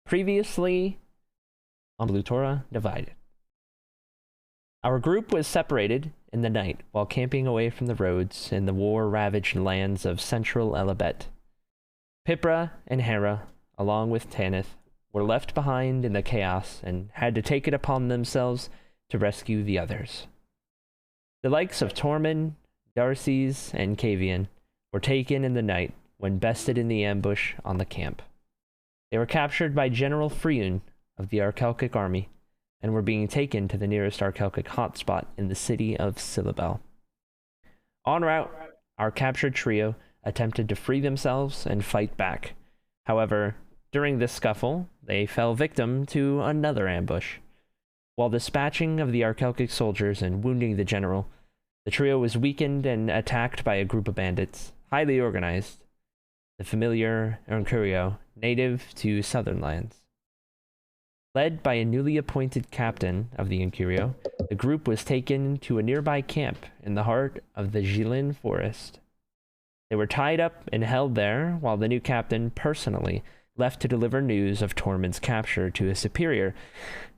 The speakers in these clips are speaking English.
Previously on Blutora Divided. Our group was separated in the night while camping away from the roads in the war-ravaged lands of central Elabet. Pipra and Hera, along with Tanith, were left behind in the chaos and had to take it upon themselves to rescue the others. The likes of Tormund, Darcy's, and Kavian were taken in the night when bested in the ambush on the camp. They were captured by General Friun of the Acrylic army and were being taken to the nearest Acrylic hotspot in the city of Silabel. En route, our captured trio attempted to free themselves and fight back. However, during this scuffle, they fell victim to another ambush. While dispatching of the Acrylic soldiers and wounding the general, the trio was weakened and attacked by a group of bandits, highly organized, the familiar Uncurio, native to southern lands. Led by a newly appointed captain of the Uncurio, the group was taken to a nearby camp in the heart of the Jilin forest. They were tied up and held there while the new captain personally left to deliver news of Tormund's capture to his superior,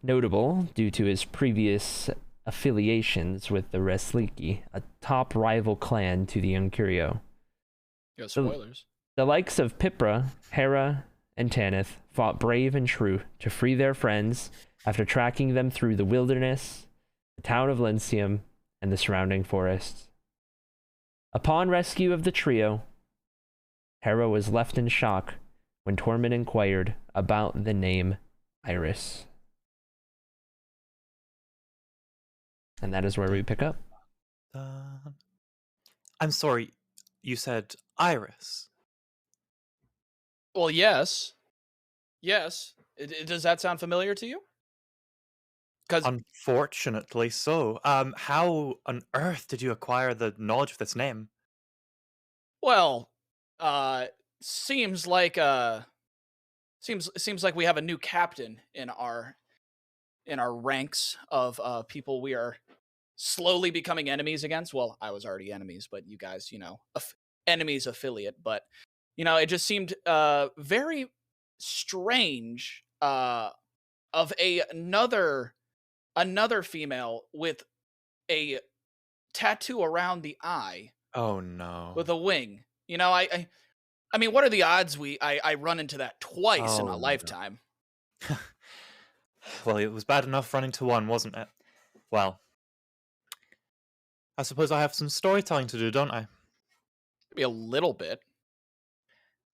notable due to his previous affiliations with the Resliki, a top rival clan to the Uncurio. Yeah, spoilers. The likes of Pipra, Hera, and Tanith fought brave and true to free their friends after tracking them through the wilderness, the town of Lyncium, and the surrounding forests. Upon rescue of the trio, Hera was left in shock when Tormund inquired about the name Iris. And that is where we pick up. I'm sorry, you said Iris. Well, yes. Yes. Does that sound familiar to you? Unfortunately so. How on earth did you acquire the knowledge of this name? Well, seems like we have a new captain in our ranks of people we are slowly becoming enemies against. Well, I was already enemies, but you guys, enemies affiliate. But it just seemed very strange of another female with a tattoo around the eye. Oh no. With a wing. I mean, what are the odds I run into that twice in a lifetime? No. Well, it was bad enough running to one, wasn't it? Well, I suppose I have some storytelling to do, don't I? Maybe a little bit.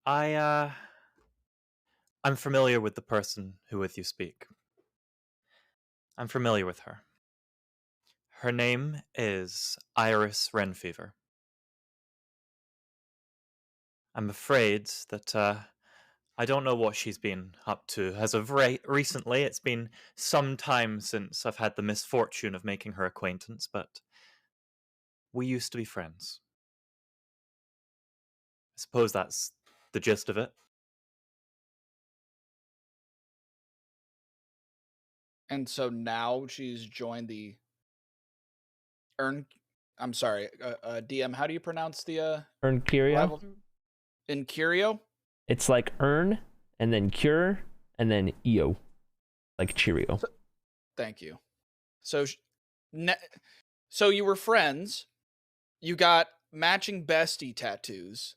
I'm familiar with the person who with you speak. I'm familiar with her. Her name is Iris Renfever. I'm afraid that I don't know what she's been up to. As of recently, it's been some time since I've had the misfortune of making her acquaintance, but we used to be friends. I suppose that's the gist of it. And so now she's joined the I'm sorry, DM, how do you pronounce the Uncurio? Uncurio? It's like Earn, and then Cure, and then Eo. Like Cheerio. Thank you. So you were friends, you got matching bestie tattoos,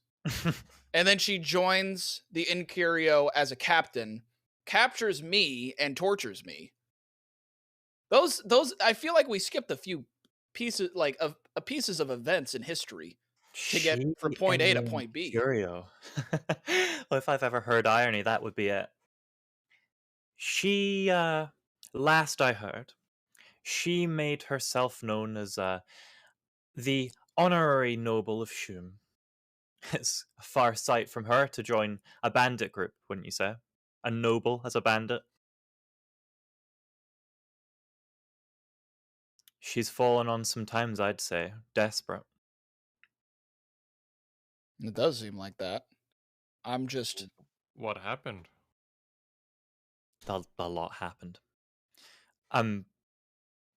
and then she joins the Uncurio as a captain, captures me, and tortures me. Those I feel like we skipped a few pieces, like of pieces of events in history to get from point A to point B. Curio. Well, if I've ever heard irony, that would be it. She, last I heard, she made herself known as the Honorary Noble of Shum. It's a far sight from her to join a bandit group, wouldn't you say? A noble as a bandit. She's fallen on some times, I'd say. Desperate. It does seem like that. I'm just... What happened? A lot happened. I'm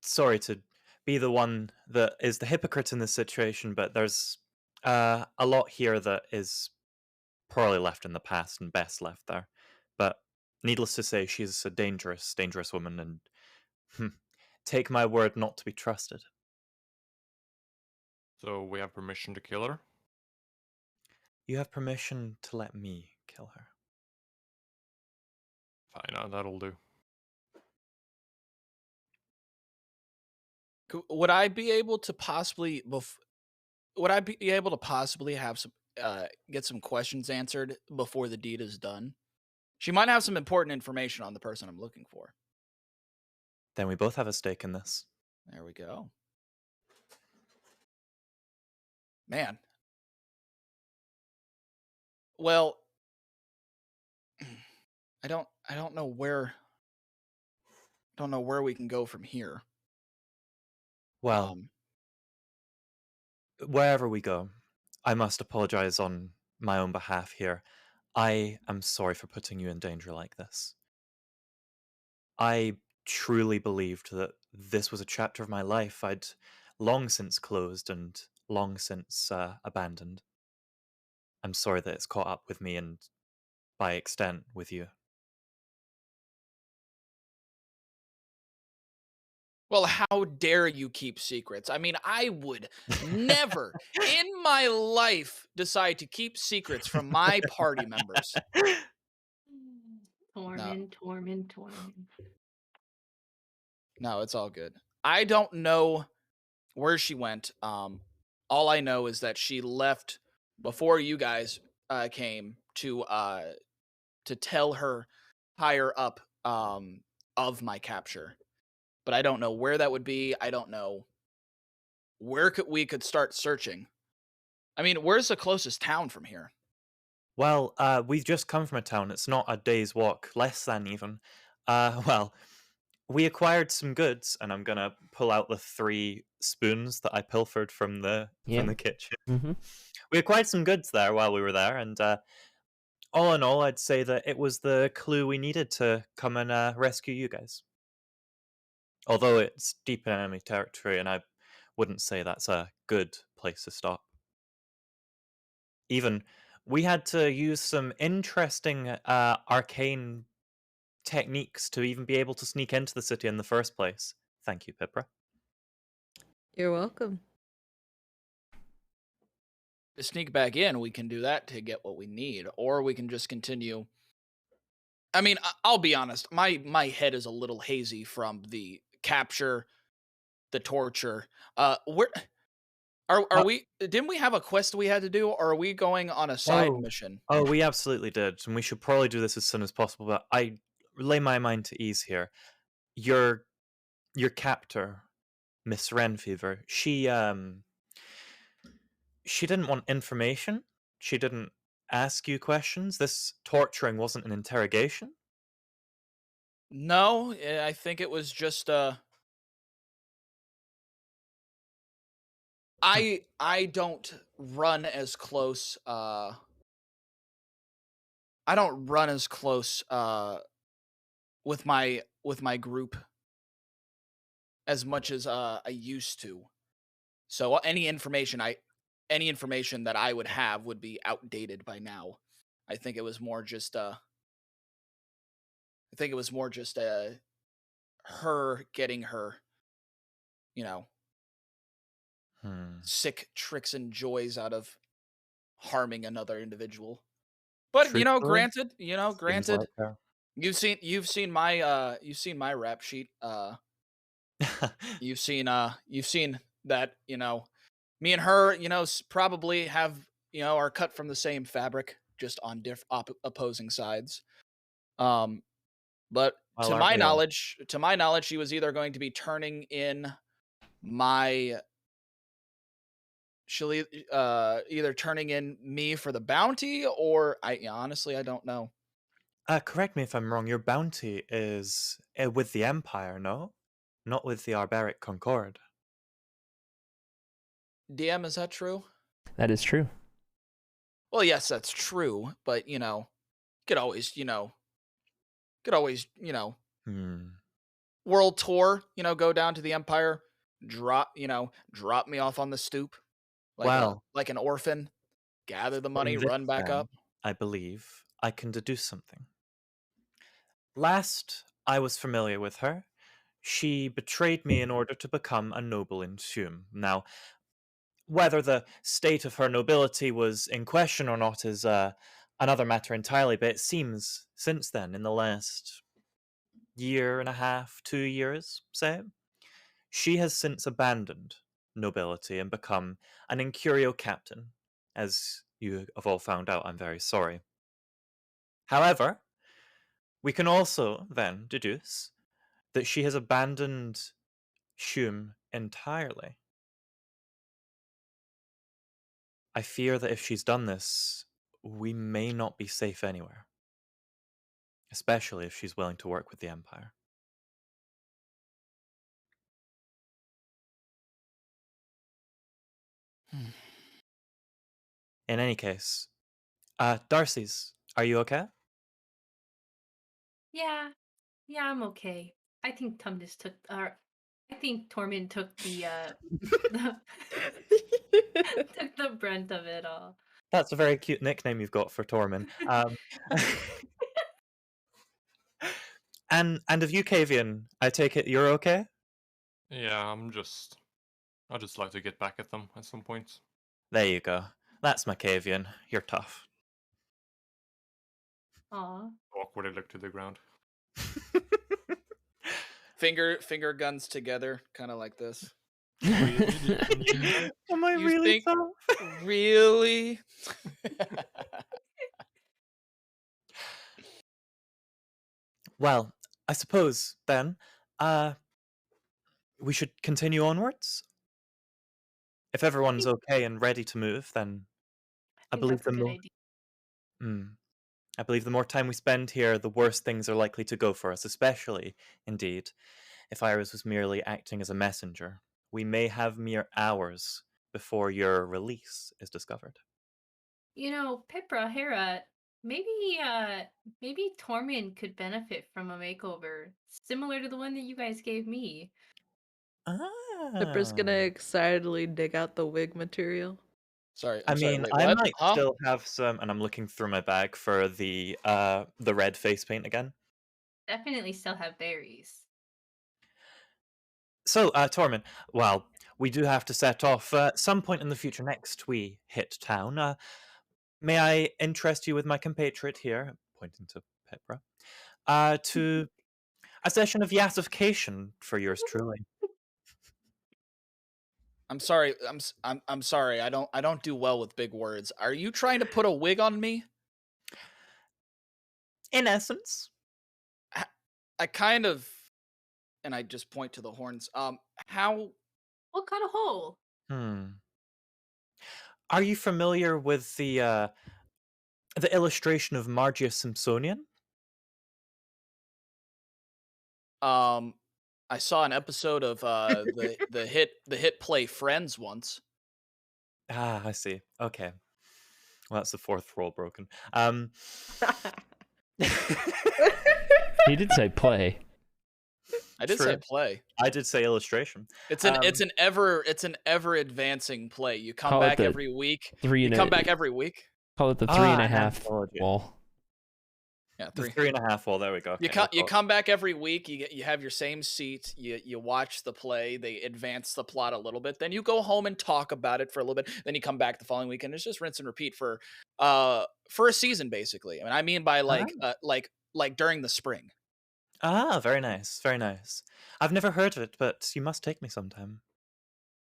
sorry to be the one that is the hypocrite in this situation, but there's a lot here that is poorly left in the past and best left there. But Needless to say, she's a dangerous, dangerous woman, and take my word, not to be trusted. So we have permission to kill her? You have permission to let me kill her. Fine, that'll do. Would I be able to possibly would I be able to possibly have some get some questions answered before the deed is done? She might have some important information on the person I'm looking for. Then we both have a stake in this. There we go. Man. Well, I don't know where we can go from here. Well, wherever we go, I must apologize on my own behalf here. I am sorry for putting you in danger like this. I truly believed that this was a chapter of my life I'd long since closed and long since abandoned. I'm sorry that it's caught up with me and, by extent, with you. Well, how dare you keep secrets? I mean, I would never in my life decide to keep secrets from my party members. Torment. No, it's all good. I don't know where she went. All I know is that she left before you guys came to tell her higher up of my capture. But I don't know where that would be. I don't know where we could start searching. I mean, where's the closest town from here? Well, we've just come from a town. It's not a day's walk, less than even. Well, we acquired some goods, and I'm gonna pull out the 3 spoons that I pilfered from the kitchen. Mm-hmm. We acquired some goods there while we were there, and all in all, I'd say that it was the clue we needed to come and rescue you guys. Although it's deep in enemy territory, and I wouldn't say that's a good place to stop. Even we had to use some interesting arcane techniques to even be able to sneak into the city in the first place. Thank you, Pipra. You're welcome. To sneak back in, we can do that to get what we need, or we can just continue. I mean, I'll be honest. My head is a little hazy from the capture, the torture. Where are we? Didn't we have a quest we had to do, or are we going on a side mission? Oh, we absolutely did, and we should probably do this as soon as possible. But I lay my mind to ease here. Your captor, Miss Renfever, she didn't want information. She didn't ask you questions. This torturing wasn't an interrogation. No, I think it was just I don't run as close I don't run as close with my group as much as I used to. So any information that I would have would be outdated by now. I think it was more just her getting her, sick tricks and joys out of harming another individual. But Truthfully, granted, seems like her. you've seen my rap sheet. You've seen that, me and her, probably have, are cut from the same fabric, just on opposing sides. But Well, to aren't my we all? knowledge, she was either going to be turning in my she'll either turning in me for the bounty, or honestly, I don't know. Correct me if I'm wrong. Your bounty is with the Empire, no? Not with the Arberic Concord. DM, is that true? That is true. Well, yes, that's true, but could always, world tour, go down to the Empire, drop me off on the stoop, like an orphan, gather the money, From this run back then, up. I believe I can deduce something. Last I was familiar with her, she betrayed me in order to become a noble in Shum. Now, whether the state of her nobility was in question or not is another matter entirely, but it seems since then, in the last year and a half, 2 years, say, she has since abandoned nobility and become an Incurio captain. As you have all found out, I'm very sorry. However, we can also then deduce that she has abandoned Shum entirely. I fear that if she's done this, we may not be safe anywhere, especially if she's willing to work with the Empire. In any case, Darcy's, are you okay? Yeah, yeah, I'm okay. I think Tumnus took, or I think Tormund took the the took the brunt of it all. That's a very cute nickname you've got for Tormund. And of you, Kavian, I take it you're okay? Yeah, I just like to get back at them at some point. There you go. That's my Kavian. You're tough. Aw. Awkwardly look to the ground. Finger guns together, kind of like this. Am I You really think- tough? Really? Well, I suppose then, we should continue onwards. If everyone's okay and ready to move, then I I think believe that's a the good more idea. I believe the more time we spend here, the worse things are likely to go for us, especially, indeed, if Iris was merely acting as a messenger. We may have mere hours before your release is discovered. You know, Pipra, Hera, maybe maybe Tormund could benefit from a makeover similar to the one that you guys gave me. Pippa's gonna Ah. excitedly dig out the wig material. Sorry, I I'm sorry. mean, Wait, I what? might Huh? still have some, and I'm looking through my bag for the red face paint again. Definitely still have berries. So, Tormund, well, we do have to set off some point in the future next we hit town. May I interest you with my compatriot here, pointing to Pipra, to a session of yassification for yours truly. I'm sorry. I'm sorry. I don't do well with big words. Are you trying to put a wig on me? In essence, I kind of, and I just point to the horns. How? What kind of hole? Are you familiar with the illustration of Margia Simpsonian? I saw an episode of the hit play Friends once. Ah, I see. Okay. Well, that's the fourth rule broken. He did say play. I did say True. play. I did say illustration. It's an ever advancing play. You come Call it back the every week. Three You and come a, back every week. Call it the Ah, 3.5 an anthology. wall. Yeah, The three. 3.5 wall. There we go. You Okay, come we'll call it- come back every week. You have your same seat. You watch the play. They advance the plot a little bit. Then you go home and talk about it for a little bit. Then you come back the following weekend. It's just rinse and repeat for a season basically. I mean by like during the spring. Ah, very nice. Very nice. I've never heard of it, but you must take me sometime.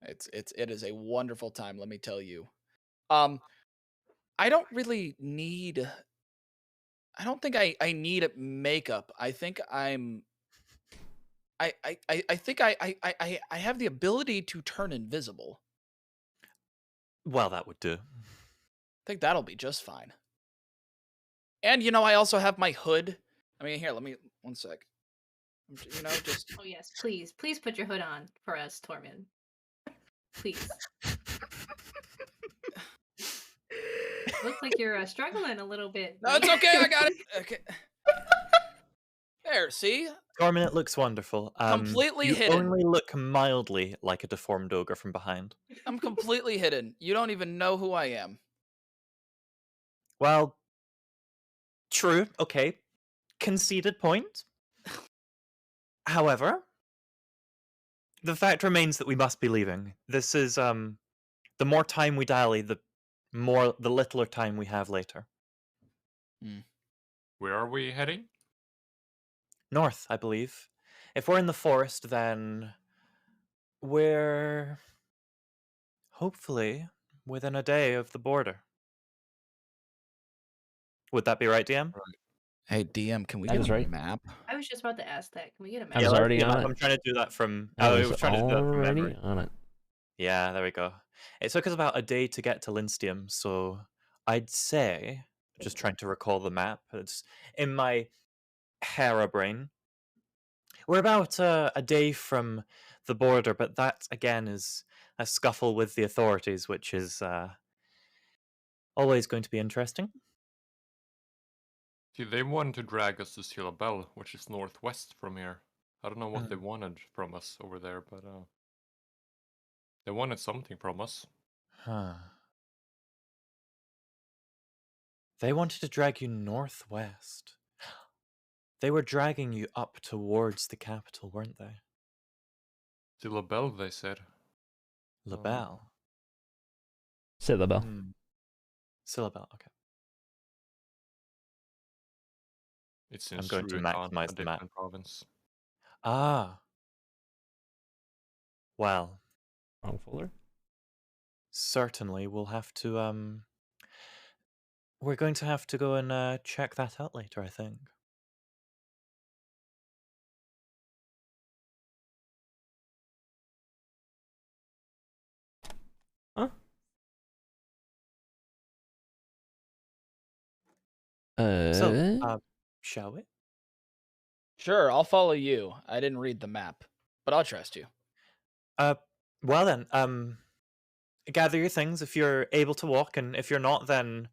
It is a wonderful time, let me tell you. I don't really need. I don't think I need makeup. I think I think I have the ability to turn invisible. Well, that would do. I think that'll be just fine. And I also have my hood. I mean, here, let me 1 sec. Just Oh yes, please put your hood on for us, Tormund. Please. Looks like you're struggling a little bit. no, it's okay. I got it. Okay. There, see? Tormund, it looks wonderful. Completely you hidden. only look mildly like a deformed ogre from behind. I'm completely hidden. You don't even know who I am. Well, true. Okay. conceded point. However, the fact remains that we must be leaving. This is the more time we dally, the littler time we have later. Where are we heading? North, I believe. If we're in the forest, then we're hopefully within a day of the border. Would that be right, DM? Hey DM, can we That get is a right. map? I was just about to ask that. Can we get a I map? was let's already do a on map. it. I'm trying to do that from. I I was was trying to do that from already memory. on it. Yeah, there we go. It took us about a day to get to Linstium, so I'd say, just trying to recall the map, it's in my Hera brain. We're about a day from the border, but that again is a scuffle with the authorities, which is always going to be interesting. See, they wanted to drag us to Silabel, which is northwest from here. I don't know what they wanted from us over there, but they wanted something from us. Huh. They wanted to drag you northwest. They were dragging you up towards the capital, weren't they? Silabel, they said. Labelle. Syllable. Syllabel, okay. It's in I'm going to Sruetan, maximize a the map. different province. Ah. Well, Wrong folder. certainly we'll have to we're going to have to go and check that out later, I think. Huh? So, shall we? Sure, I'll follow you. I didn't read the map, but I'll trust you. Well then, gather your things if you're able to walk, and if you're not, then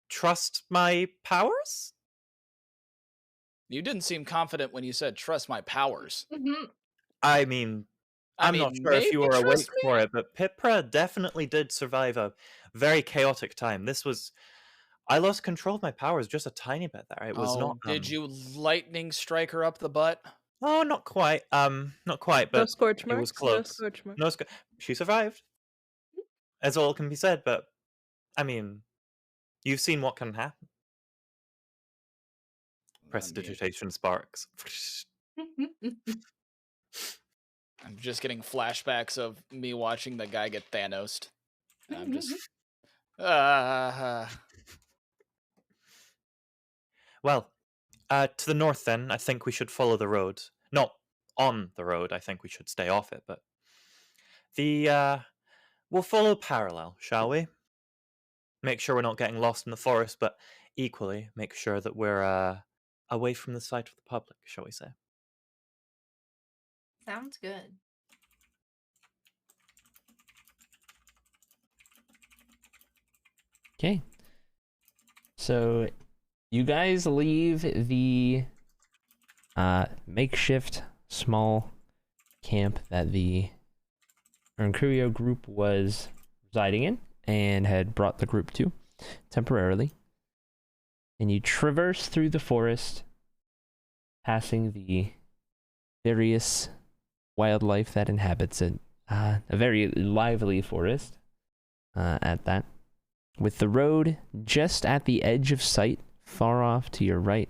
trust my powers? You didn't seem confident when you said trust my powers. Mhm. I mean, I I'm not mean, sure if you maybe were awake trust me? for it, but Pipra definitely did survive a very chaotic time. I lost control of my powers just a tiny bit there. It was not. Did you lightning strike her up the butt? Oh, not quite. Not quite, No but scorch it was marks. No close. scorch marks. No, she survived. That's all can be said. But I mean, you've seen what can happen. Prestidigitation sparks. I'm just getting flashbacks of me watching the guy get Thanos'd. And I'm just. Well, to the north then, I think we should follow the road. Not on the road, I think we should stay off it, but we'll follow parallel, shall we? Make sure we're not getting lost in the forest, but equally make sure that we're away from the sight of the public, shall we say? Sounds good. Okay. So you guys leave the makeshift small camp that the Uncurio group was residing in and had brought the group to temporarily. And you traverse through the forest, passing the various wildlife that inhabits it. A very lively forest at that. With the road just at the edge of sight, far off to your right,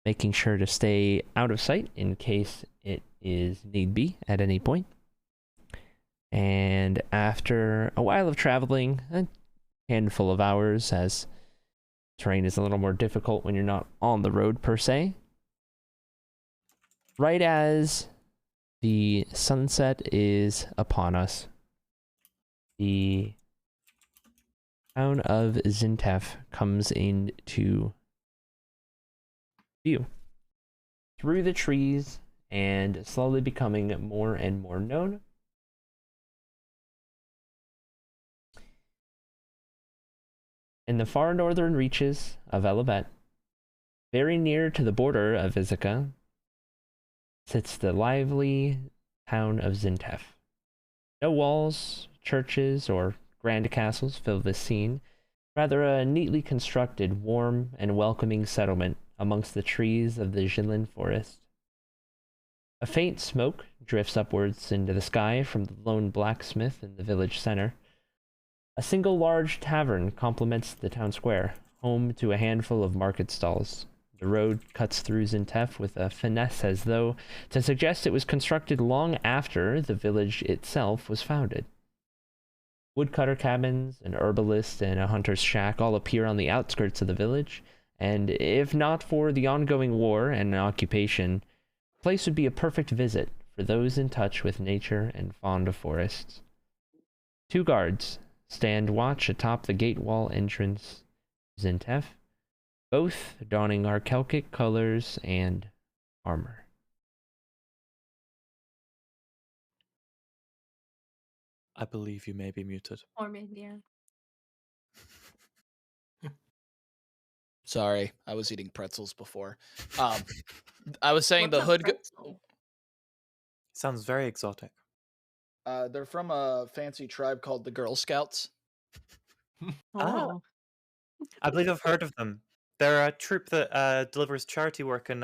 making sure to stay out of sight in case it is need be at any point. And after a while of traveling, a handful of hours, as terrain is a little more difficult when you're not on the road per se, right as the sunset is upon us, the town of Zintef comes into view through the trees and slowly becoming more and more known. In the far northern reaches of Elabet, very near to the border of Izika, sits the lively town of Zintef. No walls, churches, or grand castles fill this scene, Rather a neatly constructed, warm, and welcoming settlement amongst the trees of the Jinlin forest. A faint smoke drifts upwards into the sky from the lone blacksmith in the village center. A single large tavern complements the town square, home to a handful of market stalls. The road cuts through Zintef with a finesse as though to suggest it was constructed long after the village itself was founded. Woodcutter cabins, an herbalist, and a hunter's shack all appear on the outskirts of the village, and if not for the ongoing war and occupation, the place would be a perfect visit for those in touch with nature and fond of forests. 2 guards stand watch atop the gate wall entrance to Zintef, both donning Arkelkic colors and armor. I believe you may be muted. Torment, yeah. Sorry, I was eating pretzels before. I was saying What's the a hood. pretzel? Sounds very exotic. They're from a fancy tribe called the Girl Scouts. Ah. Oh. I believe I've heard of them. They're a troop that delivers charity work and,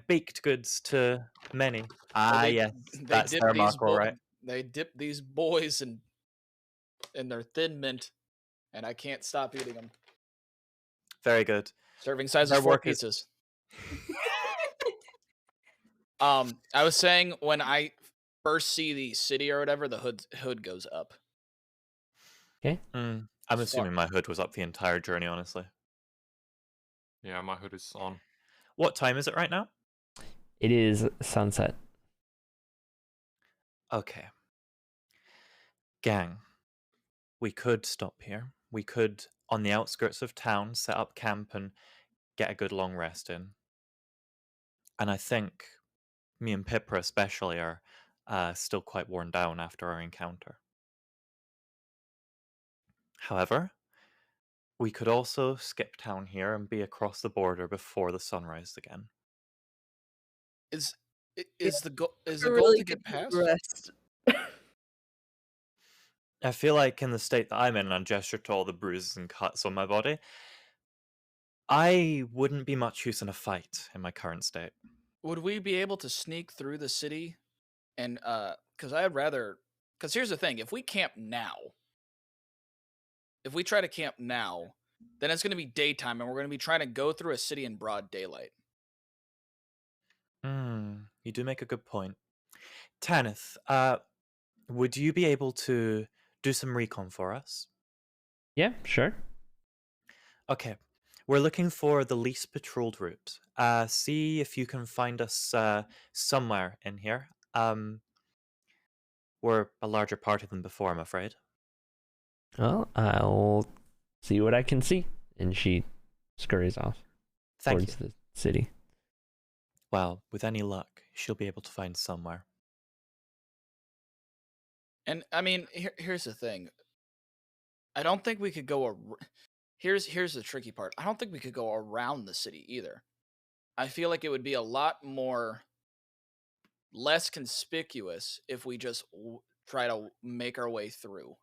baked goods to many. Ah, they- yes, they that's dip their these mark, all right. They dip these boys in their thin mint, and I can't stop eating them. Very good. Serving size Their is 4 work is- pizzas. I was saying when I first see the city or whatever, the hood goes up. I'm Fuck. assuming my hood was up the entire journey, honestly. Yeah, my hood is on. What time is it right now? It is sunset. Okay. Gang, we could stop here. We could, on the outskirts of town, set up camp and get a good long rest in. And I think me and Pipra especially are still quite worn down after our encounter. However, we could also skip town here and be across the border before the sunrise again. Is the goal Really to get good past? rest. I feel like in the state that I'm in, and I gesture to all the bruises and cuts on my body, I wouldn't be much use in a fight in my current state. Would we be able to sneak through the city? And because here's the thing: if we camp now, if we try to camp now, then it's going to be daytime, and we're going to be trying to go through a city in broad daylight. You do make a good point. Tanith, would you be able to do some recon for us? Yeah, sure. Okay. We're looking for the least patrolled route. See if you can find us somewhere in here. We're a larger party than before, I'm afraid. Well, I'll see what I can see. And she scurries off Thank towards you. the city. Well, with any luck, she'll be able to find somewhere. And I mean, here's the thing: I don't think we could go. Here's the tricky part: I don't think we could go around the city either. I feel like it would be a lot less conspicuous if we just try to make our way through.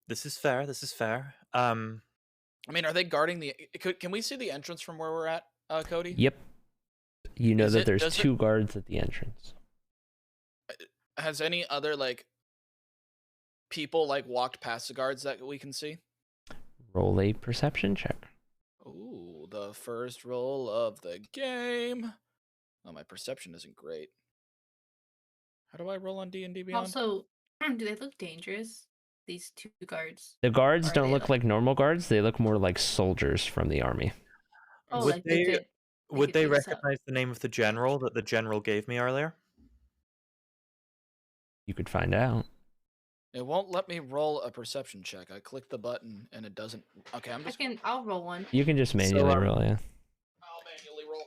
This is fair. This is fair. I mean, are they guarding the? Can we see the entrance from where we're at, Cody? Yep. You know Is that it- there's does it- 2 guards at the entrance. Has any other people walked past the guards that we can see? Roll a perception check. Ooh, the first roll of the game. Oh, my perception isn't great. How do I roll on D&D Beyond? Also, do they look dangerous? These 2 guards. The guards Are don't they, look like normal guards. They look more like soldiers from the army. Oh, Would like Would could they do this up. recognize the name of the general that the general gave me earlier? You could find out. It won't let me roll a perception check. I click the button and it doesn't. Okay, I'll roll one. You can just manually roll, yeah. I'll manually roll.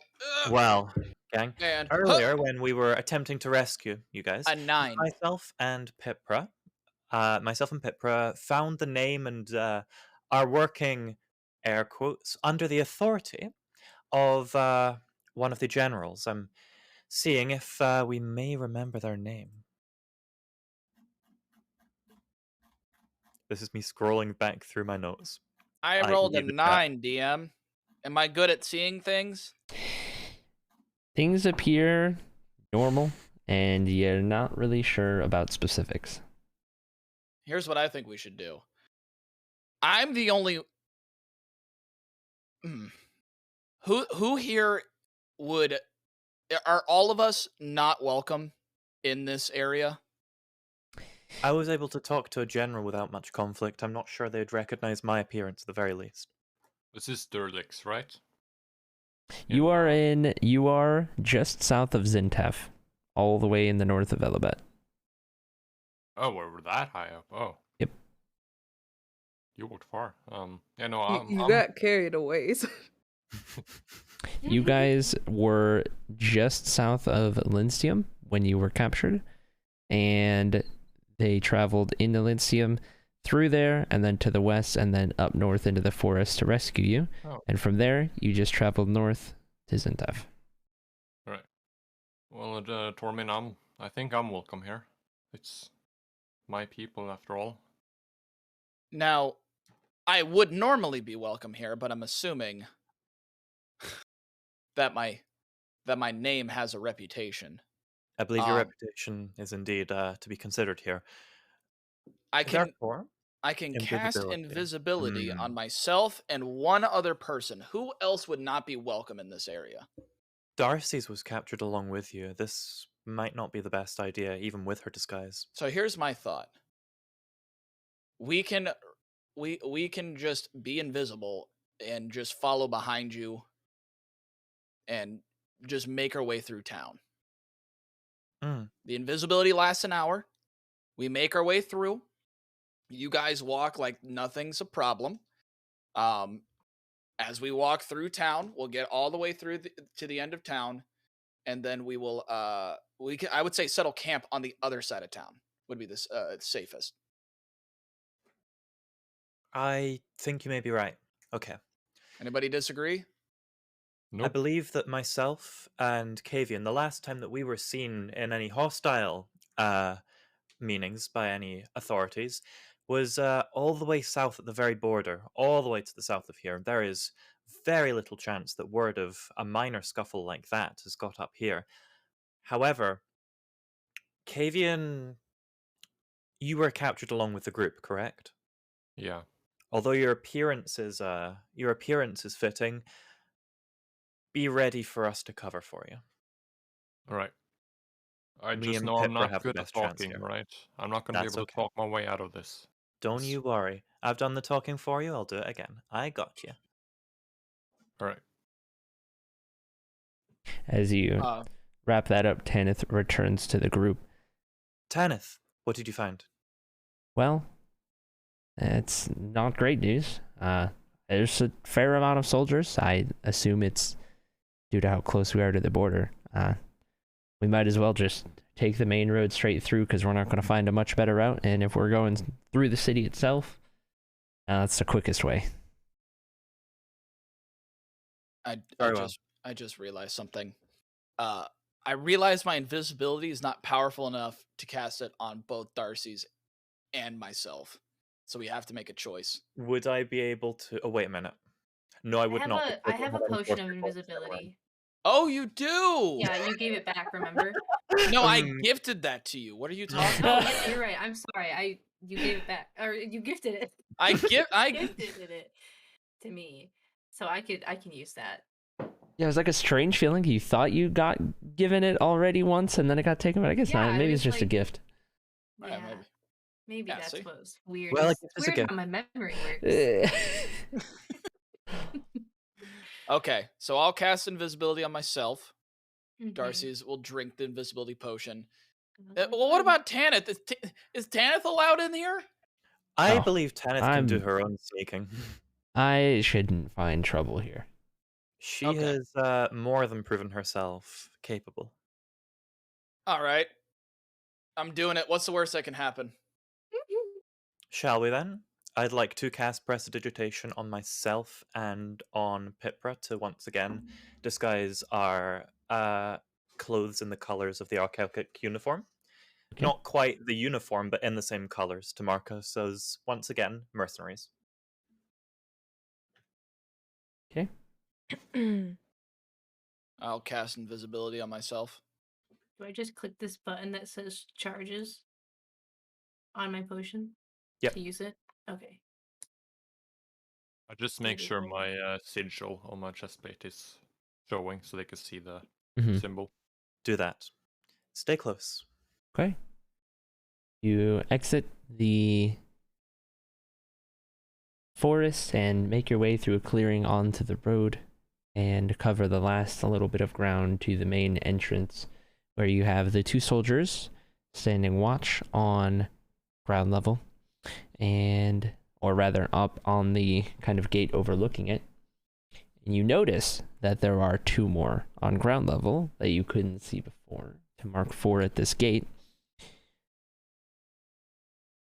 Well, gang, And earlier when we were attempting to rescue you guys, a 9. myself and Pipra found the name and are working, air quotes, under the authority of one of the generals. I'm seeing if we may remember their name. This is me scrolling back through my notes. I I rolled a believe the chat. 9, DM. Am I good at seeing things? Things appear normal, and you're not really sure about specifics. Here's what I think we should do. I'm the only. Who here would? Are all of us not welcome in this area? I was able to talk to a general without much conflict. I'm not sure they'd recognize my appearance at the very least. This is Durlix, right? You are just south of Zintef, all the way in the north of Elabet. Oh, we're that high up. Oh. Yep. You walked far. Yeah, no, You got carried away. You guys were just south of Linstium when you were captured, and they traveled into Linstium, through there, and then to the west, and then up north into the forest to rescue you. Oh. And from there, you just traveled north to Zintef. Right. Well, Tormin, I think I'm welcome here. It's my people after all. Now, I would normally be welcome here, but I'm assuming that my name has a reputation. I believe your reputation is indeed to be considered here. I can Therefore, cast invisibility. invisibility on myself and one other person. Who else would not be welcome in this area? Darcy's was captured along with you. This might not be the best idea, even with her disguise. So here's my thought. We can just be invisible and just follow behind you and just make our way through town. The invisibility lasts an hour. We make our way through. You guys walk like nothing's a problem. As we walk through town, we'll get all the way through to the end of town, and then we will I would say settle camp on the other side of town would be the safest. I think you may be right. Okay. Anybody disagree? Nope. I believe that myself and Kavian, the last time that we were seen in any hostile meanings by any authorities, was all the way south at the very border, all the way to the south of here. There is very little chance that word of a minor scuffle like that has got up here. However, Kavian, you were captured along with the group, correct? Yeah. Although your appearance is fitting, be ready for us to cover for you. All right. I Me just and know I'm Pippa not have the good at best chance talking, here. right? I'm not going to be That's able okay. to talk my way out of this. Don't you worry. I've done the talking for you. I'll do it again. I got you. All right. As you wrap that up, Tanith returns to the group. Tanith, what did you find? Well, it's not great news. There's a fair amount of soldiers. I assume it's due to how close we are to the border. We might as well just take the main road straight through because we're not going to find a much better route. And if we're going through the city itself, that's the quickest way. I just realized something. I realized my invisibility is not powerful enough to cast it on both Darcy's and myself. So we have to make a choice. Would I be able to... Oh, wait a minute. No, I would not. I have a potion of invisibility. Oh, you do? Yeah, you gave it back, remember? No, I gifted that to you. What are you talking Oh, about? yeah, you're right. I'm sorry. You gave it back, or you gifted it. I gifted it to me, so I can use that. Yeah, it was like a strange feeling. You thought you got given it already once, and then it got taken, but I guess not. Maybe it's just a gift. Yeah, maybe that's see? what's weird. Well, It's weird how my memory works. Okay, so I'll cast invisibility on myself. Mhm. Darcy's will drink the invisibility potion. Well, what about Tanith? Is Tanith allowed in here? I believe Tanith can do her own sneaking. I shouldn't find trouble here. She has more than proven herself capable. All right. I'm doing it. What's the worst that can happen? Shall we then? I'd like to cast Prestidigitation on myself and on Pipra to once again disguise our clothes in the colors of the Archaic uniform. Okay. Not quite the uniform, but in the same colors to mark us as, once again, mercenaries. Okay. I'll cast invisibility on myself. Do I just click this button that says charges on my potion Yep. to use it? Okay. I just make Maybe sure hold my sigil on my chestplate is showing so they can see the Mhm. symbol. Do that. Stay close. Okay. You exit the forest and make your way through a clearing onto the road and cover the last little bit of ground to the main entrance, where you have the two soldiers standing watch on ground level, and or rather up on the kind of gate overlooking it. And you notice that there are two more on ground level that you couldn't see before, to mark 4 at this gate.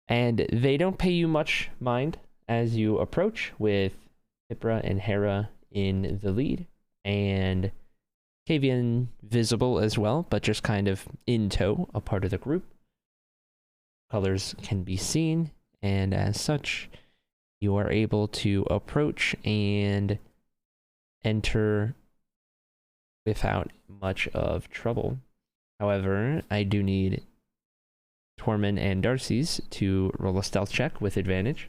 And they don't pay you much mind as you approach, with Hipra and Hera in the lead, and Kavian visible as well, but just kind of in tow, a part of the group. Colors can be seen, and as such, you are able to approach and enter without much of trouble. However, I do need Tormund and Darcy's to roll a stealth check with advantage.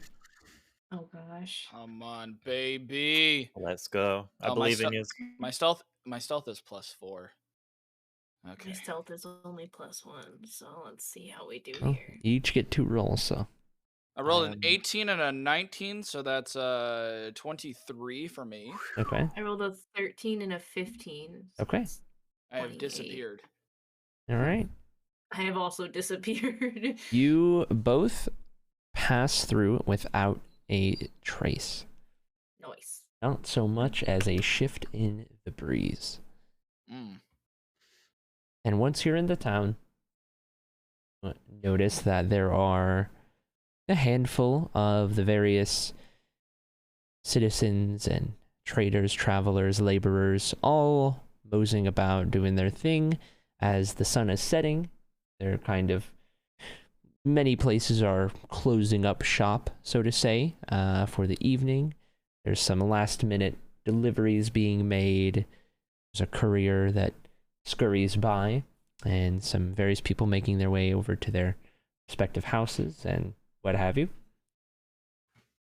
Oh gosh. Come on, baby. Let's go. I Oh, believe in you. My stealth is +4. Okay. My stealth is only +1, so let's see how we do Oh, here. you each get 2 rolls, so. I rolled an 18 and a 19, so that's 23 for me. Okay. I rolled a 13 and a 15. So Okay. that's I have 28. disappeared. All right. I have also disappeared. You both pass through without a trace. Nice. Not so much as a shift in the breeze. Mm. And once you're in the town, notice that there are a handful of the various citizens and traders, travelers, laborers, all moseying about doing their thing as the sun is setting. They're kind of, many places are closing up shop, so to say, for the evening. There's some last minute deliveries being made. There's a courier that scurries by, and some various people making their way over to their respective houses and what have you.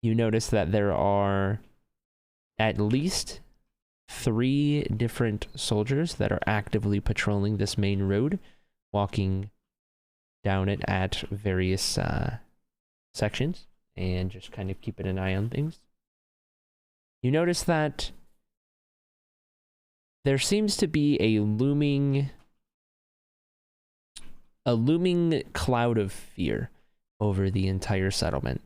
You notice that there are at least 3 different soldiers that are actively patrolling this main road, walking down it at various sections and just kind of keeping an eye on things. You notice that there seems to be a looming cloud of fear over the entire settlement,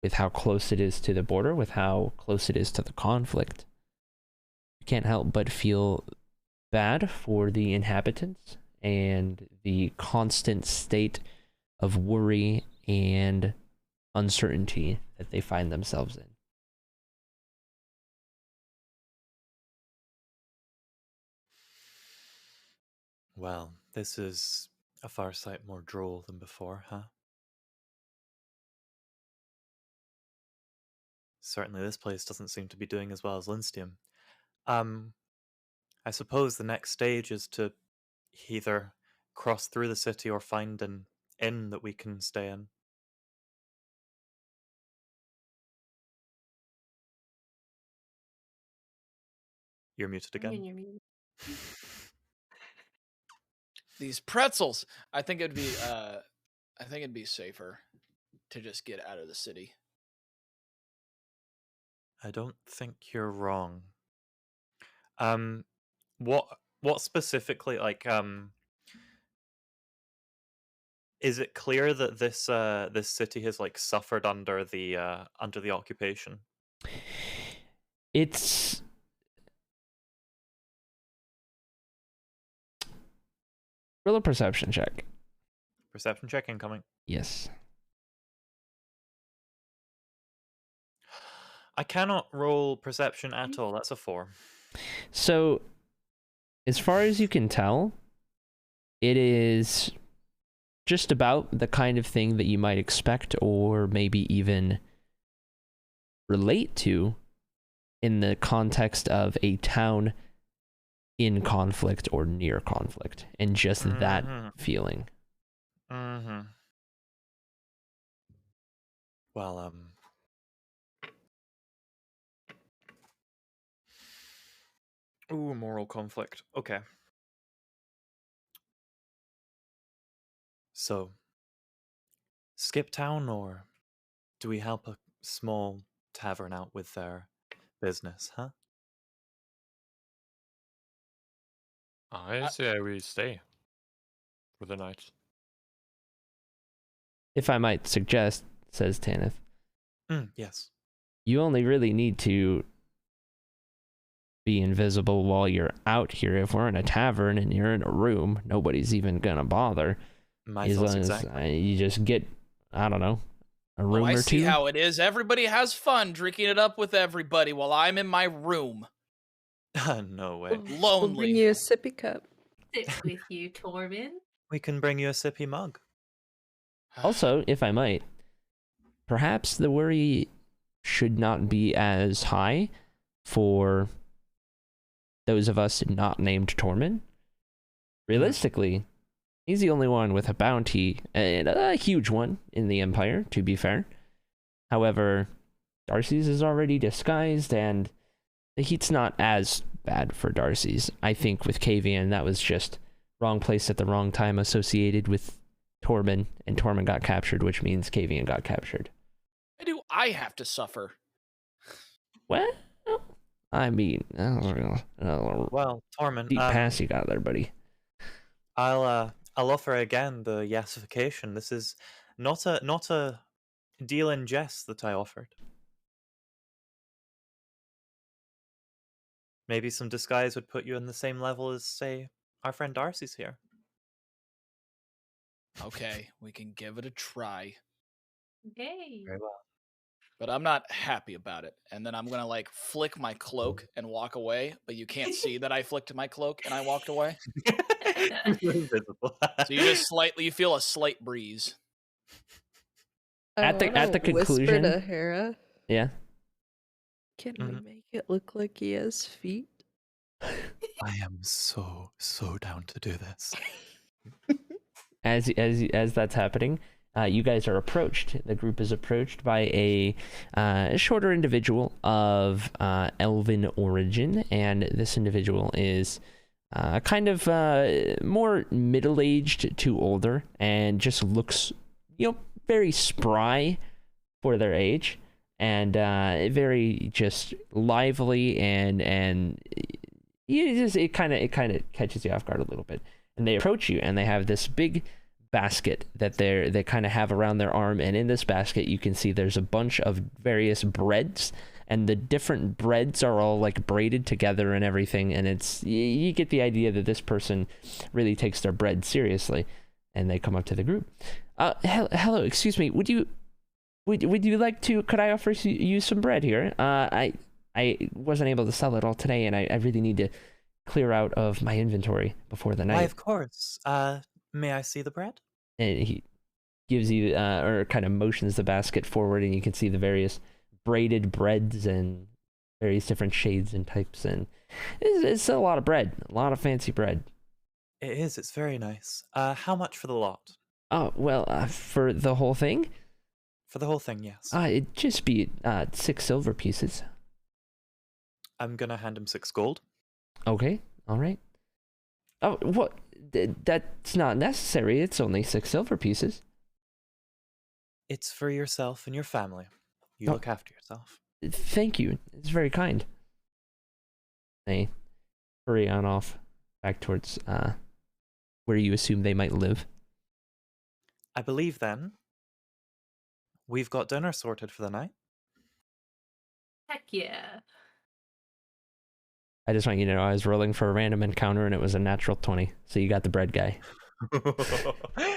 with how close it is to the border, with how close it is to the conflict. You can't help but feel bad for the inhabitants and the constant state of worry and uncertainty that they find themselves in. Well, this is a far sight more droll than before, huh? Certainly this place doesn't seem to be doing as well as Lindstium. I suppose the next stage is to either cross through the city or find an inn that we can stay in. You're muted again. You're muted. These pretzels. I think it'd be safer to just get out of the city. I don't think you're wrong. What specifically, like, is it clear that this city has like suffered under the occupation? It's roll a perception check. Perception check incoming. Yes. I cannot roll perception at all. That's a 4. So, as far as you can tell, it is just about the kind of thing that you might expect or maybe even relate to in the context of a town in conflict or near conflict, and just that feeling. Well, ooh, moral conflict. Okay. So, skip town, or do we help a small tavern out with their business, huh? I say we stay for the night. If I might suggest, says Tanith, Yes. you only really need to be invisible while you're out here. If we're in a tavern and you're in a room, nobody's even gonna bother. My As thoughts long as exactly. you just get, I don't know, a room I or see two. how it is. Everybody has fun drinking it up with everybody while I'm in my room. No way. We'll bring Lonely. you a sippy cup. Sit with you, Tormin. We can bring you a sippy mug. Also, if I might, perhaps the worry should not be as high for those of us not named Tormin. Realistically, he's the only one with a bounty, and a huge one in the Empire, to be fair. However, Darcy's is already disguised, and the heat's not as bad for Darcy's. I think with Kavian, that was just wrong place at the wrong time associated with Tormin, and Tormin got captured, which means Kavian got captured. Why do I have to suffer? Well, I mean, Well, Tormin, deep pass you got there, buddy. I'll offer again the yesification. This is not a deal in jest that I offered. Maybe some disguise would put you in the same level as, say, our friend Darcy's here. Okay, we can give it a try. Okay. Very well. But I'm not happy about it. And then I'm gonna like flick my cloak and walk away, but you can't see that I flicked my cloak and I walked away. You're invisible. So you just you feel a slight breeze. At the wanna conclusion- whisper to Hera, Yeah. can we make it look like he has feet? I am so down to do this. As that's happening, you guys are approached. The group is approached by a shorter individual of elven origin, and this individual is kind of more middle-aged to older, and just looks, very spry for their age, and very just lively, and it kind of catches you off guard a little bit. And they approach you, and they have this big basket that they kind of have around their arm, and in this basket you can see there's a bunch of various breads, and the different breads are all like braided together and everything, and it's you get the idea that this person really takes their bread seriously. And they come up to the group. Hello, excuse me, would you like to, could I offer you some bread here? I wasn't able to sell it all today, and I really need to clear out of my inventory before the night. Why, of course. May I see the bread? And he gives you, or kind of motions the basket forward, and you can see the various braided breads and various different shades and types, and it's a lot of bread, a lot of fancy bread. It is, it's very nice. How much for the lot? Oh, well, for the whole thing? For the whole thing, yes. It'd just be 6 silver pieces. I'm gonna hand him 6 gold. Okay, all right. Oh, what? That's not necessary. It's only 6 silver pieces. It's for yourself and your family. You Oh. look after yourself. Thank you. It's very kind. They hurry on off back towards where you assume they might live. I believe then we've got dinner sorted for the night. Heck yeah. I just want you to know I was rolling for a random encounter and it was a natural 20. So you got the bread guy.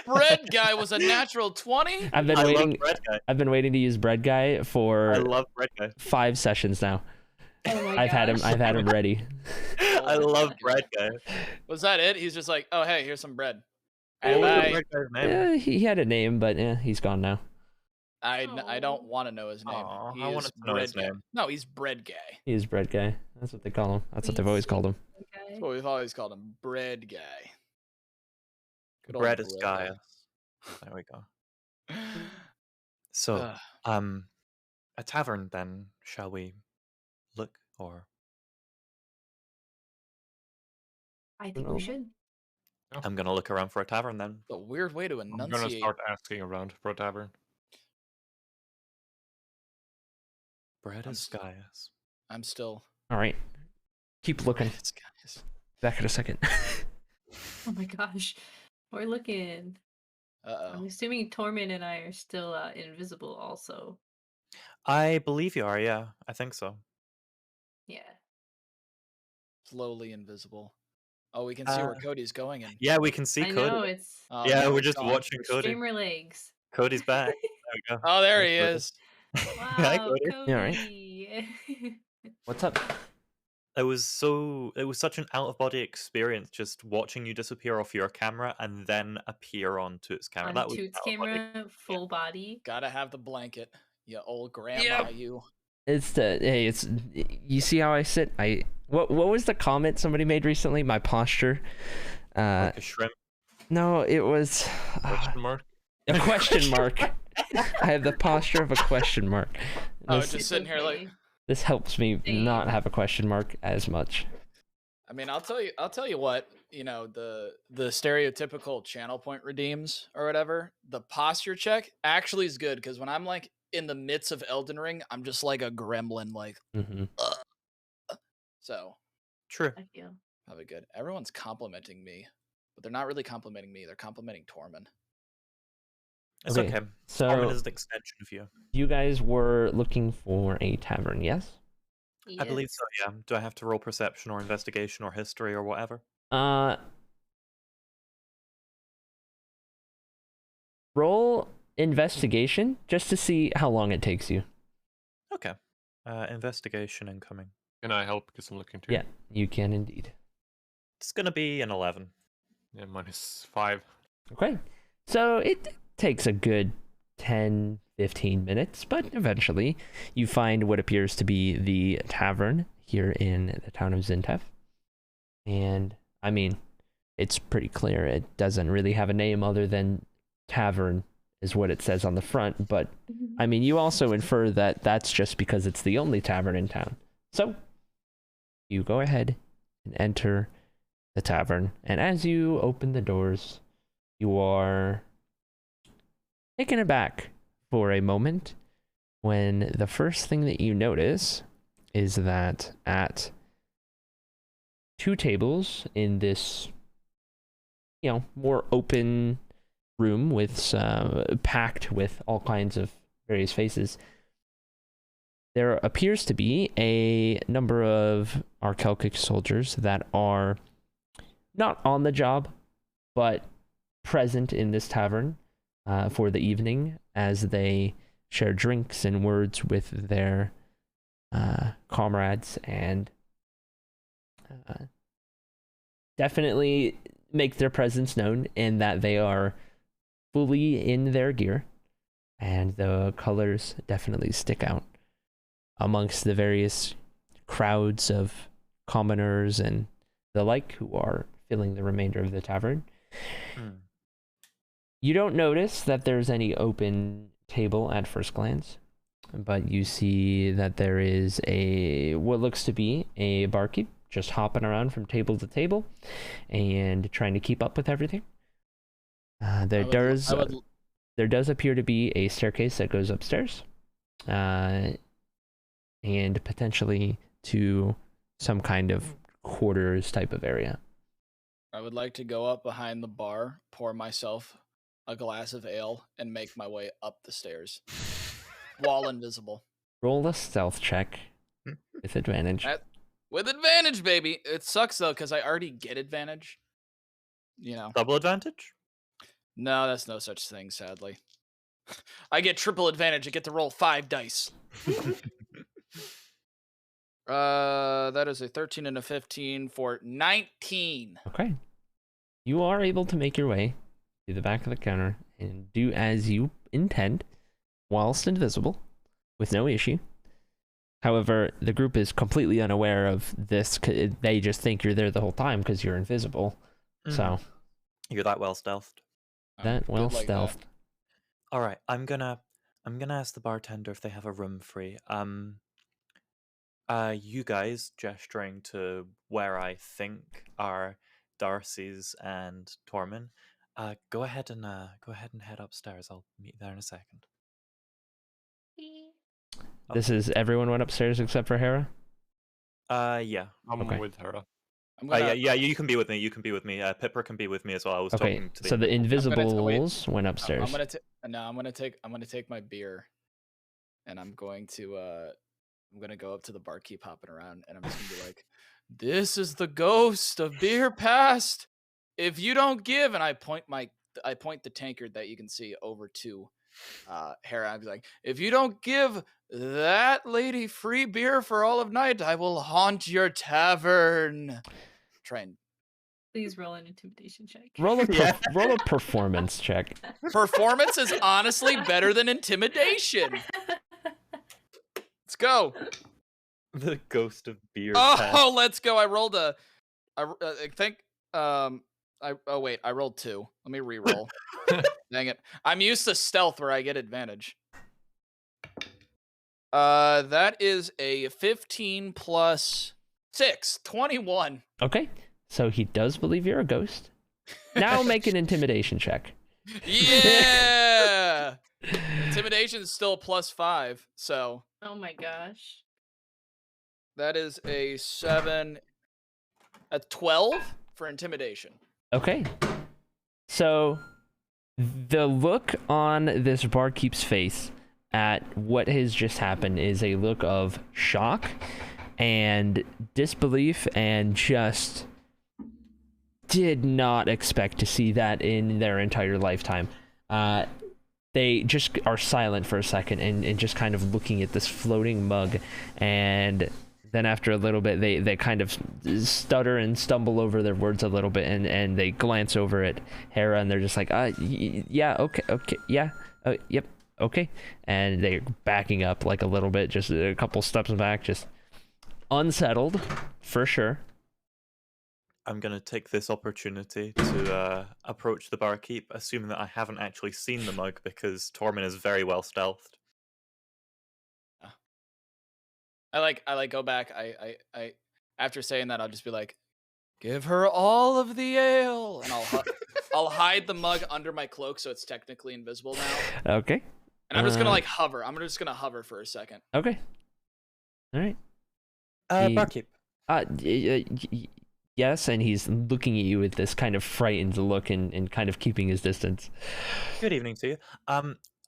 Bread guy was a natural 20? I've been I waiting. love bread guy. I've been waiting to use bread guy for I love bread guy. 5 sessions now. Oh my I've had him. gosh. I've had him ready. I love bread guy. Was that it? He's just like, oh, hey, here's some bread. And What was the I, bread guy's name? He had a name, but he's gone now. I don't want to know his name. Aw, He I is wanted to know his bread guy. name. No, he's bread guy. He's bread guy. That's what they call him. That's what they've always called him. That's Okay. what we've always called him, bread guy. Good old Bread is bread Gaia. There we go. guy. So, Ugh. a tavern then, shall we look or I think No. we should. I'm gonna look around for a tavern then. a weird way to I'm gonna enunciate. start asking around for a tavern. Bread I'm is Gaia's. I'm still. All right. Keep looking. It's guys. Back in a second. Oh my gosh. We're looking. I'm Uh-oh. assuming Tormund and I are still invisible also. I believe you are, yeah. I think so. Yeah. Slowly invisible. Oh, we can see where Cody's going. And Yeah, we can see I Cody. know, it's oh, Yeah, my we're just God. watching Cody. streamer legs. Cody's back. There we go. Oh, there There's he Cody. is. Hi, Wow, Cody. Cody. Yeah, right. What's up? It was such an out of body experience just watching you disappear off your camera and then appear on Toot's camera. On That was Toot's out of body. camera, full body. Gotta have the blanket. You old grandma, you. It's you see how I sit? What was the comment somebody made recently? My posture. Like a shrimp. No, it was Question mark? a question mark. I have the posture of a question mark. Oh, This, just sitting here like. this helps me Same. not have a question mark as much. I mean, I'll tell you what, you know, the stereotypical channel point redeems or whatever, the posture check actually is good because when I'm like in the midst of Elden Ring, I'm just like a gremlin, like, Mm-hmm. so True. I feel. probably good. Everyone's complimenting me, but they're not really complimenting me. They're complimenting Tormund. It's Okay, okay. so- Tormund is an extension of you. You guys were looking for a tavern, yes? I believe so, yeah. Do I have to roll perception or investigation or history or whatever? Roll investigation just to see how long it takes you. Okay. Investigation incoming. Can I help? Because I'm looking too. Yeah, you can indeed. It's gonna be an 11. Yeah, -5. Okay. So it takes a good 10, 15 minutes, but eventually you find what appears to be the tavern here in the town of Zintef. And, I mean, it's pretty clear. It doesn't really have a name other than tavern is what it says on the front, but, I mean, you also infer that that's just because it's the only tavern in town. So, you go ahead and enter the tavern, and as you open the doors, you are taken aback for a moment when the first thing that you notice is that at two tables in this, more open room with packed with all kinds of various faces, there appears to be a number of Acrylic soldiers that are not on the job, but present in this tavern for the evening as they share drinks and words with their comrades and definitely make their presence known in that they are fully in their gear, and the colors definitely stick out amongst the various crowds of commoners and the like who are filling the remainder of the tavern. You don't notice that there's any open table at first glance, but you see that there is what looks to be a barkeep just hopping around from table to table and trying to keep up with everything. There does appear to be a staircase that goes upstairs, and potentially to some kind of quarters type of area. I would like to go up behind the bar, pour myself a glass of ale, and make my way up the stairs. While invisible. Roll a stealth check with advantage. With advantage, baby! It sucks, though, because I already get advantage. Double advantage? No, that's no such thing, sadly. I get triple advantage. I get to roll 5 dice. That is a 13 and a 15 for 19. Okay. You are able to make your way to the back of the counter and do as you intend, whilst invisible, with no issue. However, the group is completely unaware of this. They just think you're there the whole time because you're invisible. So you're that well stealthed. that well Good like stealthed. All right, I'm gonna ask the bartender if they have a room free. You guys, gesturing to where I think are Darcy's and Tormin, go ahead and head upstairs. I'll meet you there in a second. This is everyone went upstairs except for Hera? Yeah. I'm Okay. with Hera. Yeah, you can be with me. You can be with me. Pippa can be with me as well. I was Okay, talking to so the invisibles went I'm upstairs. gonna take my beer, and I'm gonna go up to the barkeep hopping around, and I'm just gonna be like, "This is the ghost of beer past. If you don't give," and I point the tankard that you can see over to Hera. I'm like, "If you don't give that lady free beer for all of night, I will haunt your tavern." Try and Please roll an intimidation check. Roll a performance check. performance is honestly better than intimidation. Let's go. the ghost of beer. Oh, let's go. I rolled I think I rolled 2. Let me re-roll. Dang it. I'm used to stealth where I get advantage. That is a 15 plus 6, 21. Okay, so he does believe you're a ghost. Now make an intimidation check. Yeah. Intimidation is still plus 5, so Oh my gosh. that is a 7, a 12 for intimidation. Okay, so the look on this barkeep's face at what has just happened is a look of shock and disbelief, and just did not expect to see that in their entire lifetime. They just are silent for a second and just kind of looking at this floating mug, and then after a little bit they kind of stutter and stumble over their words a little bit, and they glance over at Hera, and they're just like, yeah, okay, yeah, yep, okay, and they're backing up like a little bit, just a couple steps back, just unsettled for sure. I'm going to take this opportunity to approach the barkeep, assuming that I haven't actually seen the mug, because Tormin is very well stealthed. I go back. I after saying that, I'll just be like, "Give her all of the ale," and I'll hide the mug under my cloak so it's technically invisible now. Okay. And I'm just gonna hover. I'm just gonna hover for a second. Okay. All right. Barkeep. Yes, and he's looking at you with this kind of frightened look and kind of keeping his distance. Good evening to you.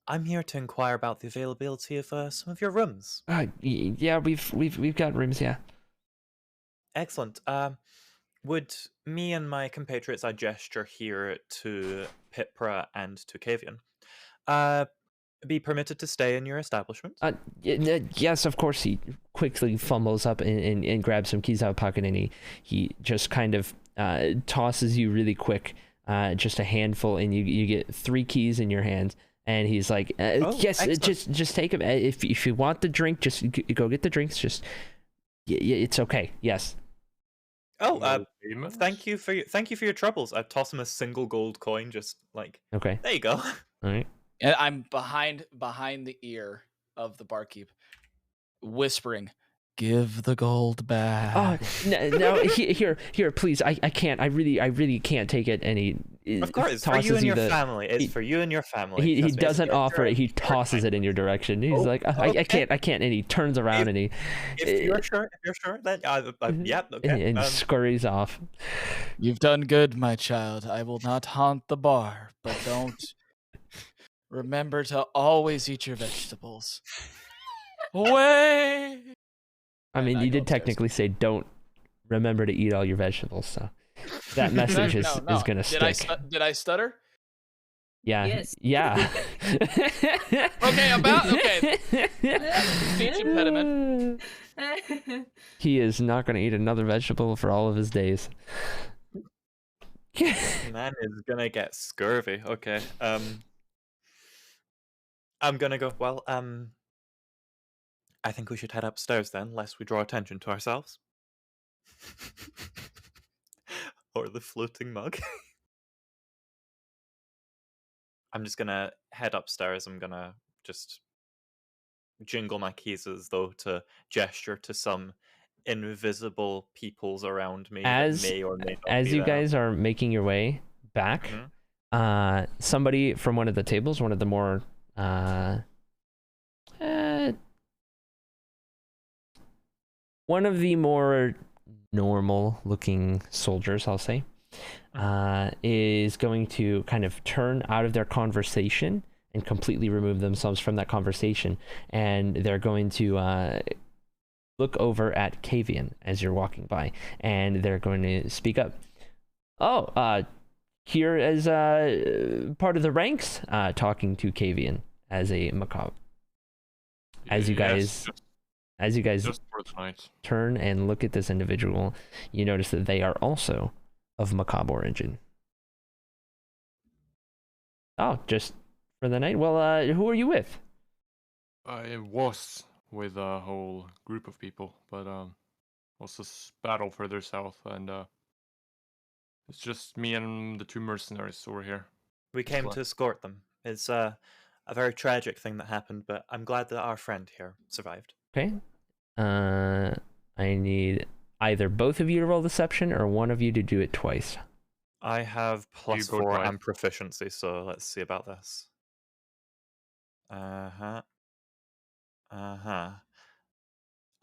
I'm here to inquire about the availability of some of your rooms. Yeah, we've got rooms, yeah. Excellent. Would me and my compatriots, I gesture here to Pipra and to Kavian, be permitted to stay in your establishment? Yes, of course. He quickly fumbles up and grabs some keys out of pocket, and he just kind of tosses you really quick, just a handful, and you get 3 keys in your hands. And he's like, yes, excellent. just take them. If you want the drink, just go get the drinks. Just it's okay. Yes. Oh, thank you for your troubles. I toss him a single gold coin, just like, okay. There you go. All right. And I'm behind the ear of the barkeep, whispering, "Give the gold back." Oh no! Here, please. I can't. I really can't take it. And he of course, it's for you and your family. It's for you and your family. He doesn't offer it. He tosses it in your direction. He's like, I can't. And he turns around and he. If you're sure, then yeah, okay. And scurries off. You've done good, my child. I will not haunt the bar, but don't. Remember to always eat your vegetables. Away! I mean, you did technically say don't remember to eat all your vegetables, so that message is going to stick. Did I stutter? Yeah. Yes. Yeah. Okay. Speech impediment. He is not going to eat another vegetable for all of his days. Man is gonna get scurvy. Okay. I'm gonna go. Well, I think we should head upstairs then, lest we draw attention to ourselves. Or the floating mug. I'm just gonna head upstairs. I'm gonna just jingle my keys as though to gesture to some invisible peoples around me that may or may not as be you there. guys are making your way back, somebody from one of the tables, one of the more one of the more normal looking soldiers, I'll say, is going to kind of turn out of their conversation and completely remove themselves from that conversation, and they're going to look over at Kavian as you're walking by, and they're going to speak up. Oh, here as part of the ranks, talking to Kavian as a macabre. As you guys just for the night. turn and look at this individual, you notice that they are also of macabre origin. Oh, just for the night? Well, who are you with? I was with a whole group of people, but was this battle further south, and it's just me and the 2 mercenaries over here. We came to escort them. It's a very tragic thing that happened, but I'm glad that our friend here survived. Okay. I need either both of you to roll deception or one of you to do it twice. I have go +4 twice? and proficiency, so let's see about this. I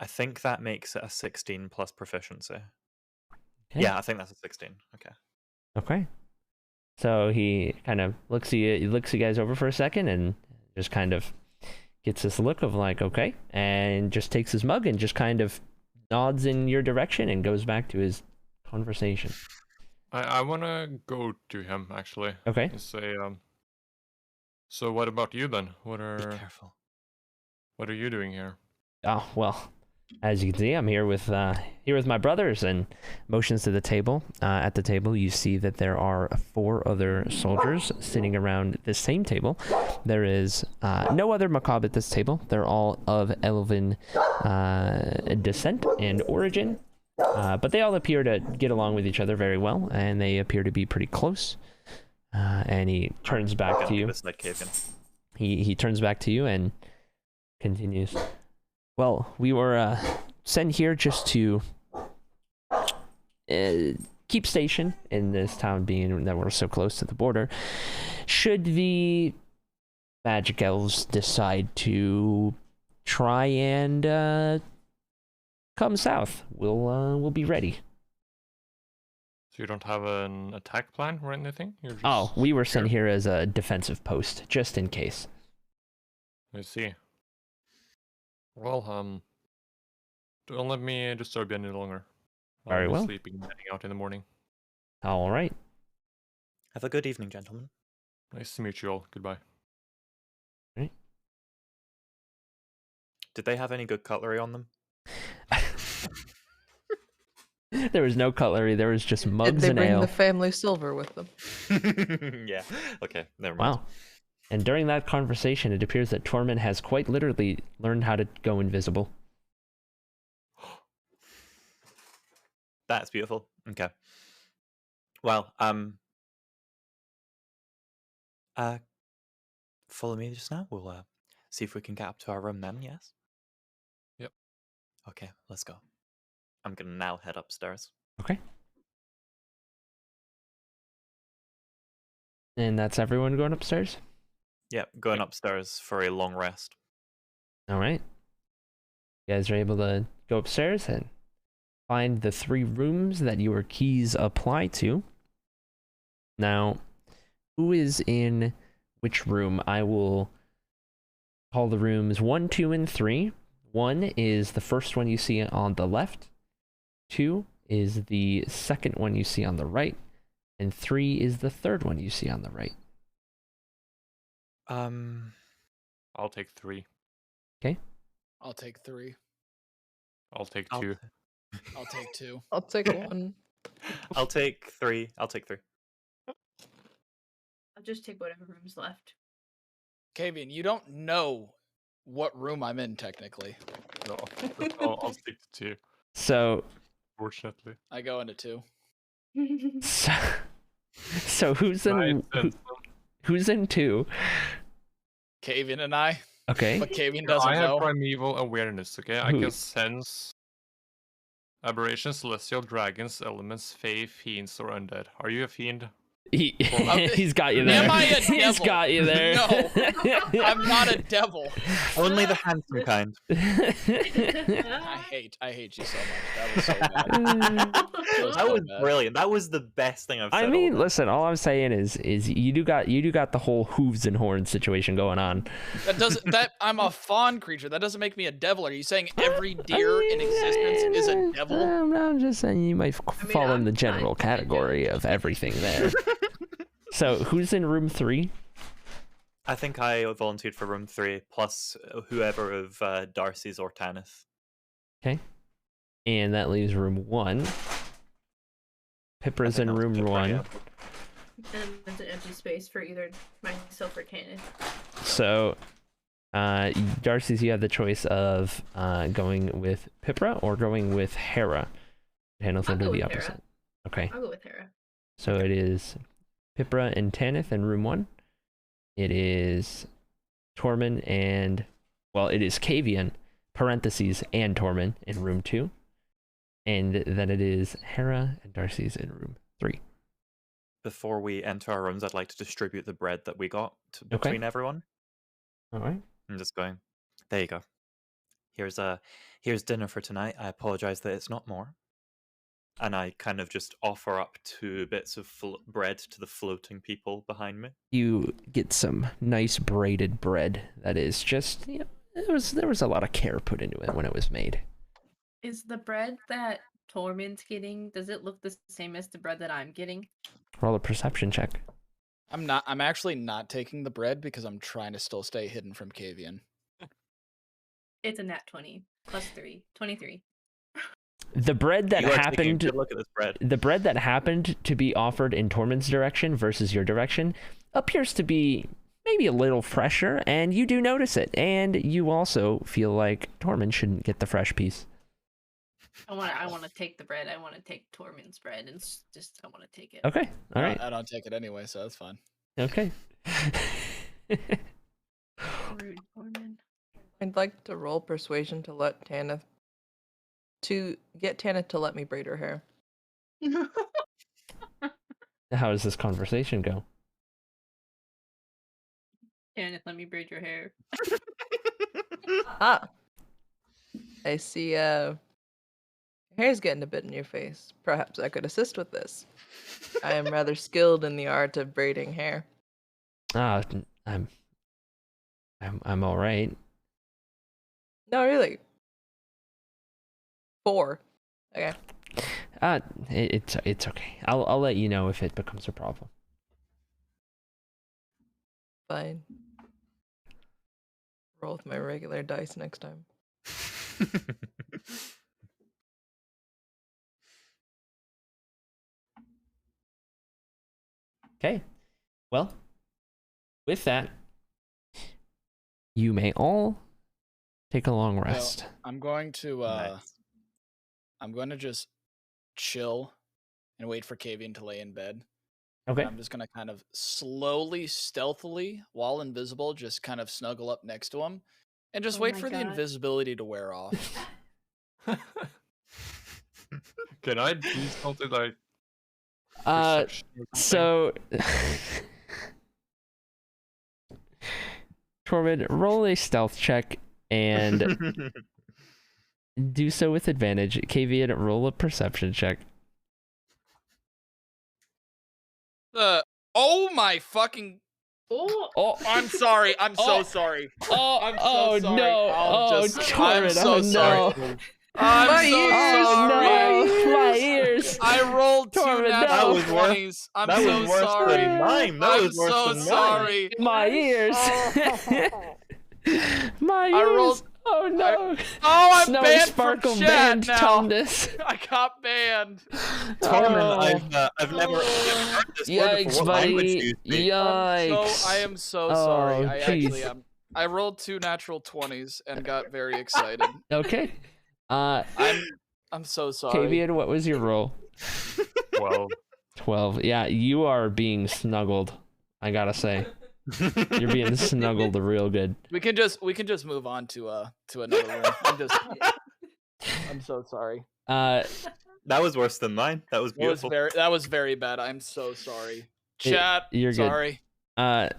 think that makes it a 16 plus proficiency. Okay. Yeah, I think that's a 16. Okay. Okay. So he kind of looks you guys over for a second and just kind of gets this look of like, okay, and just takes his mug and just kind of nods in your direction and goes back to his conversation. I want to go to him, actually. Okay. And say, so what about you then? Be careful. What are you doing here? Oh, well, as you can see, I'm here with my brothers, and motions to the table. At the table, you see that there are 4 other soldiers sitting around the same table. There is no other macabre at this table. They're all of elven descent and origin, but they all appear to get along with each other very well, and they appear to be pretty close. And he turns back to you. He turns back to you and continues. Well, we were sent here just to keep station in this town, being that we're so close to the border. Should the magic elves decide to try and come south, we'll be ready. So you don't have an attack plan or anything? You're just Oh, we were sent here as a defensive post, just in case. I see. Well, don't let me disturb you any longer. Very I'll be well. sleeping and heading out in the morning. All right. Have a good evening, gentlemen. Nice to meet you all. Goodbye. Right. Did they have any good cutlery on them? There was no cutlery. There was just mugs Did they and bring ale. the family silver with them? Yeah. Okay, never mind. Wow. And during that conversation, it appears that Tormund has quite literally learned how to go invisible. That's beautiful. Okay. Well, follow me just now. We'll see if we can get up to our room then, yes? Yep. Okay, let's go. I'm gonna now head upstairs. Okay. And that's everyone going upstairs? Yep, going upstairs for a long rest. All right. You guys are able to go upstairs and find the 3 rooms that your keys apply to. Now, who is in which room? I will call the rooms 1, 2, and 3. 1 is the first one you see on the left. 2 is the second one you see on the right. And 3 is the third one you see on the right. I'll take 3. Okay. I'll take 3. I'll take I'll- 2. I'll take 2. I'll take one. I'll take 3. I'll take 3. I'll just take whatever room's left. Kavian, you don't know what room I'm in technically. No, I'll stick to 2. So, Fortunately. I go into 2. so who's in who's in 2? Kavian and I. Okay. But Kavian doesn't I have know. primeval awareness, okay? I can sense aberrations, celestial, dragons, elements, fae, fiends, or undead. Are you a fiend? He's got you there. Am I a He's devil? got you there. No, I'm not a devil. Only the handsome kind. I hate you so much. That was so bad. That was brilliant. That was the best thing I've said. I mean, all day. listen, all I'm saying is you do got the whole hooves and horns situation going on. I'm a fawn creature. That doesn't make me a devil. Are you saying every deer in existence is a devil? I'm just saying you might fall in the general category of everything there. So who's in room 3? I think I volunteered for room 3, plus whoever of Darcy's or Tanith. Okay. And that leaves room 1. Pipra's in room 1. And there's an empty space for either myself or Tanith. So, Darcy's, you have the choice of going with Pipra or going with Hera. Tanith will do the opposite. Hera. Okay. I'll go with Hera. So it is Pipra and Tanith in room 1. It is Tormund and, well, it is Kavian, parentheses, and Tormund in room 2. And then it is Hera and Darcy's in room 3. Before we enter our rooms, I'd like to distribute the bread that we got between everyone. All right. I'm just going, there you go. Here's dinner for tonight. I apologize that it's not more. And I kind of just offer up 2 bits of bread to the floating people behind me. You get some nice braided bread that is just, you know, there was a lot of care put into it when it was made. Is the bread that Tormund's getting, does it look the same as the bread that I'm getting? Roll a perception check. I'm actually not taking the bread because I'm trying to still stay hidden from Kavian. It's a nat 20 plus 3, 23. The bread that happened. Good look at this bread. The bread that happened to be offered in Tormund's direction versus your direction appears to be maybe a little fresher, and you do notice it. And you also feel like Tormund shouldn't get the fresh piece. I want to take the bread. I want to take Tormund's bread, and I want to take it. Okay, all right. I don't take it anyway, so that's fine. Okay. Rude Tormund. I'd like to roll persuasion to let Tanith to let me braid her hair. How does this conversation go? Tanith, let me braid your hair. Ah, I see. Hair's getting a bit in your face. Perhaps I could assist with this. I am rather skilled in the art of braiding hair. I'm all right. No, really. 4. Okay. It's okay. I'll let you know if it becomes a problem. Fine. Roll with my regular dice next time. Okay. Well, with that, you may all take a long rest. Well, I'm going to just chill and wait for Kavian to lay in bed. Okay. I'm just going to kind of slowly, stealthily, while invisible, just kind of snuggle up next to him and just wait for the invisibility to wear off. Can I do something like... So... Tormund, roll a stealth check and do so with advantage. Kavian, roll a perception check. Oh my fucking... Oh, I'm sorry. I'm so sorry. I'm so sorry. No. I'm so sorry. My ears. My ears. I rolled 2 Tormund, natural no. 20s. I'm That so was worse sorry. than mine. That I'm was worse so than mine. sorry. My ears. My ears. I rolled Oh no! I'm Snowy banned Sparkle from chat banned now. Tumnus. I got banned. Tormund, I've never heard this word Yikes, before. What language do buddy! you speak? Yikes! I am so sorry. Oh, I actually jeez. am. I rolled 2 natural 20s and got very excited. Okay. I'm so sorry. Kavian, what was your roll? 12. 12. Yeah, you are being snuggled. I gotta say, you're being snuggled real good. We can just move on to another room. I'm so sorry. That was worse than mine. That was beautiful. That was very bad. I'm so sorry. Chat, you're good. sorry.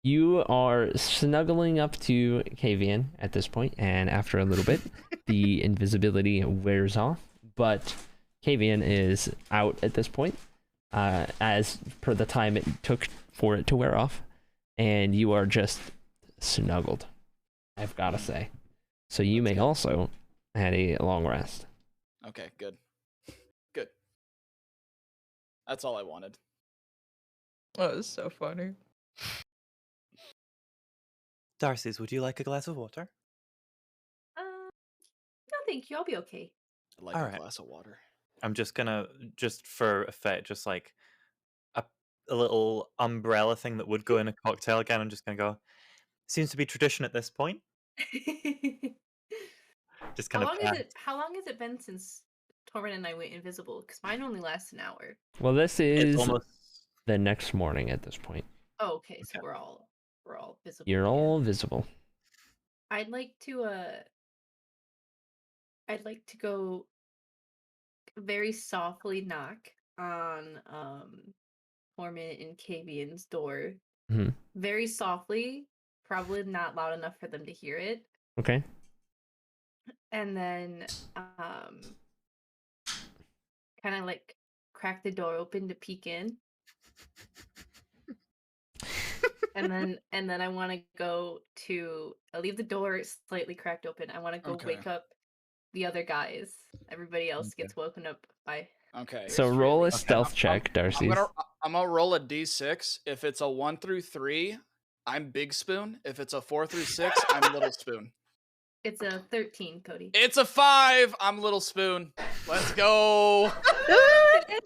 You are snuggling up to Kavian at this point, and after a little bit, the invisibility wears off, but Kavian is out at this point, as per the time it took for it to wear off, and you are just snuggled, I've gotta say. So you may also have a long rest. Okay, good. Good. That's all I wanted. Oh, it's so funny. Darcy's, would you like a glass of water? No, thank you. I'll be okay. I like All a right. glass of water. I'm just gonna, just for effect, just like a little umbrella thing that would go in a cocktail again. I'm just gonna go. Seems to be tradition at this point. Just kind How of. long has it been since Tormund and I went invisible? Because mine only lasts an hour. Well, this It's is almost. the next morning at this point. Oh, okay. So Okay. we're all visible. You're again. all visible. I'd like to go very softly knock on Tormund and Kavian's door. Mhm. Very softly, probably not loud enough for them to hear it. Okay. And then kind of like crack the door open to peek in. and then I want to go to leave the door slightly cracked open. I want to go Okay. wake up the other guys. Everybody else gets woken up by. Okay. So roll a stealth check, Darcy. I'm gonna roll a d6. If it's a 1 through 3, I'm Big Spoon. If it's a 4 through 6, I'm Little Spoon. It's a 13, Cody. It's a 5. I'm Little Spoon. Let's go.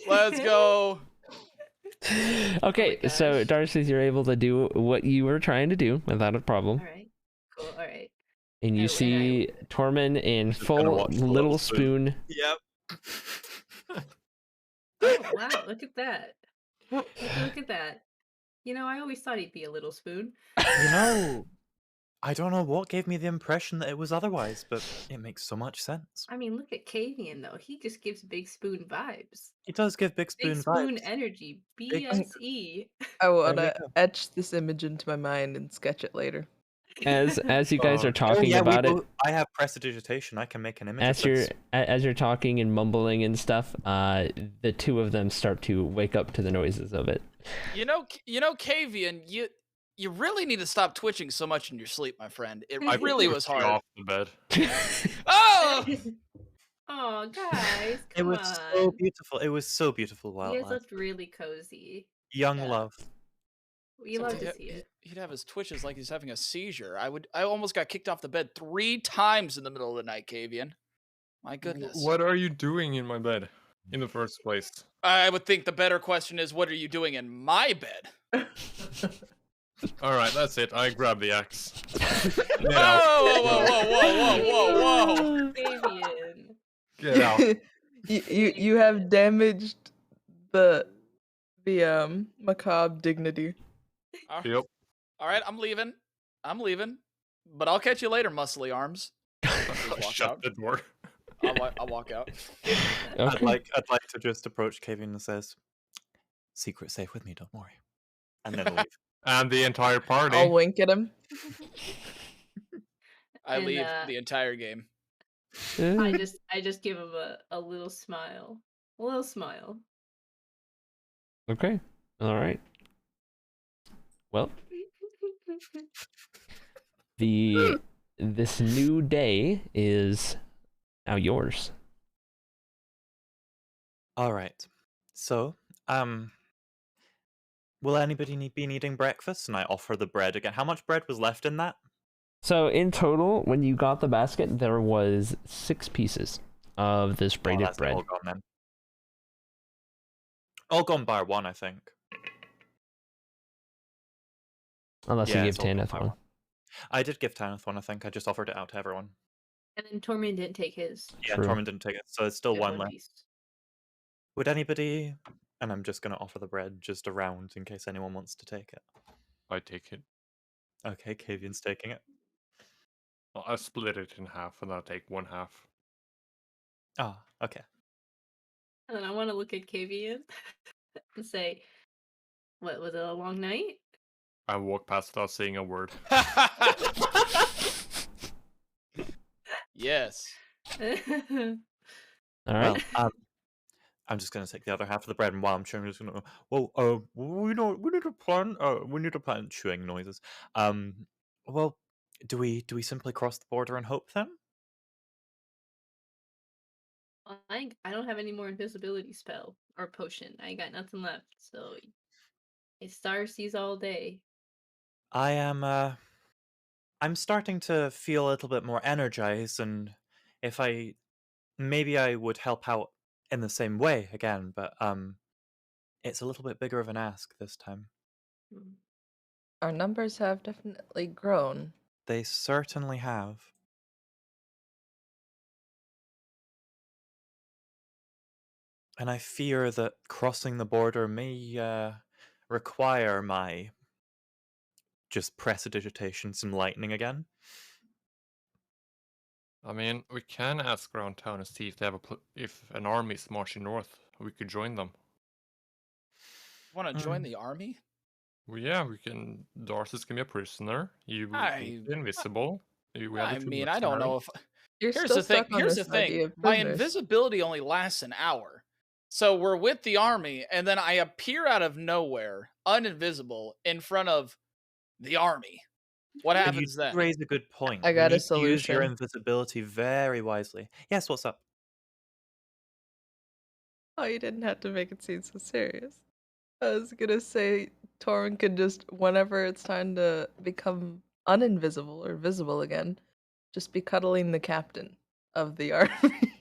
Let's go. Okay, Oh so gosh. Darcy, you're able to do what you were trying to do without a problem. All right. Cool. All right. And you and see Tormund in Just gonna full watch the Little Little Spoon. Yep. Oh wow! Look at that. Look at that. You know, I always thought he'd be a little spoon. You know, I don't know what gave me the impression that it was otherwise, but it makes so much sense. I mean, look at Kavian though. He just gives Big Spoon vibes. He does give Big Spoon Big Spoon vibes. energy. Big- BSE. I want There we to go. etch this image into my mind and sketch it later. As you guys are Oh, talking yeah, about it, I have prestidigitation. I can make an image as of you're this. as you're talking and mumbling and stuff, the two of them start to wake up to the noises of it. You know, Kavian, you really need to stop twitching so much in your sleep, my friend. It I really was Get hard. off the bed. Oh! Oh, guys, It come was on. so beautiful. It was so beautiful while You it guys lasted. looked really cozy. Young Yeah. love. We love to see it. He'd have his twitches like he's having a seizure. I almost got kicked off the bed 3 times in the middle of the night, Kavian. My goodness. What are you doing in my bed in the first place? I would think the better question is, what are you doing in my bed? All right, that's it. I grab the axe. Whoa, whoa. Fabian. Get out. you have damaged the macabre dignity. Yep. All right, I'm leaving. But I'll catch you later, muscly arms. Walk Shut out. the door. I'll walk out. Okay. I'd like to just approach Kavian and says, "Secret safe with me, don't worry," and then leave. And the entire party. I'll wink at him. I And, leave the entire game. I just give him a little smile. A little smile. Okay. All right. Well, this new day is now yours. All right. So, will anybody be needing breakfast? And I offer the bread again. How much bread was left in that? So in total, when you got the basket, there was 6 pieces of this Oh, braided that's bread. all gone then. All gone bar 1, I think. Unless Yeah, you it's give all gone Tanith bar one. 1. I did give Tanith one, I think. I just offered it out to everyone. And then Tormund didn't take his. Yeah, True. Tormund didn't take it, so it's still He had 1 left. piece. Would anybody... And I'm just going to offer the bread just around in case anyone wants to take it. I take it. Okay, Kavian's taking it. Well, I split it in half, and I'll take 1/2. Ah, okay. And then I want to look at Kavian and say, what, was it a long night? I walk past without saying a word. Yes. All right. Well, I'm just going to take the other half of the bread, and while I'm chewing, I'm just going to go, well, we need a plan. We need a plan. Chewing noises. Well, do we simply cross the border and hope then? I don't have any more invisibility spell or potion. I ain't got nothing left. So it's star sees all day. I am. I'm starting to feel a little bit more energized, and if maybe I would help out in the same way again, but it's a little bit bigger of an ask this time. Hmm. Our numbers have definitely grown. They certainly have. And I fear that crossing the border may require my just prestidigitation some lightning again. I mean, we can ask around town and see if they have if an army is marching north. We could join them. Want to join the army? Well, yeah, we can. Darcy's can be a prisoner. You will be invisible. We have the I 2 mean, I don't know mercenaries. if. You're Here's still the thing. stuck on Here's the this thing. idea of My prisoners. invisibility only lasts an hour. So we're with the army, and then I appear out of nowhere, uninvisible, in front of the army. What But happens you then? raise a good point. I got you a need to use your solution. invisibility very wisely. Yes, what's up? Oh, you didn't have to make it seem so serious. I was gonna say Torrin could just, whenever it's time to become uninvisible or visible again, just be cuddling the captain of the army.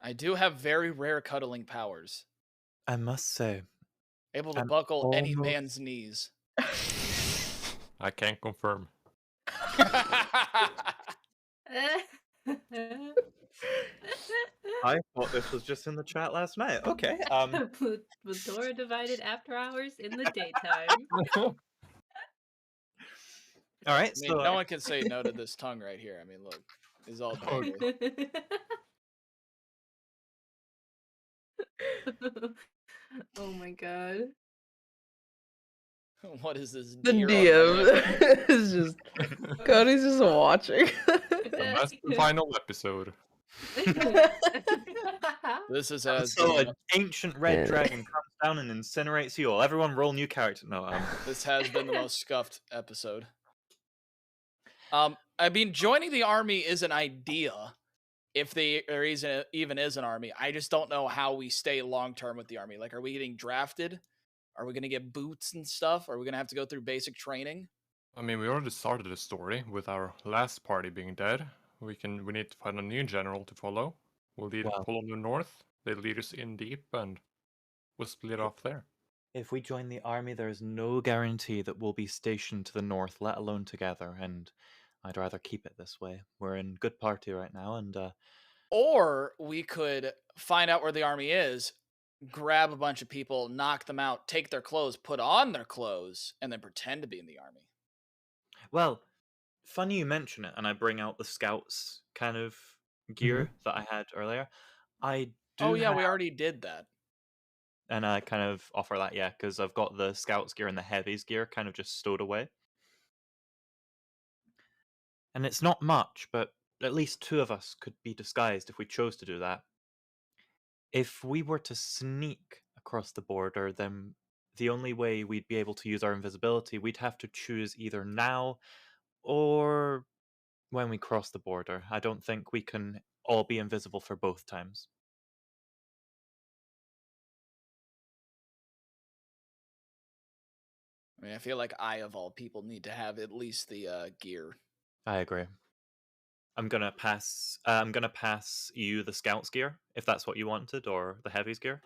I do have very rare cuddling powers. I must say, Able to I'm buckle any almost- man's knees. I can't confirm. I thought this was just in the chat last night. Okay. Blutora Divided after hours in the daytime. All right. I mean, no one can say no to this tongue right here. I mean, look, it's all dangle. Oh my god. What is this? The deer on my lip? DM is just Cody's just watching. That's the final episode. This is And as so been an ancient red Yeah. dragon comes down and incinerates you all. Everyone roll new character. No, this has been the most scuffed episode. I mean, joining the army is an idea. If there even is an army, I just don't know how we stay long term with the army. Like, are we getting drafted? Are we gonna get boots and stuff? Are we gonna have to go through basic training? I mean, we already started the story with our last party being dead. We need to find a new general to follow. We'll Wow. follow the north. They lead us in deep, and we'll split off there. If we join the army, there is no guarantee that we'll be stationed to the north, let alone together. And I'd rather keep it this way. We're in good party right now, and Or we could find out where the army is, grab a bunch of people, knock them out, take their clothes, put on their clothes, and then pretend to be in the army. well, funny you mention it, and I bring out the scouts kind of gear that I had earlier. I do. Oh yeah, we already did that. And I kind of offer that, yeah, because I've got the scouts gear and the heavies gear kind of just stowed away. And it's not much, but at least 2 of us could be disguised if we chose to do that. If we were to sneak across the border, then the only way we'd be able to use our invisibility, we'd have to choose either now or when we cross the border. I don't think we can all be invisible for both times. I mean, I feel like I, of all people, need to have at least the gear. I agree. I'm gonna pass. I'm gonna pass you the scout's gear if that's what you wanted, or the heavy's gear.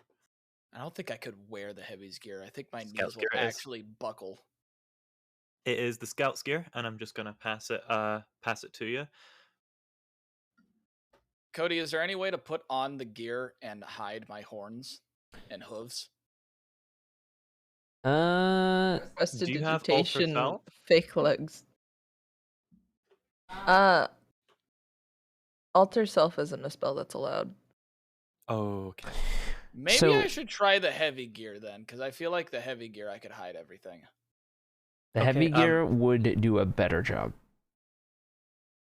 I don't think I could wear the heavy's gear. I think my Scout's knees will gear it is. actually buckle. It is the scout's gear, and I'm just gonna pass it to you. Cody, is there any way to put on the gear and hide my horns and hooves? Do you have Prestidigitation, ultrasound? fake legs. Alter self isn't a spell that's allowed. Okay. Maybe So- I should try the heavy gear then, because I feel like the heavy gear I could hide everything. The Okay, heavy gear would do a better job.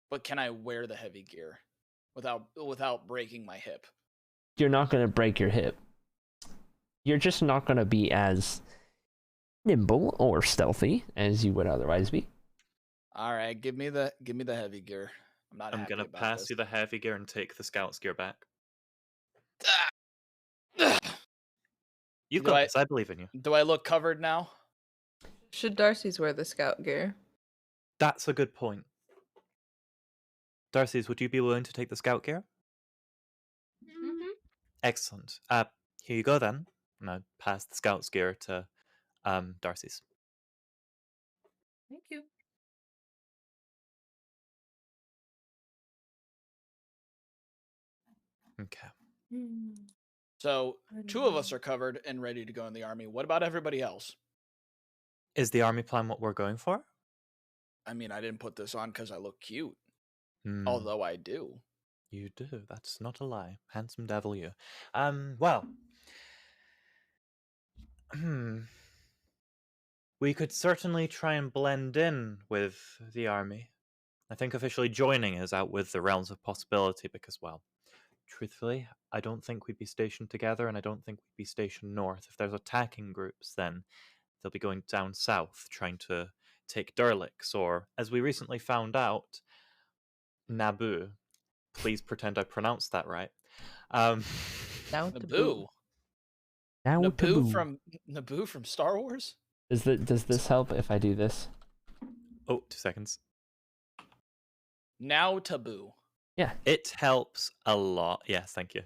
But can I wear the heavy gear without breaking my hip? You're not going to break your hip. You're just not going to be as nimble or stealthy as you would otherwise be. All right, give me the heavy gear. I'm I'm gonna about pass this. you the heavy gear and take the scout's gear back. You've Do got I- this. I believe in you. Do I look covered now? Should Darcy's wear the scout gear? That's a good point. Darcy's, would you be willing to take the scout gear? Mm-hmm. Excellent. Here you go then. And I pass the scout's gear to Darcy's. Thank you. Okay. So 2 of us are covered and ready to go in the army. What about everybody else? Is the army plan what we're going for? I mean, I didn't put this on because I look cute, Hmm, although I do. you do. That's not a lie. Handsome devil, you. Well. We could certainly try and blend in with the army. I think officially joining is out with the realms of possibility because, well, truthfully, I don't think we'd be stationed together, and I don't think we'd be stationed north. If there's attacking groups, then they'll be going down south, trying to take Derlicks, or, as we recently found out, Naboo. Please pretend I pronounced that right. Now to Naboo. Now Naboo from Star Wars? Does this help if I do this? Oh, 2 seconds. Now taboo. Yeah. It helps a lot. Yes, thank you.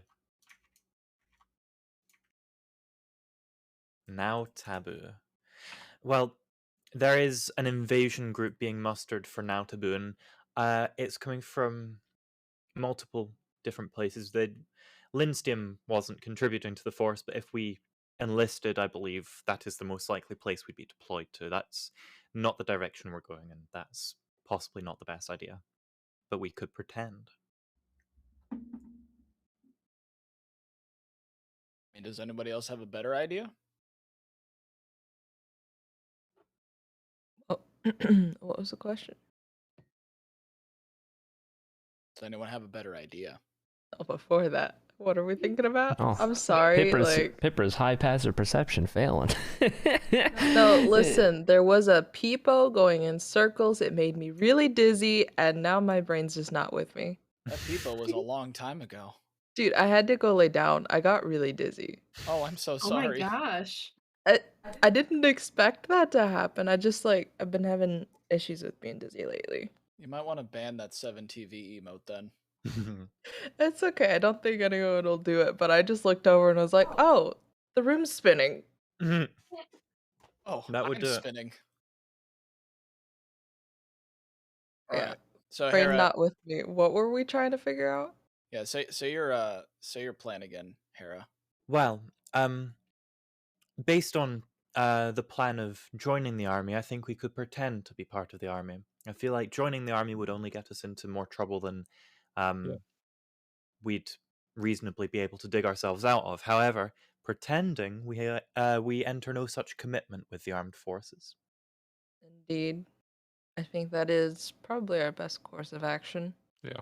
Now taboo. Well, there is an invasion group being mustered for Now Taboo, and it's coming from multiple different places. Lindstium wasn't contributing to the force, but if we enlisted, I believe that is the most likely place we'd be deployed to. That's not the direction we're going in. That's possibly not the best idea. But we could pretend. I mean, does anybody else have a better idea? Oh, what was the question? Does anyone have a better idea? Oh, before that, what are we thinking about? Oh, I'm sorry. Pippra's high passive perception failing. No, listen, there was a peepo going in circles. It made me really dizzy, and now my brain's just not with me. That peepo was a long time ago. Dude, I had to go lay down. I got really dizzy. Oh, I'm so Oh my sorry. gosh. I didn't expect that to happen. I've been having issues with being dizzy lately. You might want to ban that 7TV emote then. It's okay. I don't think anyone will do it, but I just looked over and was like, oh, the room's spinning. Oh, That would I'm do it. spinning. Yeah. Alright. So Brain Hera, not with me. What were we trying to figure out? yeah, say your plan again, Hera. Well, based on the plan of joining the army, I think we could pretend to be part of the army. I feel like joining the army would only get us into more trouble than we'd reasonably be able to dig ourselves out of. However, pretending we enter no such commitment with the armed forces. Indeed. I think that is probably our best course of action. Yeah.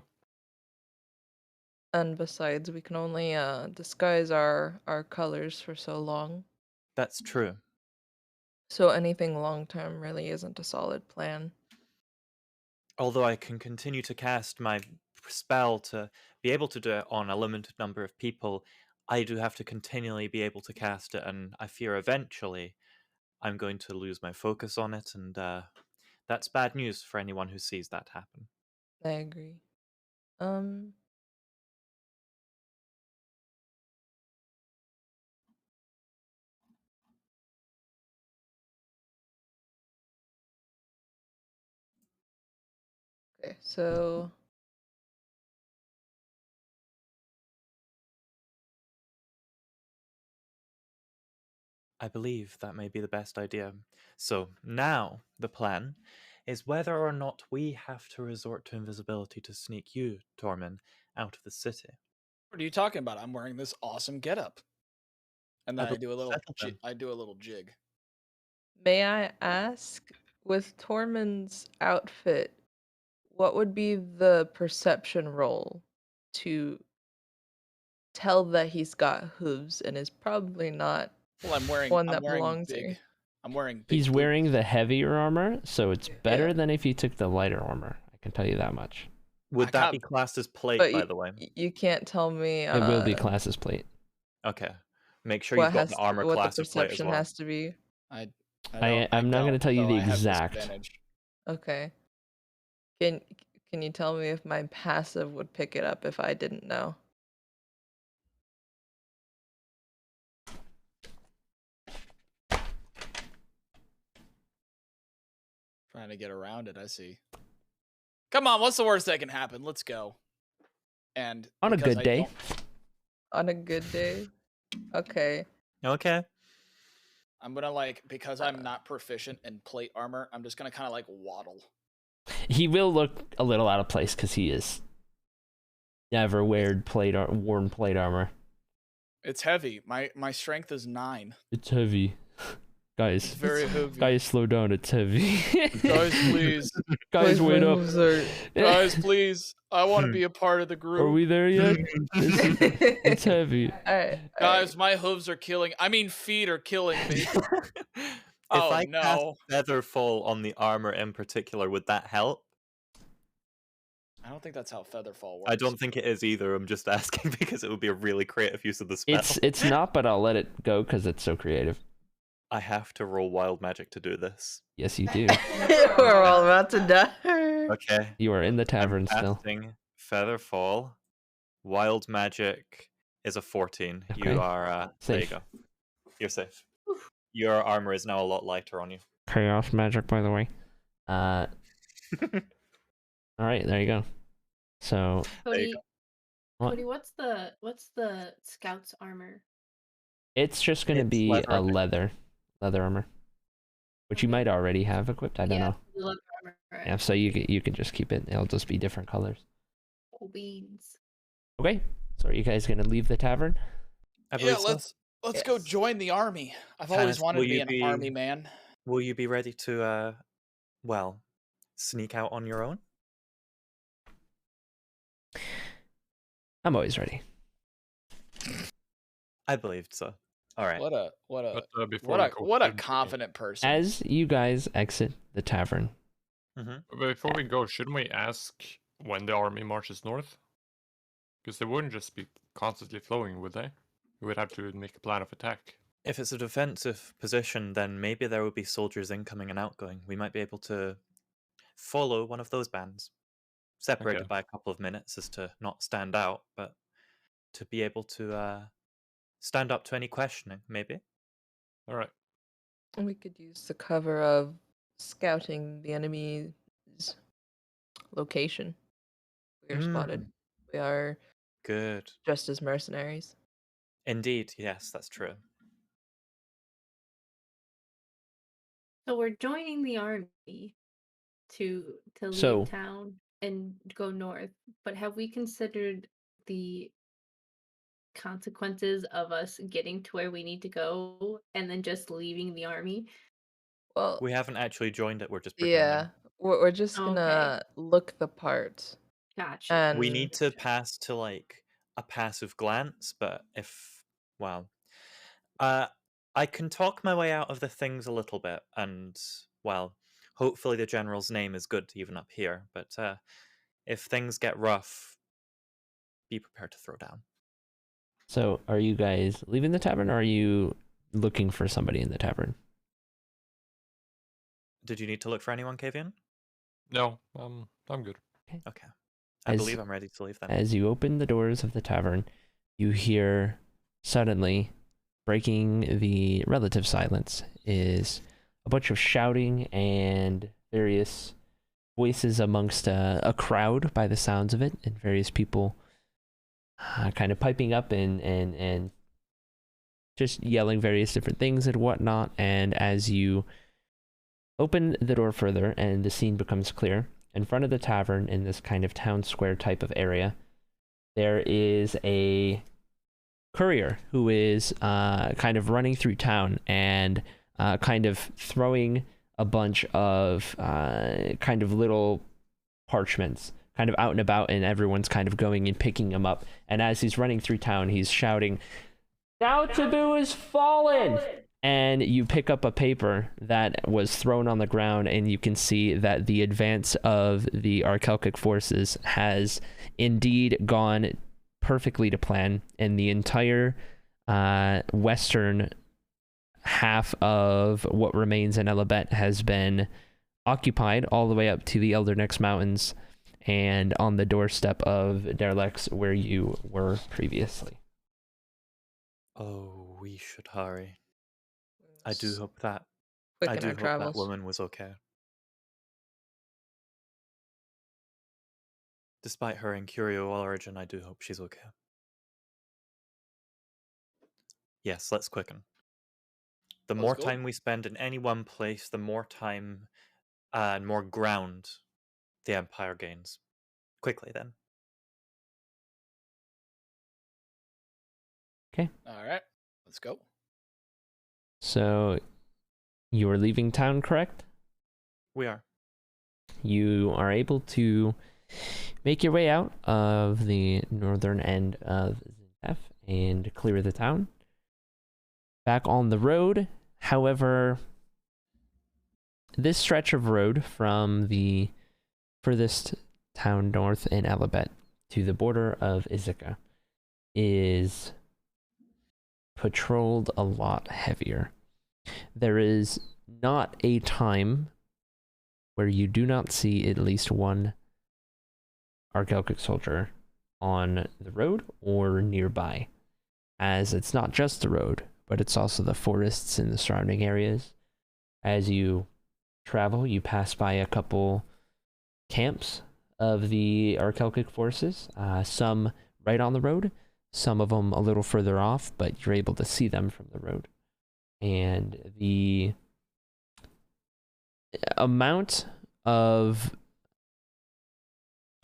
And besides, we can only disguise our colors for so long. That's true. So anything long term really isn't a solid plan. Although I can continue to cast my spell to be able to do it on a limited number of people, I do have to continually be able to cast it, and I fear eventually I'm going to lose my focus on it, and that's bad news for anyone who sees that happen. I agree. Okay, so I believe that may be the best idea. So now the plan is whether or not we have to resort to invisibility to sneak you, Tormin, out of the city. What are you talking about? I'm wearing this awesome getup, and then I believe do a it's little. settled then. I do a little jig. may I ask, with Tormund's outfit, what would be the perception roll to tell that he's got hooves and is probably not Well, I'm wearing. one I'm that wearing belongs big. here? I'm wearing big. He's wearing the heavier armor, so it's better Yeah. than if he took the lighter armor. I can tell you that much. Would I that can't- be classed as plate, But by the way? you can't tell me It will be classes plate. Okay. Make sure what you've got has the armor what the class of plate as perception well. has to be. I'm not gonna tell you the exact. Okay. Can you tell me if my passive would pick it up if I didn't know? Trying to get around it. I see. Come on, what's the worst that can happen? Let's go. And On a because good I day. don't- On a good day? Okay. Okay. I'm gonna because I'm not proficient in plate armor. I'm just gonna kind of waddle. He will look a little out of place because he is never worn plate armor. It's heavy. My strength is 9. It's heavy, guys. It's very heavy. Guys, slow down. It's heavy. Guys, please. Guys, My wait up. hooves are- Guys, please. I want to be a part of the group. Are we there yet? It's heavy. Alright. Guys, my hooves are killing. I mean, feet are killing me. If Oh, I no. cast Featherfall on the armor in particular, would that help? I don't think that's how Featherfall works. I don't think it is either. I'm just asking because it would be a really creative use of the spell. It's not, but I'll let it go because it's so creative. I have to roll wild magic to do this. Yes, you do. We're all about to die. Okay. You are in the tavern I'm still. casting Featherfall. Wild magic is a 14. Okay. You are there you Safe. go. You're safe. Your armor is now a lot lighter on you. Chaos magic, by the way. All right, there you go. So There you Cody, go. What? Cody, what's the scout's armor? it's just gonna It's be leather, I a think. leather armor, which you might already have equipped. I don't know. the leather armor, right? Yeah, so you can just keep it. It'll just be different colors. Oh, beans. Okay. So are you guys gonna leave the tavern? I believe Yeah, so. let's go Yes. join the army. I've Tannis, always wanted will to be you an be- army man. Will you be ready to sneak out on your own? I'm always ready. I believed so. All right. What a But before what we a go, what a shouldn't we- confident person. As you guys exit the tavern, Before we go, shouldn't we ask when the army marches north? Because they wouldn't just be constantly flowing, would they? We would have to make a plan of attack. If it's a defensive position, then maybe there would be soldiers incoming and outgoing. We might be able to follow one of those bands, separated Okay. by a couple of minutes as to not stand out, but to be able to stand up to any questioning, maybe. All right. We could use the cover of scouting the enemy's location. We are spotted. We are Good. just as mercenaries. Indeed, yes, that's true. So we're joining the army to leave So- town and go north. But have we considered the consequences of us getting to where we need to go and then just leaving the army? Well, We haven't actually joined it, we're just pretending. yeah, we're just Okay. gonna look the part. Gotcha. And We need to pass to like a passive glance, but I can talk my way out of the things a little bit, and hopefully the general's name is good even up here. But if things get rough, be prepared to throw down. so are you guys leaving the tavern, or are you looking for somebody in the tavern? Did you need to look for anyone, Kavian? No, I'm good. Okay. I As- believe I'm ready to leave then. As you open the doors of the tavern, you hear suddenly, breaking the relative silence, is a bunch of shouting and various voices amongst a crowd by the sounds of it, and various people kind of piping up and just yelling various different things and whatnot. And as you open the door further and the scene becomes clear, in front of the tavern in this kind of town square type of area, there is a courier who is kind of running through town and kind of throwing a bunch of kind of little parchments kind of out and about, and everyone's kind of going and picking them up. And as he's running through town, he's shouting, "Now Taboo is fallen!" And you pick up a paper that was thrown on the ground, and you can see that the advance of the Acrylic forces has indeed gone perfectly to plan, and the entire western half of what remains in Elabet has been occupied all the way up to the Eldernex Mountains and on the doorstep of Derlex, where you were previously. Oh, we should hurry. I do hope that Quicken I do our hope travels. that woman was okay. Despite her incurio origin, I do hope she's okay. Yes, let's quicken. The more Let's go. time we spend in any one place, the more time and more ground the Empire gains. Quickly, then. All right, let's go. So you are leaving town, correct? We are. You are able to make your way out of the northern end of Zintef and clear the town. Back on the road, however, this stretch of road from the furthest town north in Elabet to the border of Ithaca is patrolled a lot heavier. There is not a time where you do not see at least one Acrylic soldier on the road or nearby, as it's not just the road, but it's also the forests in the surrounding areas. As you travel, you pass by a couple camps of the Acrylic forces, some right on the road, some of them a little further off, but you're able to see them from the road. And the amount of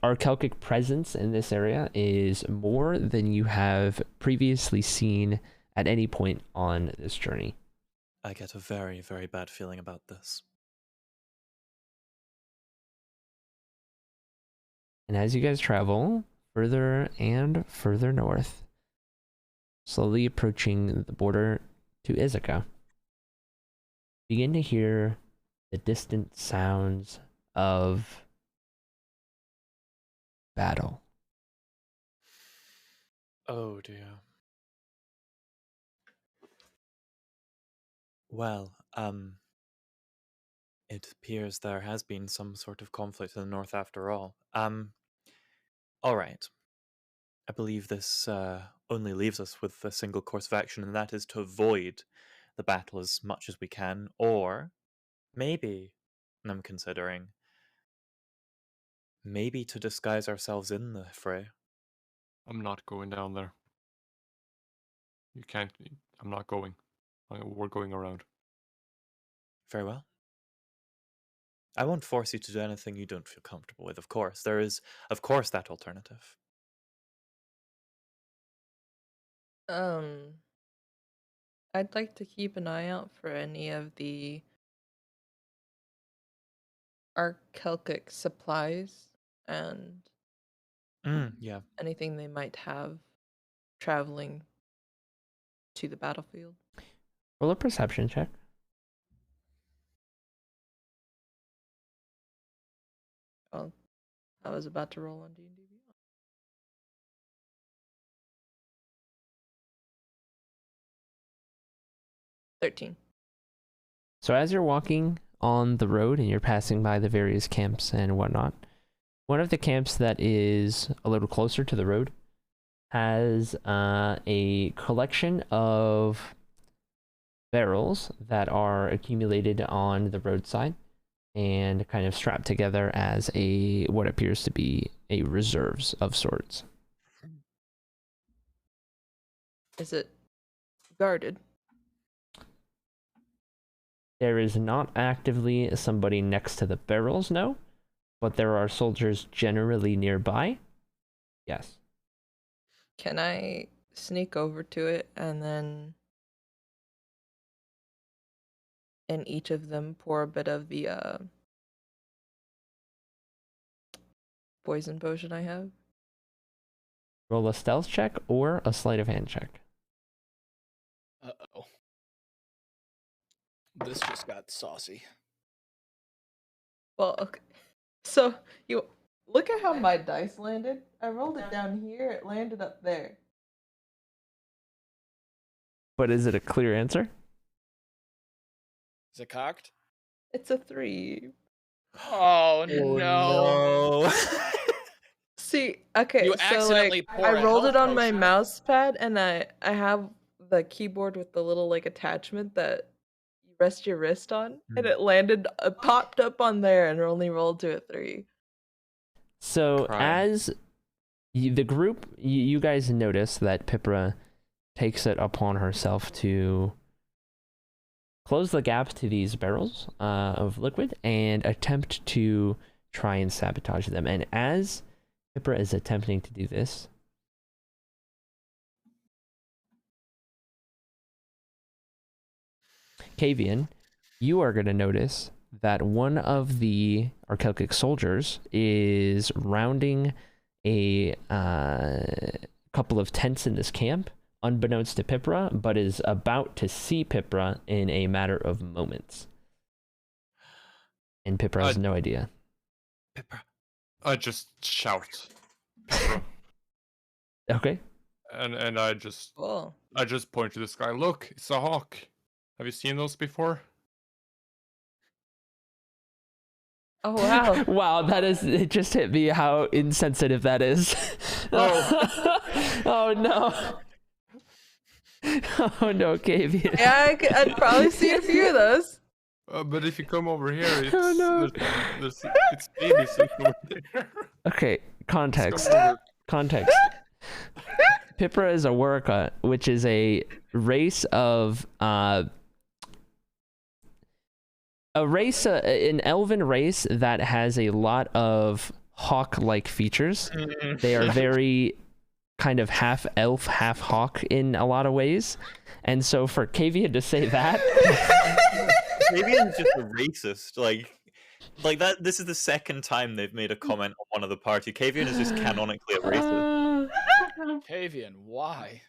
Acrylic presence in this area is more than you have previously seen at any point on this journey. I get a very, very bad feeling about this. And as you guys travel further and further north, slowly approaching the border to Ithaca, begin to hear the distant sounds of battle. Oh dear. Well, it appears there has been some sort of conflict in the north after all. All right. I believe this only leaves us with a single course of action, and that is to avoid the battle as much as we can, or maybe, and I'm considering, maybe to disguise ourselves in the fray. I'm not going down there. You can't. I'm not going. We're going around. Very well. I won't force you to do anything you don't feel comfortable with, of course. There is, of course, that alternative. I'd like to keep an eye out for any of the Acrylic supplies and Yeah. anything they might have traveling to the battlefield. Roll a perception check. Oh, I was about to roll on D&D Beyond. 13. So as you're walking on the road and you're passing by the various camps and whatnot, one of the camps that is a little closer to the road has a collection of barrels that are accumulated on the roadside and kind of strapped together as a what appears to be a reserves of sorts. Is it guarded? There is not actively somebody next to the barrels, no, but there are soldiers generally nearby. Yes. Can I sneak over to it and then in each of them pour a bit of the poison potion I have? Roll a stealth check or a sleight of hand check. Uh-oh. This just got saucy. Well, okay. So you look at how my dice landed. I rolled it down here, it landed up there. But is it a clear answer? Is it cocked? It's a 3. Oh, no. See, okay, You so accidentally like pour I a rolled health it on my potion. mouse pad and I have the keyboard with the little like attachment that you rest your wrist on and it landed popped up on there and only rolled to a 3. So Crying. as the group, you guys notice that Pipra takes it upon herself to close the gap to these barrels of liquid and attempt to try and sabotage them. And as Pipra is attempting to do this, Kavian, you are going to notice that one of the Acrylic soldiers is rounding a couple of tents in this camp, unbeknownst to Pipra, but is about to see Pipra in a matter of moments. And Pipra has no idea. Pipra. I just shout. Okay. And I just Cool. point to the sky. Look, it's a hawk. Have you seen those before? Oh wow. Wow, it just hit me how insensitive that is. Oh no. Oh no, Kavian. Yeah, I'd probably see a few of those. But if you come over here, it's Oh, no. it's babies over there. Okay, context. Come over. Context. Pipra is a Wurka, which is a race of an elven race that has a lot of hawk-like features. They are very kind of half elf, half hawk in a lot of ways. And so for Kavian to say that, Kavian's just a racist. Like that. This is the second time they've made a comment on one of the party. Kavian is just canonically a racist. Kavian, why?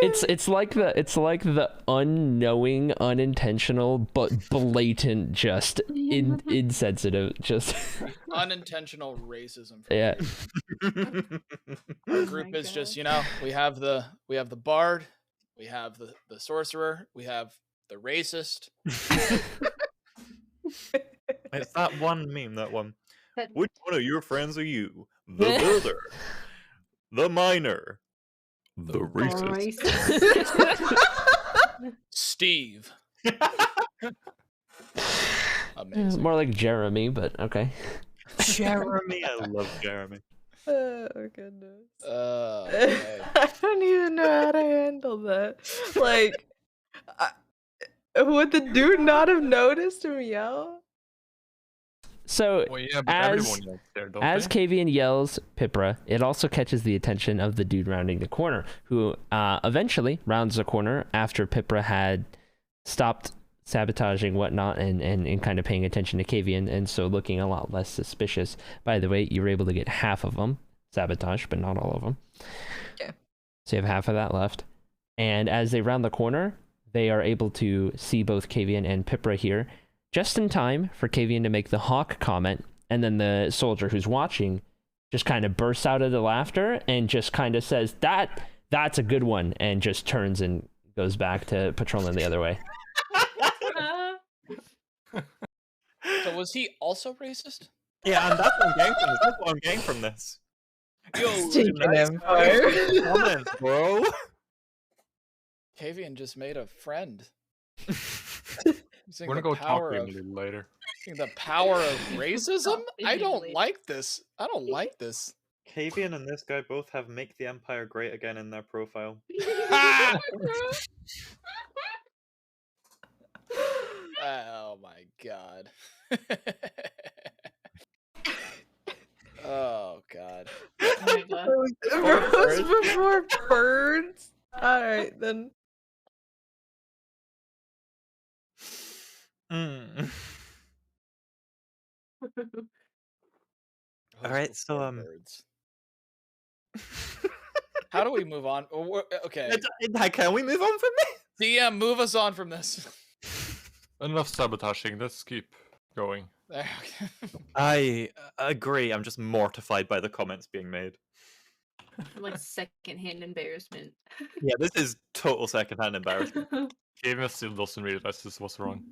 it's like the unknowing, unintentional, but blatant, just insensitive, just Unintentional racism. yeah. Our group is just, we have the bard, we have the sorcerer, we have the racist. It's that one meme. That one. Which one of your friends are you? The builder, the miner, the racist. Steve. Amazing. More like Jeremy, but okay. Jeremy, I love Jeremy. Oh goodness. Okay. I don't even know how to handle that. Like, would the dude not have noticed him yell? So Well, yeah, but as everyone yells there, don't as they? Kavian yells Pipra, it also catches the attention of the dude rounding the corner, who eventually rounds the corner after Pipra had stopped sabotaging whatnot and kind of paying attention to Kavian, and so looking a lot less suspicious. By the way, you were able to get half of them sabotaged, but not all of them. Okay. So you have half of that left. And as they round the corner, they are able to see both Kavian and Pipra here, just in time for Kavian to make the hawk comment, and then the soldier who's watching just kind of bursts out of the laughter and just kind of says, that's a good one, and just turns and goes back to patrolling the other way. So was he also racist? Yeah, and that's what I'm getting from this. That's what I'm getting from this. Yo, Taking nice Empire. comments, bro. Kavian just made a friend. We're gonna go talk to him a little later. The power of racism? I don't Immediately. like this. I don't like this. Kavian and this guy both have "Make the Empire Great Again" in their profile. Oh my god. Oh god. Oh my god. Rose before birds. All right then. Mm. All Rose right, so before birds. How do we move on? Okay. Can we move on from this? DM, move us on from this. Enough sabotaging. Let's keep going. There, okay. I agree. I'm just mortified by the comments being made. Like secondhand embarrassment. Yeah, this is total secondhand embarrassment. Kavian still doesn't realize this was wrong.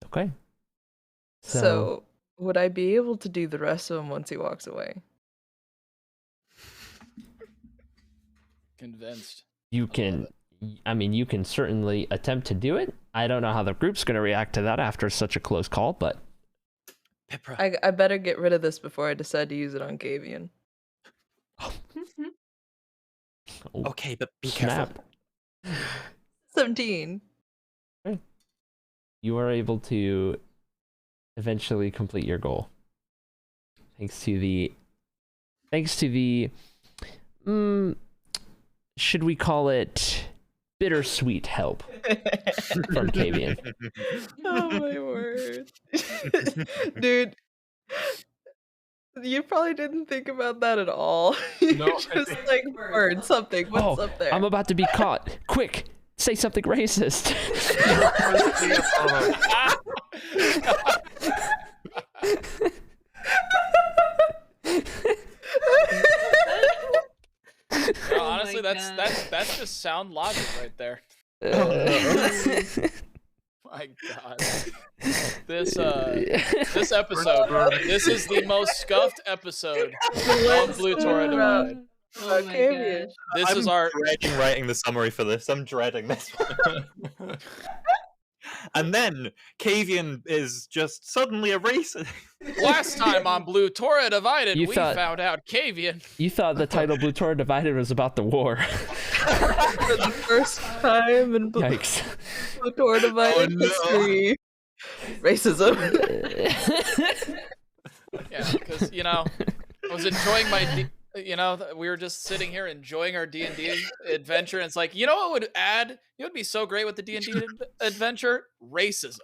Okay. So, would I be able to do the rest of them once he walks away? Convinced. you can, I mean, you can certainly attempt to do it. I don't know how the group's going to react to that after such a close call, but Pipra. I better get rid of this before I decide to use it on Kavian. oh, Okay, but be snap. careful. 17. You are able to eventually complete your goal. Thanks to the should we call it bittersweet help from Kavian. Oh my word. Dude, you probably didn't think about that at all. No, You're just like, bird, something. What's Oh, up there? I'm about to be caught. Quick, say something racist. No, honestly, my that's just sound logic right there. My God, this episode, this is the most scuffed episode of Blutora Divided. Oh my Kavian. gosh. This is our dreading writing the summary for this. I'm dreading this one. And then Kavian is just suddenly a racist. last time on Blutora Divided. You We thought- found out Kavian. You thought the title Blutora Divided was about the war. For the first time in Yikes. Blutora Divided no. history. Racism. Yeah, because I was enjoying my. We were just sitting here enjoying our D&D adventure, and it's like, what would add? It would be so great with the D&D adventure? Racism.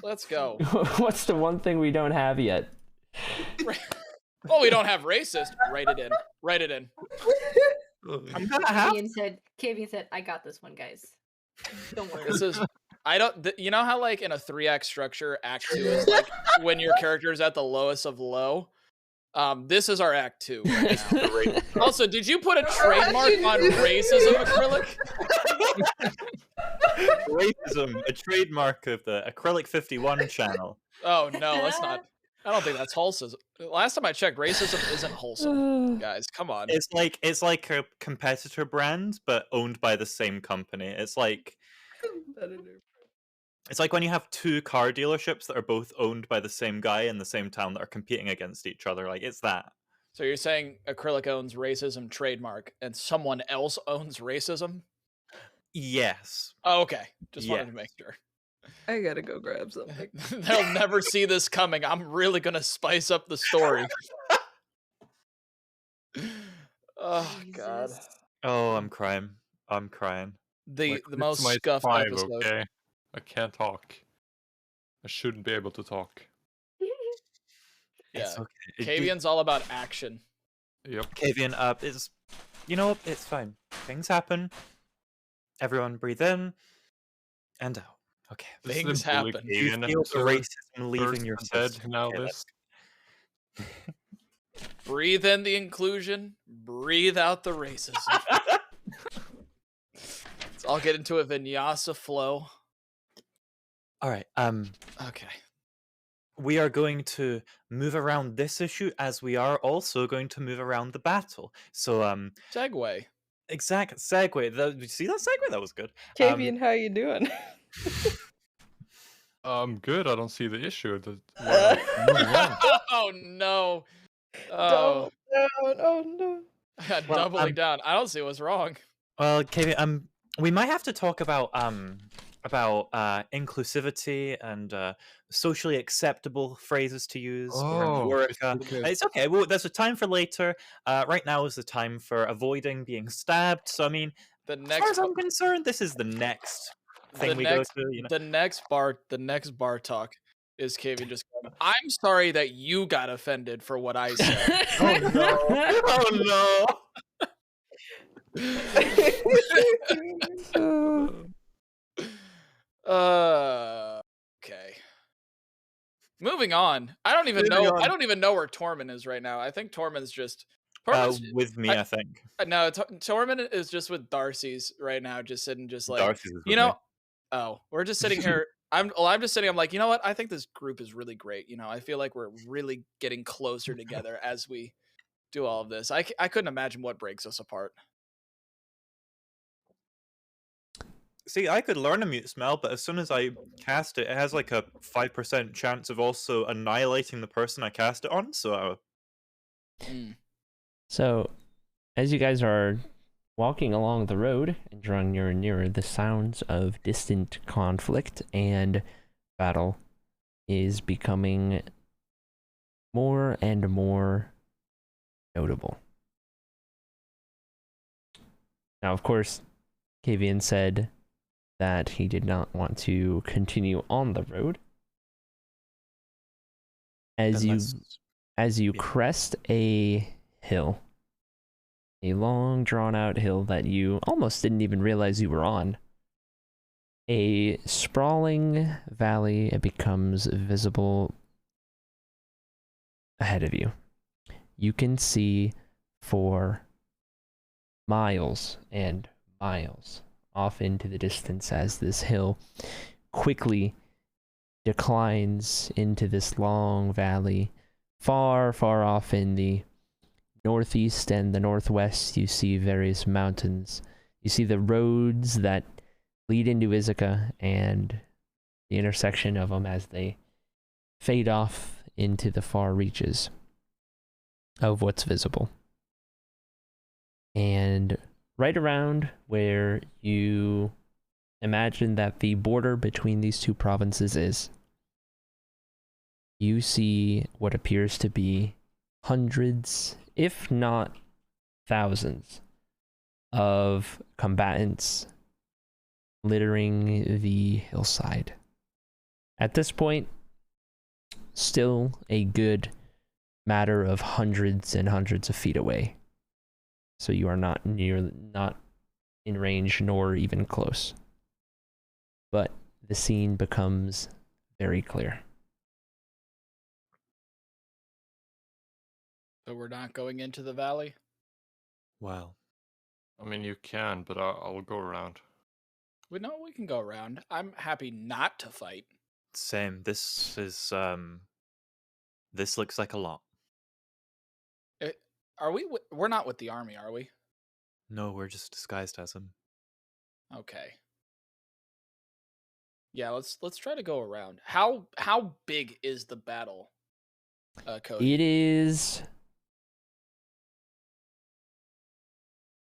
Let's go. What's the one thing we don't have yet? Oh, we don't have racist. Write it in. Write it in. I'm gonna have. Kavian said, I got this one, guys. Don't worry. This is. I don't. You know how like in a 3-act structure, Act 2 is like when your character is at the lowest of low. This is our Act 2 right now. Also, did you put a trademark on racism, Acrylic? Racism, a trademark of the Acrylic 51 channel. Oh no, let's not. I don't think that's wholesome. Last time I checked, racism isn't wholesome, guys. Come on. It's like a competitor brand, but owned by the same company. It's like when you have two car dealerships that are both owned by the same guy in the same town that are competing against each other. Like, it's that. So you're saying Acrylic owns racism trademark and someone else owns racism? Yes. Oh, okay. Just wanted to make sure. I gotta go grab something. They'll never see this coming. I'm really gonna spice up the story. Oh God. Jesus. Oh, I'm crying. I'm crying. The My most kryptonite's scuffed 5, episode. okay? I can't talk. I shouldn't be able to talk. Yeah. It's okay. Kavian's all about action. Yep. Kavian up is, what? It's fine. Things happen. Everyone breathe in and out. Okay. This is Things the bully happen. You Kavian feel the episode. racism leaving First your the dead, system. now Okay, this. Breathe in the inclusion. Breathe out the racism. That's I'll get into a vinyasa flow. All right. Okay. We are going to move around this issue as we are also going to move around the battle. So Segue. exact segue. You see that segue? That was good. Kavian, how you doing? Good. I don't see the issue. Why not moving on? Oh no. Double Oh, down. Oh no. Well, doubling down. I don't see what's wrong. Well, KV, we might have to talk about inclusivity and socially acceptable phrases to use. Oh, It's okay. Well, there's a time for later. Right now is the time for avoiding being stabbed. So I mean, The as far next as I'm concerned, this is the next thing we go to. You know? the next bar talk is Kavian just going, I'm sorry that you got offended for what I said. Oh no! Oh no! Okay. Moving on. I don't even know where Tormund is right now. I think Tormund's just With me, I think. no, Tormund is just with Darcy's right now, just sitting, just like, Darcy's is you with know. me. Oh, we're just sitting here. I'm just sitting. I'm like, you know what? I think this group is really great. You know, I feel like we're really getting closer together as we do all of this. I couldn't imagine what breaks us apart. See, I could learn a mute smell, but as soon as I cast it, it has like a 5% chance of also annihilating the person I cast it on. So, So, as you guys are walking along the road and drawing nearer and nearer, the sounds of distant conflict and battle is becoming more and more notable. Now, of course, Kavian said that he did not want to continue on the road. As you crest a hill, a long drawn out hill that you almost didn't even realize you were on, a sprawling valley becomes visible ahead of you. You can see for miles and miles off into the distance as this hill quickly declines into this long valley. Far, far off in the northeast and the northwest, you see various mountains. You see the roads that lead into Ithaca and the intersection of them as they fade off into the far reaches of what's visible. And right around where you imagine that the border between these two provinces is, you see what appears to be hundreds, if not thousands, of combatants littering the hillside. At this point, still a good matter of hundreds and hundreds of feet away. So you are not in range nor even close. But the scene becomes very clear. So we're not going into the valley? Wow. I mean, you can, but I'll go around. We can go around. I'm happy not to fight. Same. This is this looks like a lot. Are we? We're not with the army, are we? No, we're just disguised as them. Okay. Yeah, let's try to go around. How big is the battle, Cody? It is,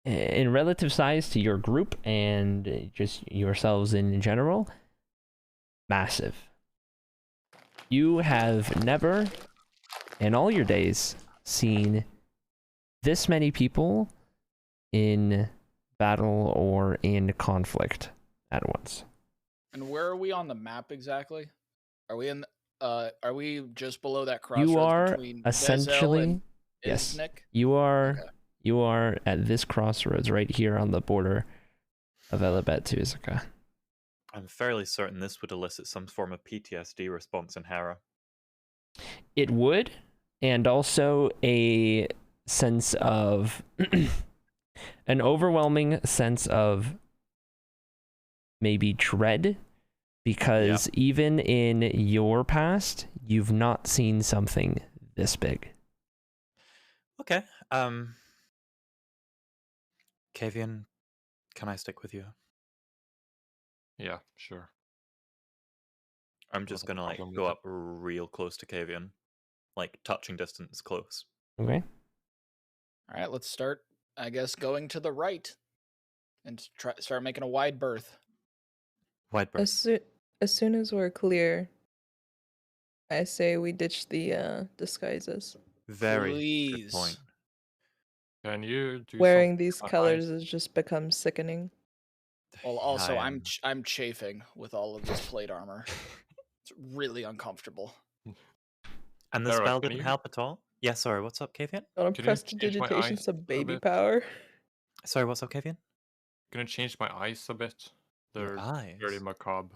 in relative size to your group and just yourselves in general, massive. You have never, in all your days, seen this many people in battle or in conflict at once. And where are we on the map exactly? Are we in? Are we just below that crossroads You are between essentially, Vezel and yes. Iznik? You are. Okay. You are at this crossroads right here on the border of Elibet to Ithaca. I'm fairly certain this would elicit some form of PTSD response in Hera. It would, and also a sense of an overwhelming sense of maybe dread, because even in your past, you've not seen something this big. Okay. Kavian, can I stick with you? Yeah, sure. I'm just Not a gonna like problem with go it. up real close to Kavian, like touching distance close. Okay. All right, let's start, I guess, going to the right and start making a wide berth. Wide berth. As soon as we're clear, I say we ditch the disguises. Very good Please. point. Can you do Wearing something these with my colors eyes? has just become sickening. Well, also, I I'm chafing with all of this plate armor. It's really uncomfortable. And the Alright, spell can didn't you- help at all. Yeah, sorry. What's up, Kavian? On a Can you change my prestidigitation, eyes some a baby bit? power. Sorry, what's up, Kavian? Gonna change my eyes a bit. Your They're eyes. very macabre.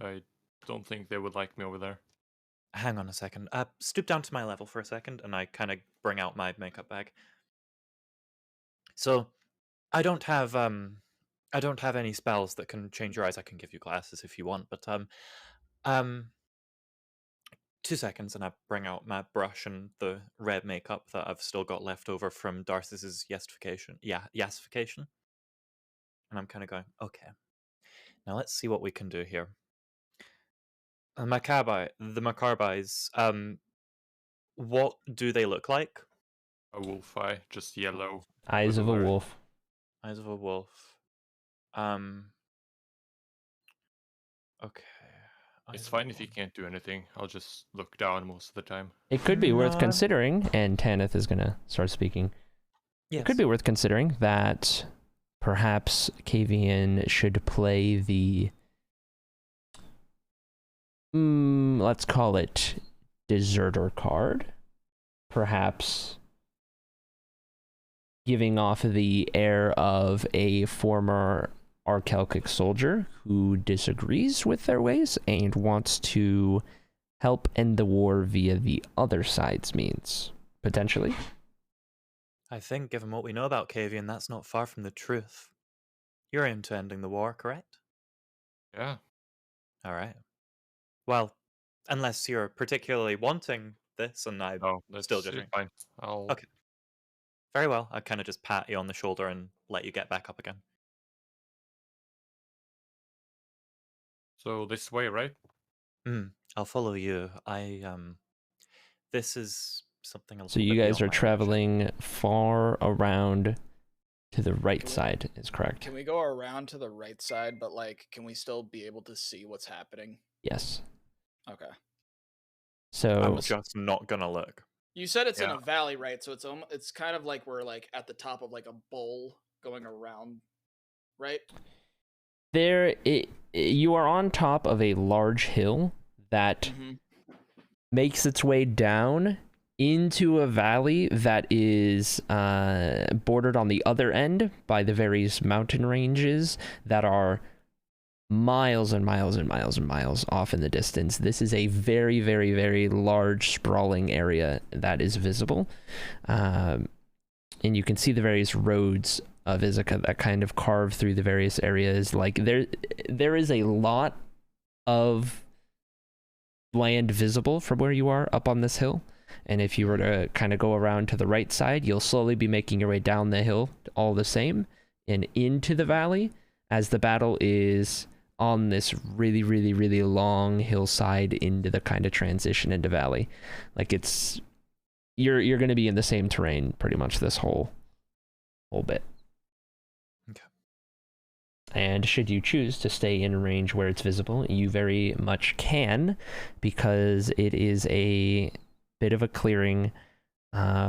I don't think they would like me over there. Hang on a second. Stoop down to my level for a second, and I kind of bring out my makeup bag. So, I don't have any spells that can change your eyes. I can give you glasses if you want, but 2 seconds, and I bring out my brush and the red makeup that I've still got left over from Darcis's yesification. Yeah, yesification. And I'm kind of going, okay. Now let's see what we can do here. The macabre eyes. What do they look like? A wolf eye, just yellow. Eyes with of a red. wolf. Eyes of a wolf. Okay. It's Eyes of a fine if you wolf. can't do anything. I'll just look down most of the time. It could be worth No. considering, and Tanith is going to start speaking. Yes. It could be worth considering that perhaps Kavian should play the, let's call it deserter card. Perhaps giving off the air of a former Archelkic soldier who disagrees with their ways and wants to help end the war via the other side's means, potentially. I think, given what we know about Kavian, that's not far from the truth. You're into ending the war, correct? Yeah. All right. Well, unless you're particularly wanting this, and I'm No, that's still judging. fine. I'll. Okay. Very well. I kind of just pat you on the shoulder and let you get back up again. So this way, right? I'll follow you. This is something a little So you bit guys beyond are my imagine. traveling far around to the right Can we- side, is correct? Can we go around to the right side, but like, can we still be able to see what's happening? Yes. Okay. So I'm just not gonna look. You said it's in Yeah. a valley, right? So it's kind of like we're like at the top of like a bowl going around, right? you are on top of a large hill that Mm-hmm. makes its way down into a valley that is bordered on the other end by the various mountain ranges that are miles and miles and miles and miles off in the distance. This is a very, very, very large, sprawling area that is visible. And you can see the various roads of Ithaca that kind of carve through the various areas. Like there is a lot of land visible from where you are up on this hill. And if you were to kind of go around to the right side, you'll slowly be making your way down the hill all the same and into the valley as the battle is on this really, really, really long hillside into the kind of transition into valley. Like you're going to be in the same terrain pretty much this whole bit. Okay. And should you choose to stay in range where it's visible, you very much can, because it is a bit of a clearing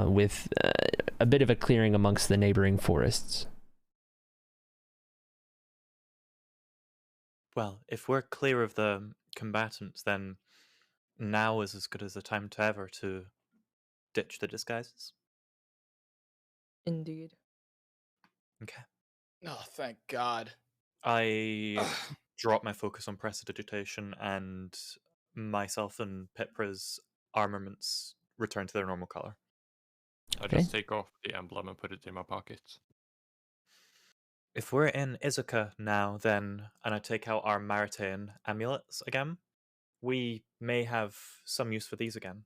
with a bit of a clearing amongst the neighboring forests. Well, if we're clear of the combatants, then now is as good as a time to ever to ditch the disguises. Indeed. Okay. Oh, thank God. I drop my focus on prestidigitation, and myself and Pipra's armaments return to their normal color. I Okay. just take off the emblem and put it in my pocket. If we're in Izuka now, then, and I take out our Maritain amulets again, we may have some use for these again.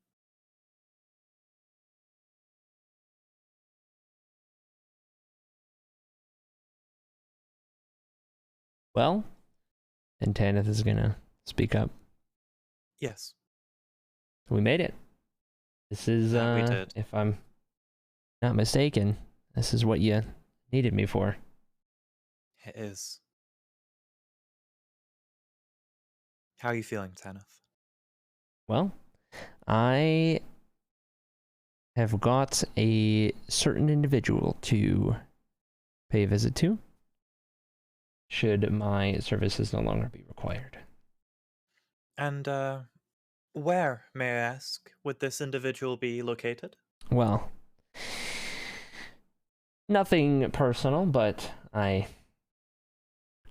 Well, and Tanith is gonna speak up. Yes. We made it. This is, We did. if I'm not mistaken, this is what you needed me for. It is. How are you feeling, Tanith? Well, I have got a certain individual to pay a visit to, should my services no longer be required. And, where, may I ask, would this individual be located? Well, nothing personal, but I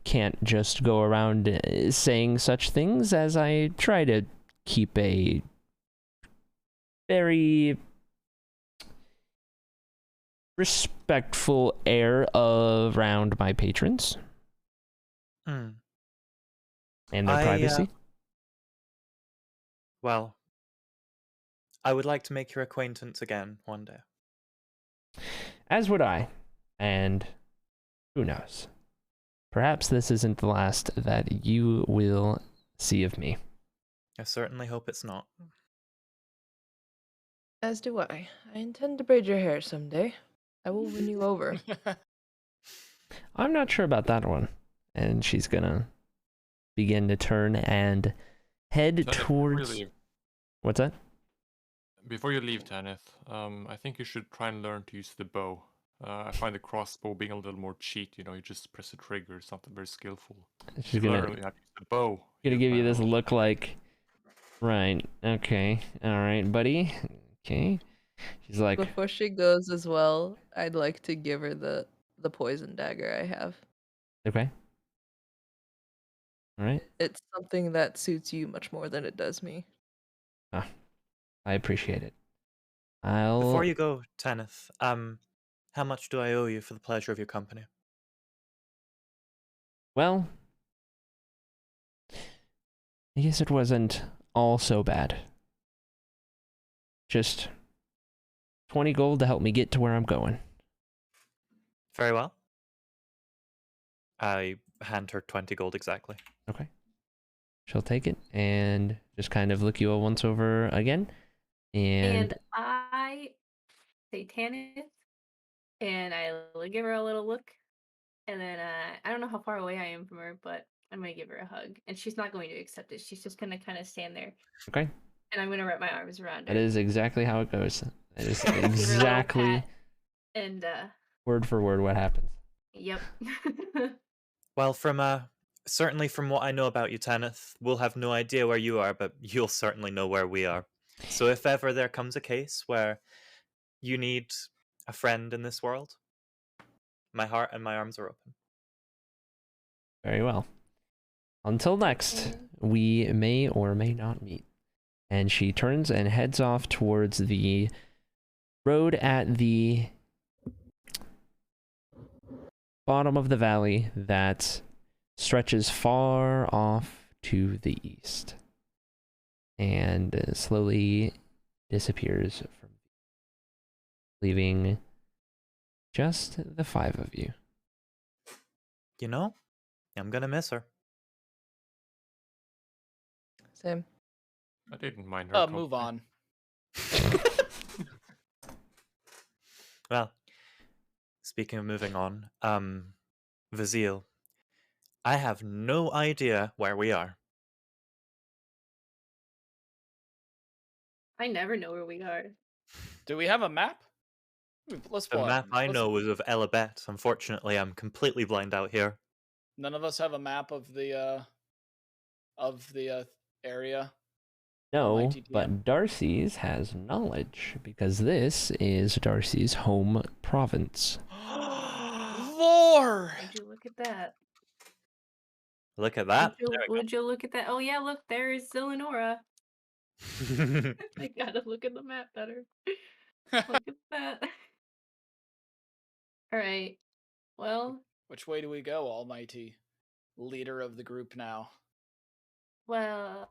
can't just go around saying such things, as I try to keep a very respectful air around my patrons Hmm. and their privacy. Well, I would like to make your acquaintance again one day. As would I. And who knows? Perhaps this isn't the last that you will see of me. I certainly hope it's not. As do I. I intend to braid your hair someday. I will win you over. I'm not sure about that one. And she's gonna begin to turn and head Tanith, towards... What's that? Before you leave, Tanith, I think you should try and learn to use the bow. I find the crossbow being a little more cheat, you know, you just press a trigger, it's not very skillful. She's You gonna learn how to use the bow. give use you my this arrows. look like... Right, okay, alright, buddy. Okay. She's like, Before she goes as well, I'd like to give her the poison dagger I have. okay. Alright, It's something that suits you much more than it does me. I appreciate it. I'll... Before you go, Tanith, how much do I owe you for the pleasure of your company? Well, I guess it wasn't all so bad. Just 20 gold to help me get to where I'm going. Very well. I hand her 20 gold exactly. Okay. She'll take it and just kind of look you all once over again. And I say Tanith, and I give her a little look, and then I don't know how far away I am from her, but I'm gonna give her a hug, and she's not going to accept it. She's just gonna kind of stand there, okay, and I'm gonna wrap my arms around her. that is exactly how it goes. That is Give her a little exactly pat, and word for word what happens. yep. Well, certainly from what I know about you, Tanith, we'll have no idea where you are, but you'll certainly know where we are. So if ever there comes a case where you need a friend in this world, my heart and my arms are open. Very well. Until next, we may or may not meet. And she turns and heads off towards the road at the bottom of the valley that stretches far off to the east and slowly disappears from leaving just the 5 of you. You know, I'm gonna miss her. Same. I didn't mind her. Move company. on. Well, speaking of moving on, Vazil, I have no idea where we are. I never know where we are. Do we have a map? Let's The pull map up. I know is of Elabet. Unfortunately, I'm completely blind out here. None of us have a map of the area. No, TTM. but Darcy's has knowledge because this is Darcy's home province. Lore. Would you look at that? Look at that. Would you look at that? Oh yeah, look, there's Zelenora. I gotta look at the map better. Look at that. All right. Well, Which way do we go, almighty leader of the group now? Well,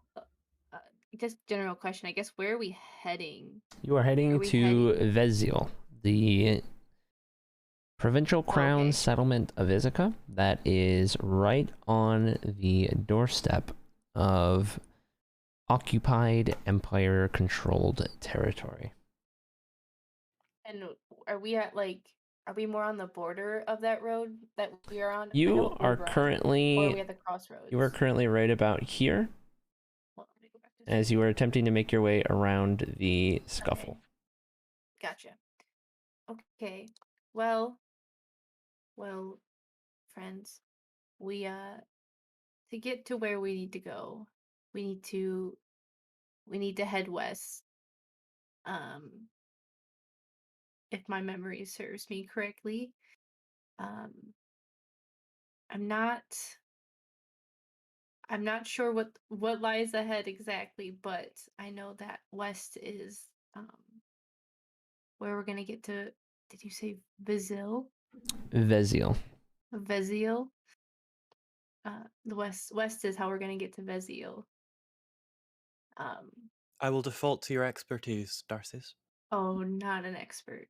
just general question. I guess where are we heading? You are heading we to heading? Veziel, the provincial crown Okay. settlement of Ithaca that is right on the doorstep of occupied Empire-controlled territory. And are we at are we more on the border of that road that we are on? I You know are we're on, or are we currently at the crossroads? you are currently right about here Hold on, let me go back to as you are attempting to make your way around the scuffle. Okay. Gotcha. Okay. Well, friends, we to get to where we need to go, we need to head west. If my memory serves me correctly. I'm not sure what lies ahead exactly, but I know that west is where we're gonna get to. Did you say Veziel? Veziel. Veziel. The west is how we're gonna get to Veziel. I will default to your expertise, Darcy's. Oh, not an expert.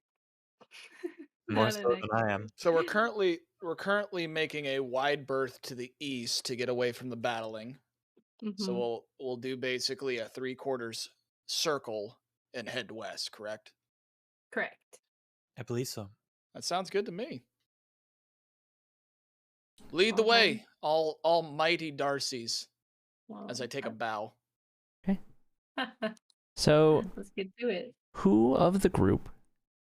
More Not so an than I am. expert. So we're currently making a wide berth to the east to get away from the battling. So Mhm. we'll do basically a 3/4 circle and head west, correct? Correct. I believe so. That sounds good to me. Lead the Well, then- way, all almighty Darcy's, Well, as I take a bow. So, let's get to it. who of the group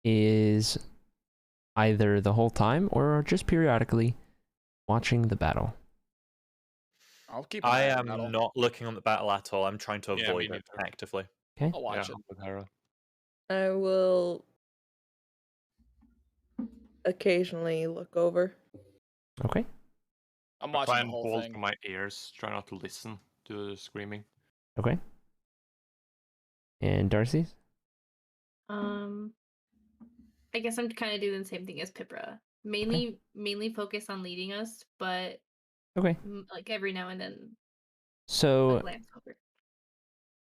is either the whole time or just periodically watching the battle? I'll keep an I eye on am the battle. not looking on the battle at all. I'm trying to Yeah, me avoid it neither. actively. Okay. I'll watch it. I'm with Hera. I will occasionally look over. Okay. I'm I try watching the and whole hold thing. to my ears, try not to listen to the screaming. Okay. And Darcy's? I guess I'm kind of doing the same thing as Pipra. Mainly focus on leading us, but Okay. like every now and then So, glance over.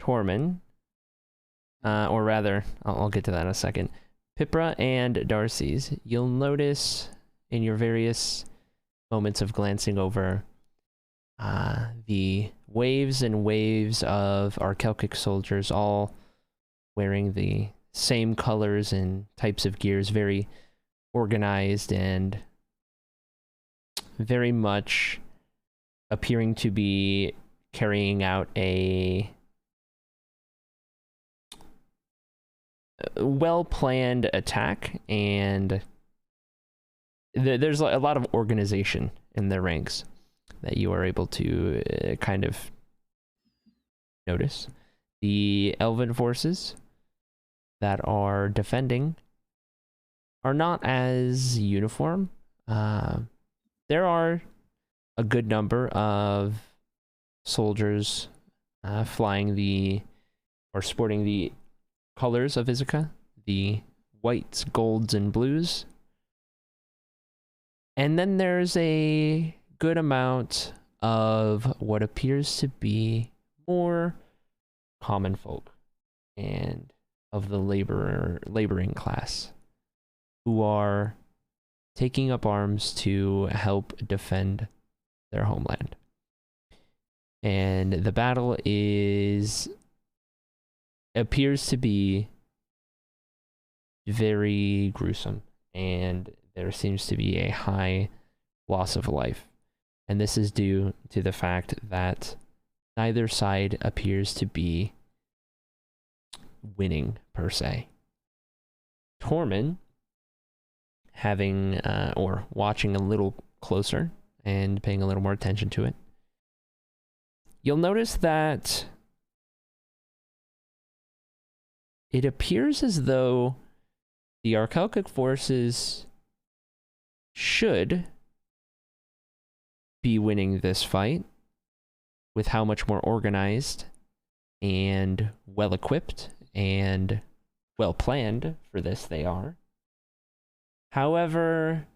Tormund, or rather, I'll get to that in a second. Pipra and Darcy's, you'll notice in your various moments of glancing over the waves and waves of Arkelkic soldiers, all wearing the same colors and types of gears, very organized and very much appearing to be carrying out a well-planned attack, and there's a lot of organization in their ranks that you are able to kind of notice. The elven forces that are defending are not as uniform. There are a good number of soldiers flying or sporting the colors of Ithaca, the whites, golds, and blues. And then there's a good amount of what appears to be more common folk and of the laboring class who are taking up arms to help defend their homeland. And the battle appears to be very gruesome, and there seems to be a high loss of life. And this is due to the fact that neither side appears to be winning per se. Tormund, having or watching a little closer and paying a little more attention to it, you'll notice that it appears as though the Arkelkic forces should be winning this fight with how much more organized and well-equipped and well-planned for this they are. However,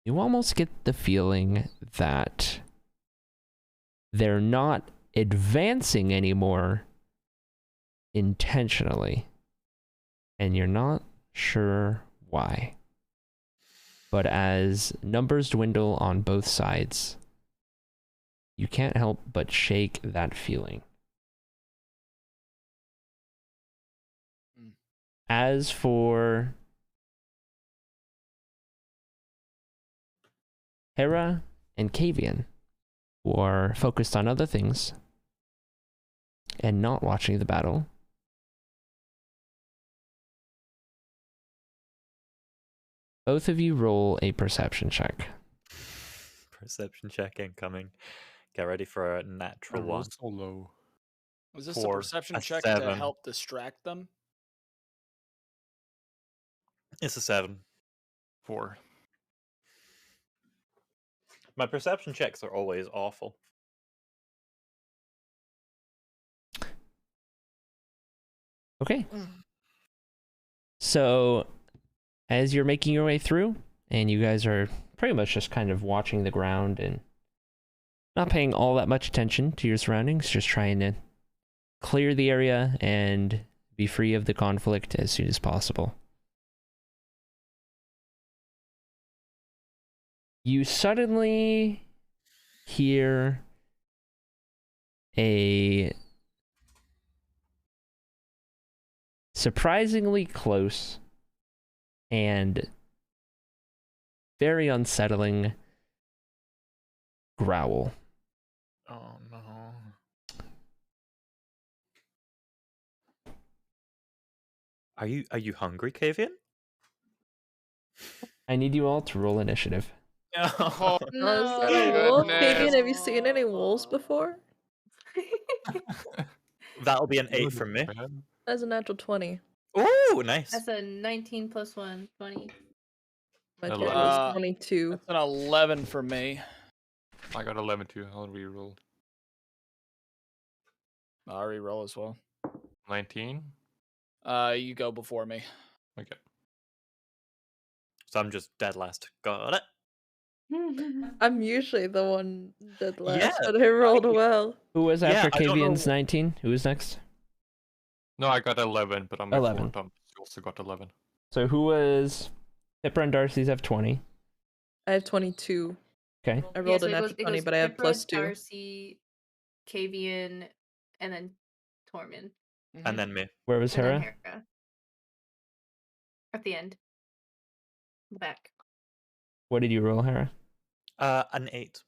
you almost get the feeling that they're not advancing anymore intentionally, and you're not sure why. But as numbers dwindle on both sides, you can't help but shake that feeling. As for Hera and Kavian, who are focused on other things and not watching the battle, both of you roll a perception check. Perception check incoming. Get ready for a I natural roll one. so low. Was this a 4, perception a check to 7. help distract them? It's a 7. 4. My perception checks are always awful. Okay. So, as you're making your way through, and you guys are pretty much just kind of watching the ground and not paying all that much attention to your surroundings, just trying to clear the area and be free of the conflict as soon as possible. You suddenly hear a surprisingly close and very unsettling growl. Oh no. Are you hungry, Kavian? I need you all to roll initiative. Oh, No, is that a wolf? goodness. Fabian, have you seen any wolves before? That'll be an 8 from me. That's a natural 20. Ooh, nice. That's a 19 plus 1, 20. My Hello. total is 22. That's an 11 for me. I got 11 too. I'll reroll. I'll re-roll as well. 19. You go before me. Okay. So I'm just dead last. Got it. I'm usually the one that last, Yeah, but I rolled well. Who was Yeah, after I don't know- Kavian's 19? Who was next? No, I got 11, but I'm 11. Tom. You also got 11. So who was... Pippa and Darcy's have 20. I have 22. Okay. I rolled so a it natural goes, it 20, goes but I have Pippa, plus 2. Darcy, Kavian, and then Tormund. And then me. Where was And then Hera? Hera. At the end. Back. What did you roll, Hera? An 8.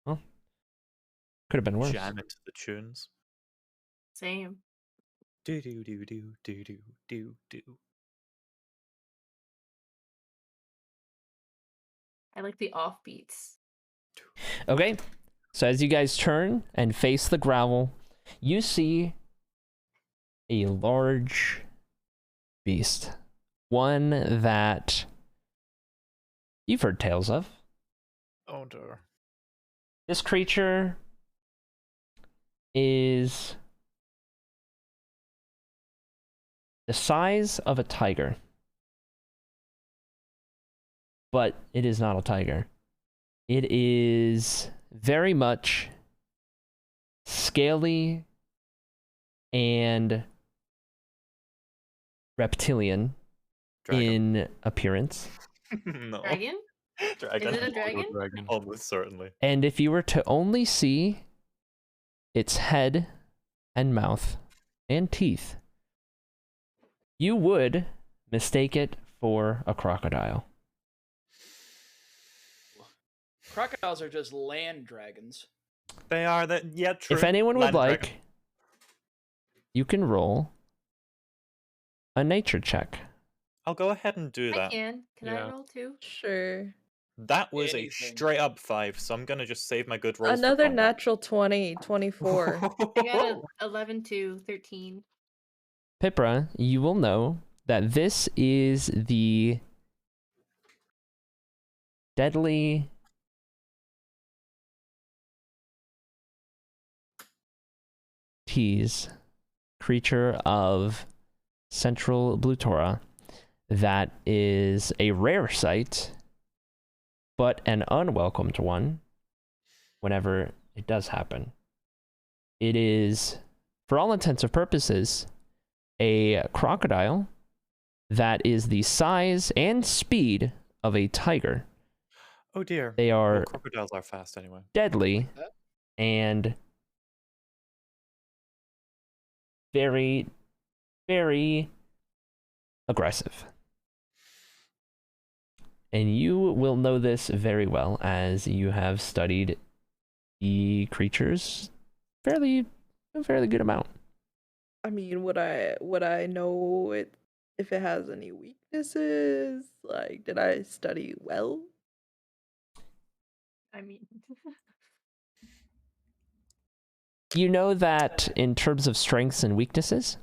Could have been worse. Jam into the tunes. Same. Do do do do do do do do. I like the offbeats. Okay. So as you guys turn and face the gravel, you see a large beast. One that you've heard tales of. Oh dear. This creature is the size of a tiger. But it is not a tiger. It is very much scaly and reptilian Dragon. in appearance. No. Dragon? Dragon. Is it a dragon? Almost certainly. And if you were to only see its head and mouth and teeth, you would mistake it for a crocodile. Crocodiles are just land dragons. They are that. Yeah, true. If anyone would Land like, dragon. you can roll a nature check. I'll go ahead and do I that. can. Can Yeah. I roll too? Sure. That was a Anything. straight up 5, so I'm gonna just save my good rolls. for Another combat. natural 20, 24. I got a 11 to 13. Pipra, you will know that this is the deadly tease creature of Central Blutora that is a rare sight, but an unwelcomed one whenever it does happen. It is, for all intents and purposes, a crocodile that is the size and speed of a tiger. Oh dear. They Well, are crocodiles are fast anyway. deadly and very, very aggressive. And you will know this very well as you have studied the creatures a fairly good amount. I mean, would I know it if it has any weaknesses? Like, did I study well? I mean, You know that in terms of strengths and weaknesses,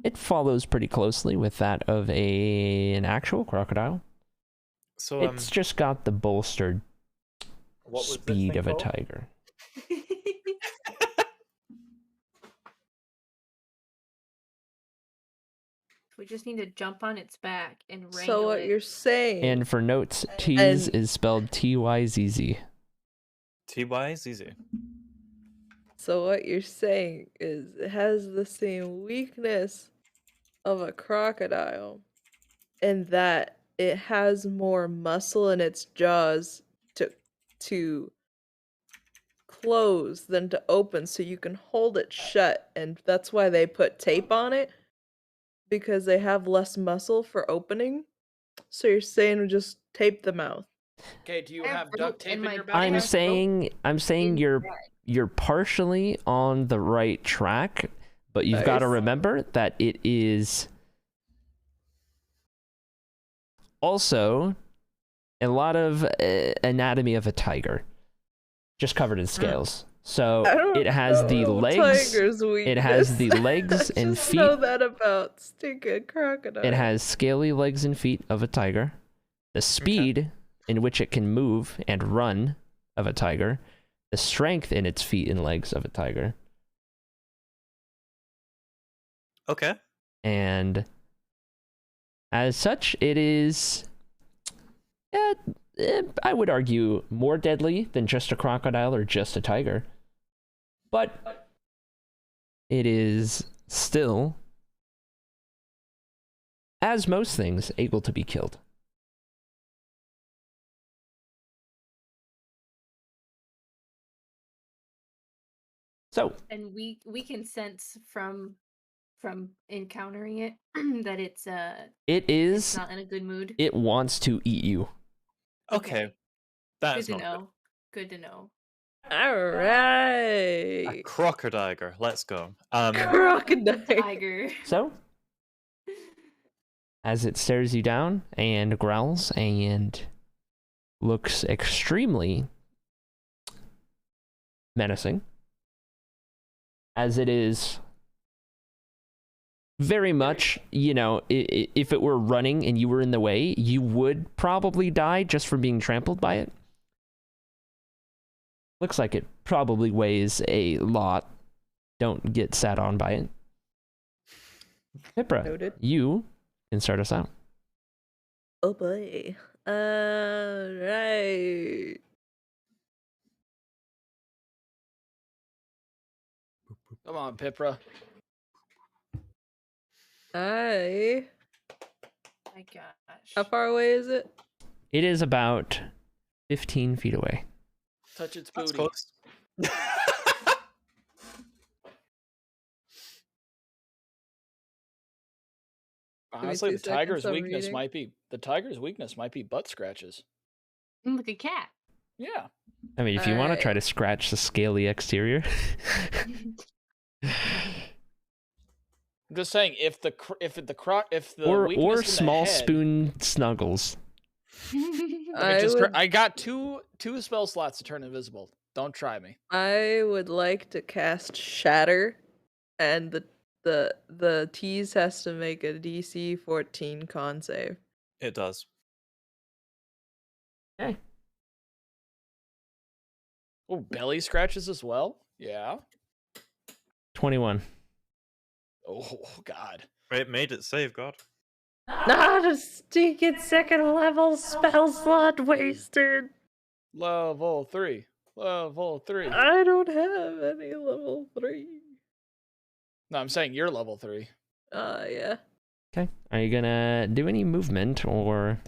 it follows pretty closely with that of an actual crocodile. So It's just got the bolstered what was this speed thing of a called? tiger. we just need to jump on its back and wrangle So what it. you're saying? And for notes, T's And- is spelled Tyzz. TY is easy. So what you're saying is it has the same weakness of a crocodile, in that it has more muscle in its jaws to close than to open, so you can hold it shut, and that's why they put tape on it, because they have less muscle for opening. So you're saying we just tape the mouth. Okay, do you I have have rope duct tape in in my your bag. backpack? I'm saying in you're partially on the right track, but you've got to Nice. remember that it is also a lot of anatomy of a tiger, just covered in scales. So I don't it has know the no legs. tiger's It has the weakness. legs I and just feet. know that about stinking crocodile. It has scaly legs and feet of a tiger, the speed in which it can move and run of a tiger, the strength in its feet and legs of a tiger, Okay. and as such, it is, I would argue, more deadly than just a crocodile or just a tiger. But it is still, as most things, able to be killed. So, And we can sense from encountering it that it's it's not in a good mood. it wants to eat you. Okay. That Good is to not good. know. Good to know. All A right. crocodile. Let's go. Crocodile. Tiger. So, as it stares you down and growls and looks extremely menacing, as it is very much, if it were running and you were in the way, you would probably die just from being trampled by it. Looks like it probably weighs a lot. Don't get sat on by it. Pipra, Noted. you can start us out. Oh boy. Right. Come on, Pipra. My gosh. How far away is it? It is about 15 feet away. Touch its That's booty. close. Honestly, me the 2 seconds, tiger's I'm weakness reading. might be butt scratches. Look a cat. Yeah. I mean, if you want to try Alright. to scratch the scaly exterior. I'm just saying, if the or weakness in the small head, spoon snuggles. I got two spell slots to turn invisible. Don't try me. I would like to cast Shatter, and the tease has to make a DC 14 con save. It does. Okay. Oh, belly scratches as well. Yeah. 21. Oh God. It made it save, God. Not a stinking second level spell slot wasted. Level 3. Level 3. I don't have any level 3. No, I'm saying you're level 3. Yeah. Okay. Are you gonna do any movement or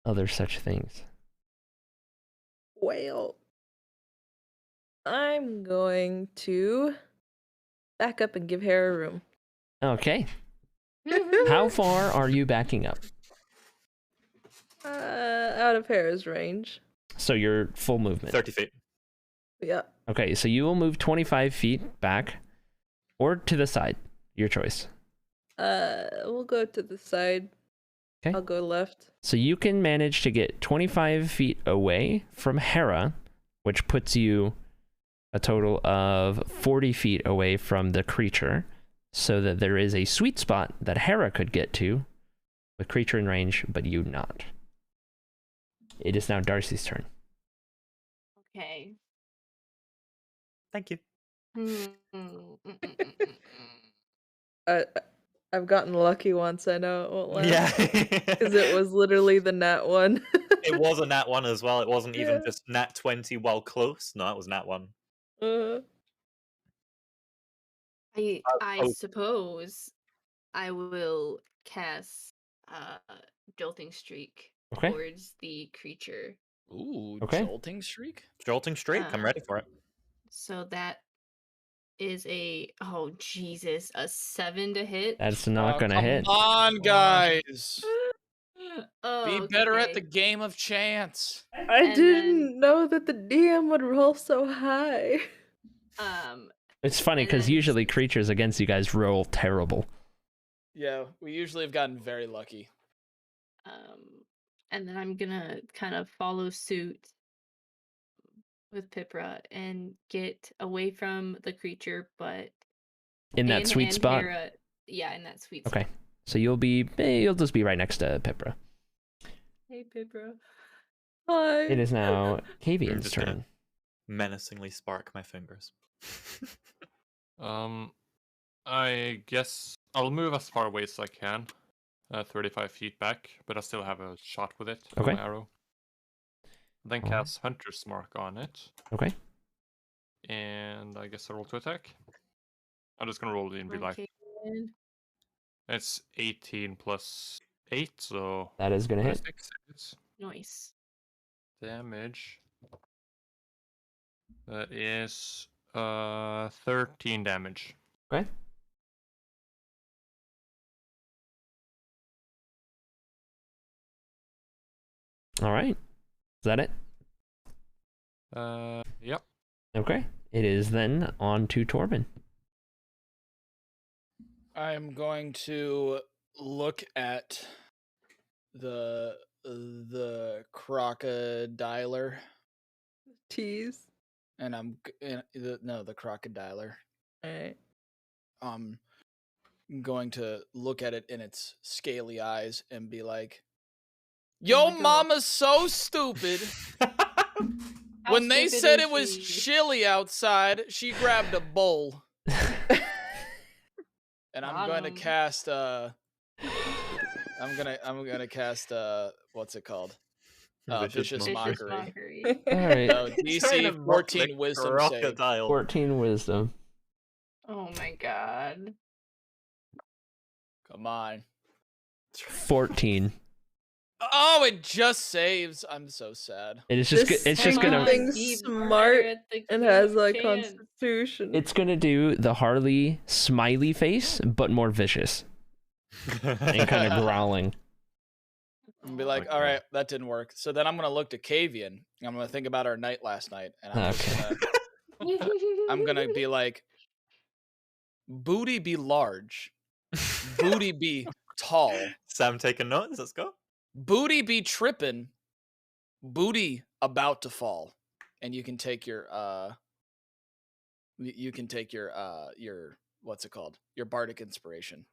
other such things? Well, I'm going to back up and give Hera room. Okay. How far are you backing up? Out of Hera's range. So your full movement. 30 feet. Yeah. Okay, so you will move 25 feet back or to the side. Your choice. We'll go to the side. Okay. I'll go left. So you can manage to get 25 feet away from Hera, which puts you a total of 40 feet away from the creature, so that there is a sweet spot that Hera could get to with creature in range, but you not. It is now Darcy's turn. Okay. Thank you. I've gotten lucky once, I know it won't last. Yeah. Because it was literally the nat one. It was a nat 1 as well. It wasn't even Yeah. just nat 20 while close. No, it was nat 1. I suppose I will cast Jolting Streak Okay. towards the creature. Ooh, Okay. Jolting Streak? Jolting streak. I'm ready for it. So that is a Jesus, a 7 to hit. That's not gonna hit. Come on, guys. Oh, Be better at okay. the game of chance. I And didn't know that the DM would roll so high. It's funny and because then- usually creatures against you guys roll terrible. Yeah, we usually have gotten very lucky. And then I'm gonna kind of follow suit with Pipra and get away from the creature, but In that sweet and spot. Hera, yeah, in that sweet Okay. spot. So you'll just be right next to Pipra. Hey, Pipra. Hi. It is now I'm Kavian's just gonna- turn. Menacingly spark my fingers. I guess I'll move as far away as I can, 35 feet back, but I still have a shot with it. with Okay. my arrow. Then Alright. cast Hunter's Mark on it, Okay. and I guess I roll to attack. I'm just gonna roll it in real life. Okay. It's 18 plus 8, so That is gonna hit. 26 hits. Nice. Damage. That is 13 damage. Okay. All right. Is that it? Yep. Okay. It is then on to Torben. I'm going to look at the crocodiler, Tease. and the crocodiler. Alright. I'm going to look at it in its scaly eyes and be like, "Yo, my God. mama's so stupid. How When they stupid said is it was she? chilly outside, she grabbed a bowl." And I'm going to Bottom. cast I'm gonna cast what's it called? Vicious Mockery. All right. So DC 14 Wisdom save. crocodile. 14 wisdom. Oh my god. Come on. 14. Oh, it just saves. I'm so sad. It is just. This It's just thing gonna. thing's Be smart better at the and game has of like chance. constitution. It's gonna do the Harley smiley face, but more vicious and kind of growling. And be like, Okay. all right, that didn't work. So then I'm gonna look to Kavian. And I'm gonna think about our night last night, and I'm gonna be like, booty be large, booty be tall, Sam taking notes. Let's go. booty be trippin', booty about to fall, and you can take your what's it called? Your bardic inspiration.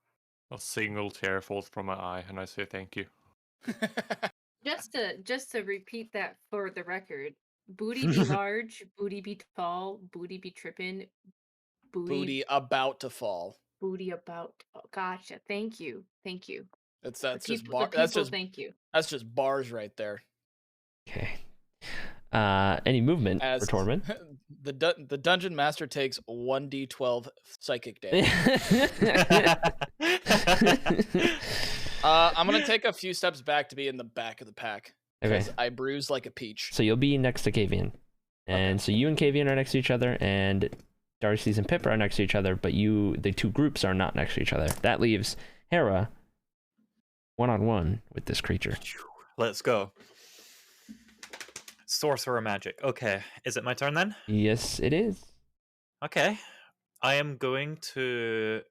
A single tear falls from my eye, and I say thank you. Just to repeat that for the record, booty be large, booty be tall, booty be trippin', Booty about to fall. Booty about. Oh, gotcha. Thank you. Thank you. That's The just people, bar. That's just thank you. bars right there. Okay. Any movement As for Tormund? the dungeon master takes 1d12 psychic damage. I'm gonna take a few steps back to be in the back of the pack because Okay. I bruise like a peach. So you'll be next to Kavian. And so you and Kavian are next to each other, and Darcy's and Pippa are next to each other, but the two groups are not next to each other. That leaves Hera one-on-one with this creature. Let's go. Sorcerer magic. Okay, is it my turn then? Yes, it is. Okay. I am going to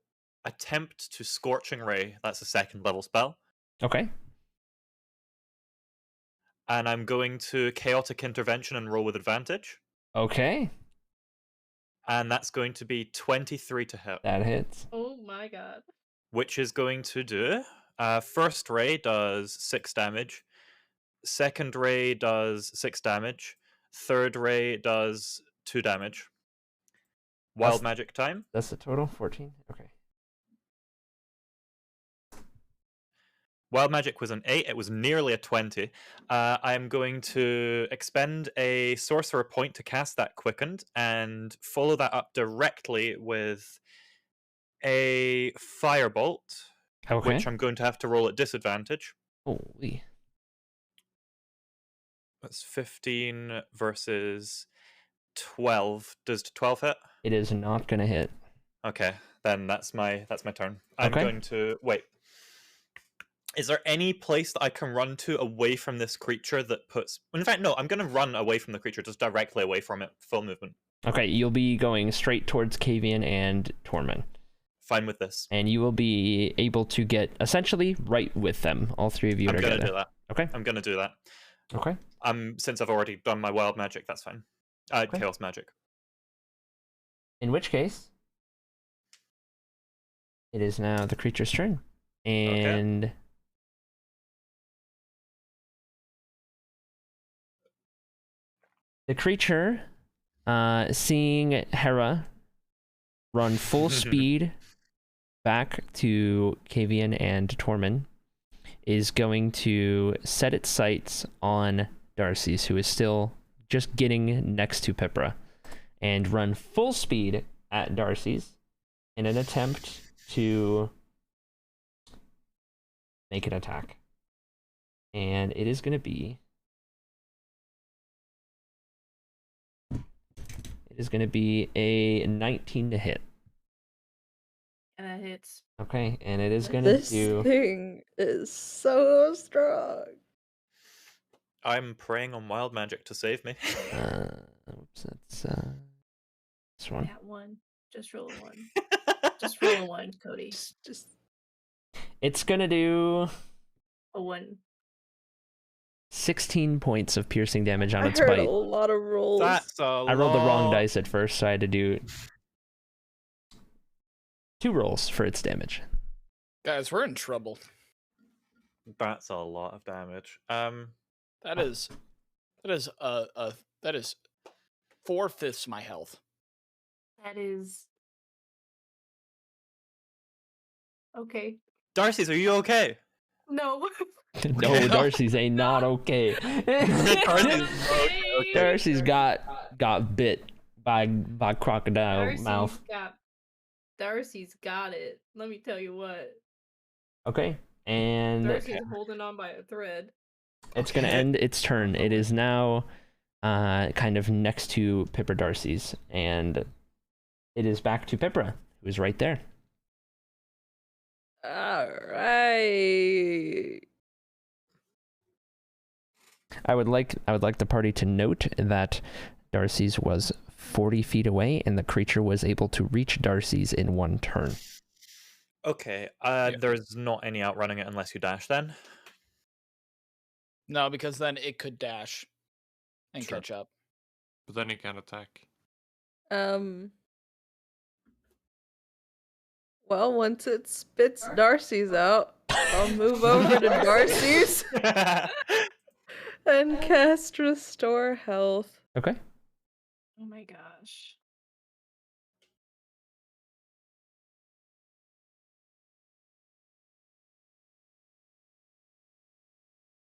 attempt to Scorching Ray. That's a 2nd level spell. Okay. And I'm going to Chaotic Intervention and roll with advantage. Okay. And that's going to be 23 to hit. That hits. Oh my god. Which is going to do... First Ray does 6 damage. Second Ray does 6 damage. Third Ray does 2 damage. Wild magic time. That's the total? 14? Okay. Wild magic was an 8. It was nearly a 20. I am going to expend a sorcerer point to cast that quickened and follow that up directly with a firebolt, Okay. which I'm going to have to roll at disadvantage. Holy. That's 15 versus 12. Does 12 hit? It is not going to hit. Okay, then that's my turn. I'm Okay. going to wait. Is there any place that I can run to away from this creature that puts... In fact, no, I'm going to run away from the creature, just directly away from it, full movement. Okay, you'll be going straight towards Kavian and Tormund. Fine with this. And you will be able to get essentially right with them. All three of you I'm are going together. to do that. Okay. I'm going to do that. Okay. Since I've already done my wild magic, that's fine. Okay. Chaos magic. In which case, it is now the creature's turn. And the creature, seeing Hera run full speed back to Kavian and Tormund, is going to set its sights on Darcy's, who is still just getting next to Pipra, and run full speed at Darcy's in an attempt to make an attack. And it is going to be... It is going to be a 19 to hit. And that hits. Okay, and it is going to This do... thing is so strong. I'm preying on wild magic to save me. Oops, that's this one. That one. Just roll a 1. Just roll a 1, Cody. Just It's going to do A 1. 16 points of piercing damage on I its heard bite. a lot of rolls. That's a I rolled the wrong lot. dice at first, so I had to do 2 rolls for its damage. Guys, we're in trouble. That's a lot of damage. That is 4/5 my health. That is. Okay. Darcy's, are you okay? No. No, Darcy's ain't not okay. Darcy's got bit by crocodile mouth. Darcy's got it. Let me tell you what. Okay, and Darcy's holding on by a thread. it's gonna end its turn. It is now kind of next to Pippa Darcy's, and it is back to Pippa, who is right there. All right. I would like the party to note that Darcy's was 40 feet away, and the creature was able to reach Darcy's in 1 turn. Okay, there's not any outrunning it unless you dash then. No, because then it could dash and Sure. catch up. But then he can attack. Well, once it spits Darcy's out, I'll move over to Darcy's and cast Restore Health. Okay. Oh my gosh.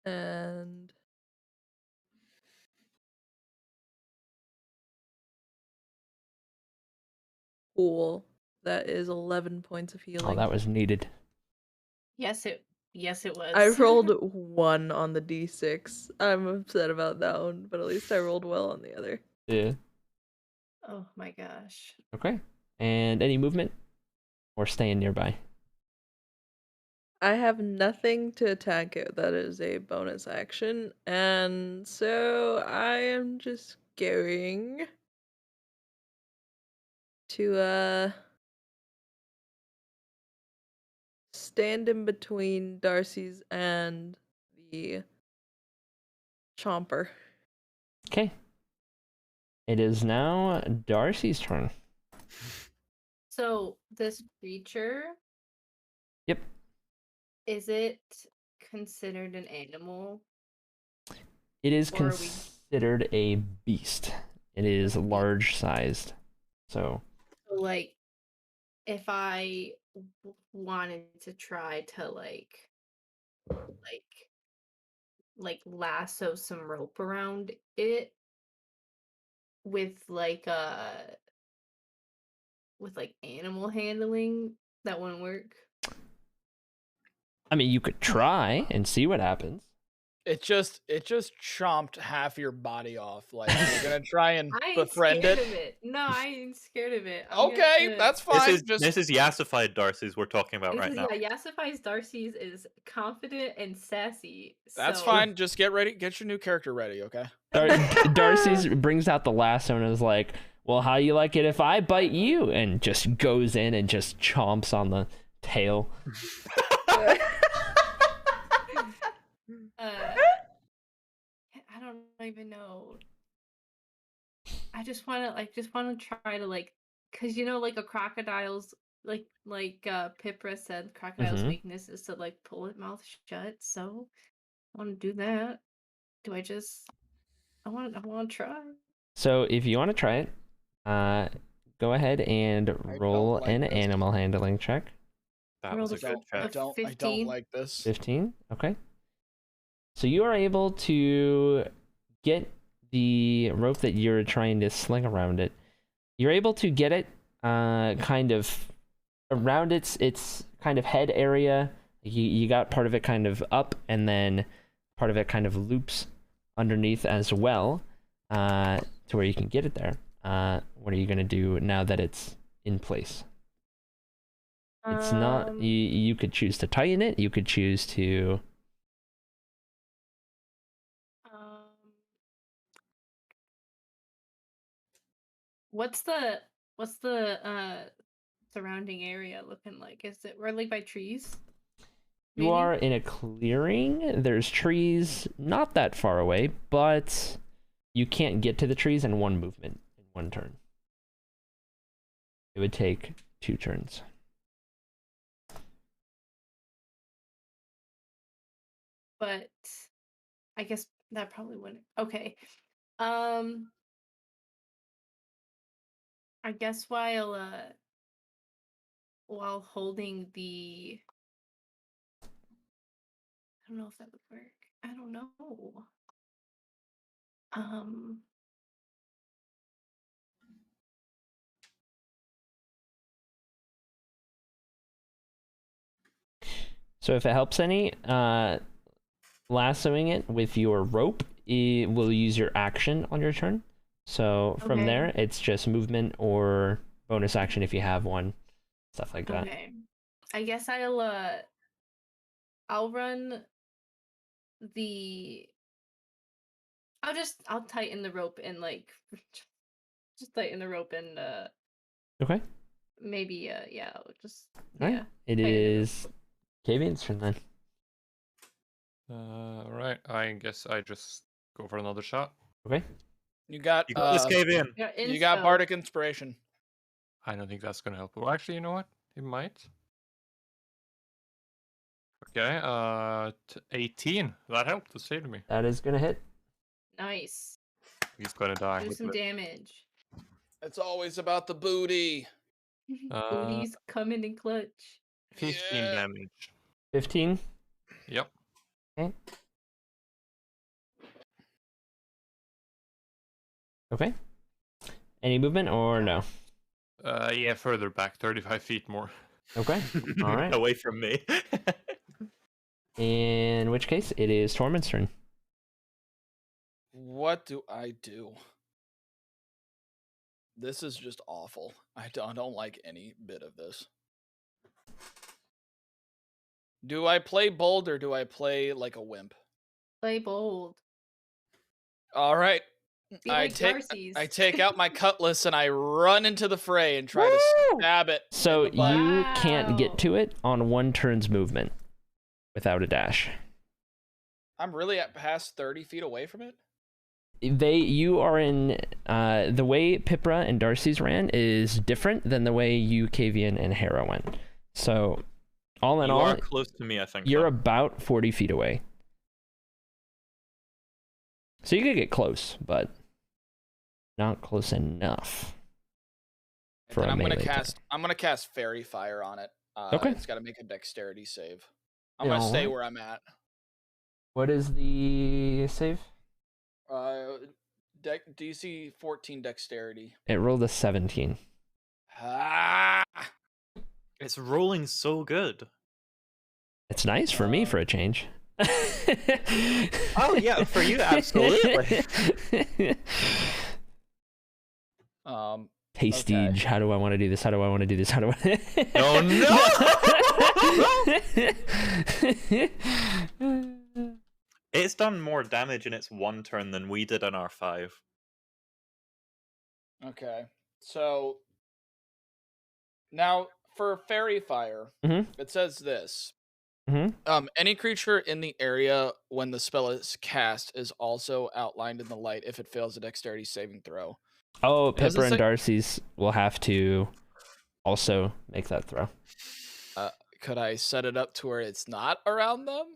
And cool. That is 11 points of healing. Oh, that was needed. Yes, it was. I rolled 1 on the d6. I'm upset about that one, but at least I rolled well on the other. Yeah. Oh my gosh. Okay. And any movement? Or staying nearby? I have nothing to attack it. That is a bonus action. And so I am just going to stand in between Darcy's and the Chomper. Okay. It is now Darcy's turn. So this creature, Yep. is it considered an animal? It is Or are we- considered a beast. It is large sized. So So, like, if I wanted to try to like lasso some rope around it with like animal handling, that wouldn't work. I mean, you could try and see what happens. It just chomped half your body off. Like you're gonna try and I ain't befriend scared it. of it. No, I ain't scared of it. I'm Okay, gonna- that's fine. This is Yassified Darcy's we're talking about This right is, now. yeah, Yassify's Darcy's is confident and sassy. That's so- fine. Just get ready. Get your new character ready. Okay. Darcy's brings out the lasso and is like, well, how you like it if I bite you? And just goes in and just chomps on the tail. I don't even know. I just want to try to cause like a crocodile's Pipra said, crocodile's Mhm. weakness is to pull its mouth shut. So I want to do that. Do I just? I want to try. So if you want to try it, go ahead and roll like an this. animal handling check. That Rolled was a a good full- check. I 15. don't like this. 15. Okay. So you are able to get the rope that you're trying to sling around it. You're able to get it kind of around its kind of head area. You got part of it kind of up, and then part of it kind of loops underneath as well, to where you can get it there. What are you gonna do now that it's in place? It's not. You could choose to tighten it. You could choose to. What's the surrounding area looking like? Is it we're by trees? You Maybe? are in a clearing. There's trees not that far away, but you can't get to the trees in one movement, in one turn. It would take 2 turns. But I guess that probably wouldn't. Okay. I guess while holding the, I don't know if that would work. I don't know. So if it helps any, lassoing it with your rope, it will use your action on your turn. So from Okay. there, it's just movement or bonus action if you have one, stuff like that. Okay. I guess I'll run the. I'll tighten the rope and just tighten the rope and Okay. maybe yeah, I'll just All right. yeah. It tighten the rope. is Kavian's turn then. Right. I guess I just go for another shot. Okay. You got You got this cave in. Yeah, you got inspo. bardic inspiration. I don't think that's gonna help. Well, actually, you know what? It might. Okay. 18. That helped to save me. That is gonna hit. Nice. He's gonna die. Do with some it. damage. It's always about the booty. Booties coming in clutch. 15 Yeah. damage. 15. Yep. Okay. Any movement or no? Yeah, further back, 35 feet more. Okay. All right. Away from me. In which case, it is Tormund's turn. What do I do? This is just awful. I don't like any bit of this. Do I play bold or do I play like a wimp? Play bold. All right. Be like Darcy's. I take out my cutlass and I run into the fray and try to stab it. So in the butt. you can't Wow. get to it on one turn's movement without a dash. I'm really at past 30 feet away from it. You are in the way Pipra and Darcy's ran is different than the way you, Kavian, and Hera went. So all in You all, are close to me, I think. you're though. about 40 feet away. So you could get close, but not close enough. And For then a I'm gonna melee cast. I'm gonna cast fairy fire on it. Okay. It's got to make a dexterity save. I'm Yeah, gonna stay alright. where I'm at. What is the save? DC 14 dexterity. It rolled a 17. Ah! It's rolling so good. It's nice for me for a change. Oh yeah, for you, absolutely. Tastige. Okay. How do I want to do this? How do I want to do this? How do I? Oh no! It's done more damage in its one turn than we did in our 5. Okay. So now for fairy fire, Mhm. it says this. Mhm. Any creature in the area when the spell is cast is also outlined in the light if it fails a dexterity saving throw. Oh, Does it Pippa and say- Darcy's will have to also make that throw. Could I set it up to where it's not around them?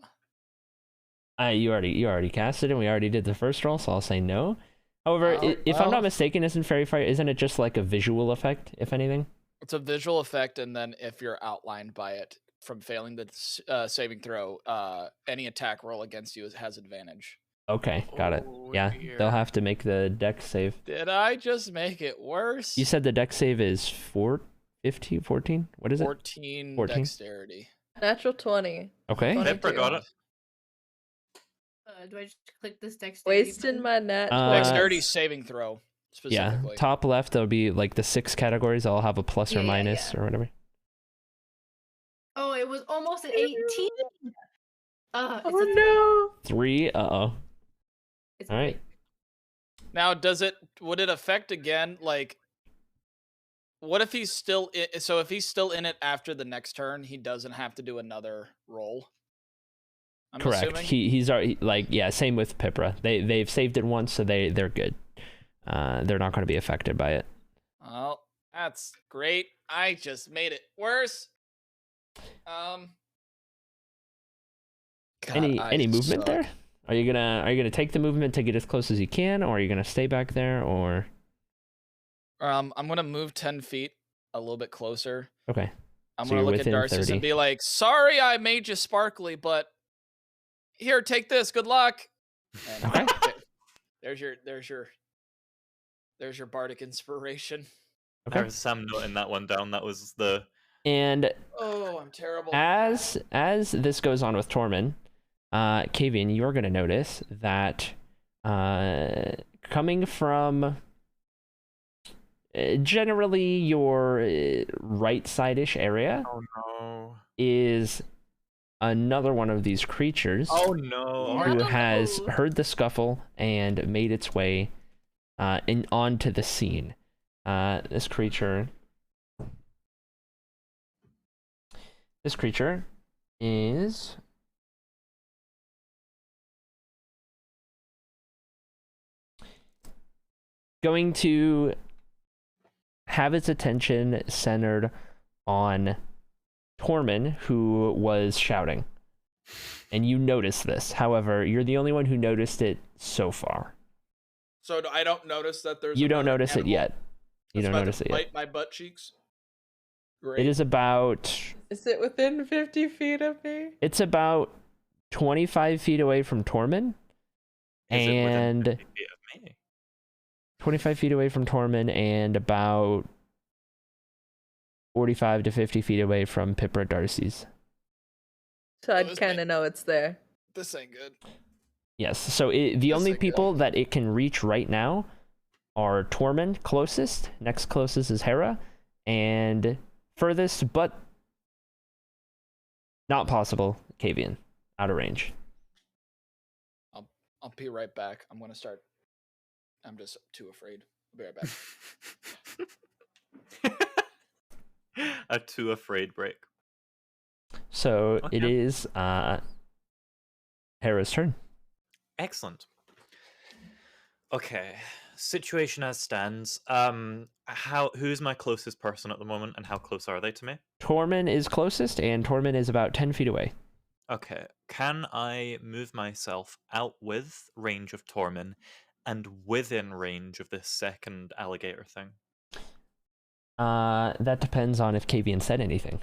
You already cast it, and we already did the first roll, so I'll say no. However, Oh, if I'm well. not mistaken, isn't Fairy Fire, isn't it just like a visual effect, if anything? It's a visual effect, and then if you're outlined by it from failing the saving throw, any attack roll against you has advantage. Okay, got it. Oh, Yeah, dear. they'll have to make the dex save. Did I just make it worse? You said the dex save is 15, 14? What is it? 14 14? dexterity. Natural 20. Okay. Funny Pippa too. got it. Do I just click this dexterity? Wasting my nat Uh, 20. Dexterity saving throw, Yeah, specifically. top left, there'll be like the 6 categories. I'll have a plus or Yeah, yeah, minus or whatever. Oh, it was almost an 18. It's Oh a three. no! 3, uh-oh. It's a All right. three. Now, would it affect again? Like, what if he's still so if he's still in it after the next turn, he doesn't have to do another roll. I'm Correct. assuming? He's already, like, yeah, same with Pipra. They've saved it once, so they're good. They're not going to be affected by it. Well, that's great. I just made it worse. God, Any I movement suck. there? Are you gonna take the movement to get as close as you can, or are you gonna stay back there, or? I'm gonna move 10 feet a little bit closer. Okay. I'm So gonna you're look at within Darcy's 30. and be like, "Sorry, I made you sparkly, but here, take this. Good luck." And Okay. there's your bardic inspiration. Okay. There's Sam noting that one down. That was the And Oh, I'm terrible. as this goes on with Tormund, Kavian, you're gonna notice that coming from generally your right side-ish area oh no, is another one of these creatures oh no. Yeah. who No. has heard the scuffle and made its way onto the scene. This creature is going to have its attention centered on Tormund, who was shouting. And you notice this. However, you're the only one who noticed it so far. So I don't notice that there's. You don't another notice it animal yet. You that's don't about notice to it yet. bite my butt cheeks. Great. It is about Is it within 50 feet of me? it's about 25 feet away from Tormund. Is it within And 50 feet of me? 25 feet away from Tormund and about 45 to 50 feet away from Pipra Darcy's. So I'd this kind may- of know it's there. This ain't good. Yes, so the This only ain't good. people that it can reach right now are Tormund closest, next closest is Hera, and furthest but not possible, Kavian, out of range. I'll be right back. I'm gonna start. I'm just too afraid. I'll be right back. A too afraid break. So it Okay. is Hera's turn. Excellent. Okay, situation as stands. Who's my closest person at the moment, and how close are they to me? Tormund is closest, and Tormund is about 10 feet away. Okay, can I move myself out with range of Tormund and within range of this second alligator thing? That depends on if Kavian said anything.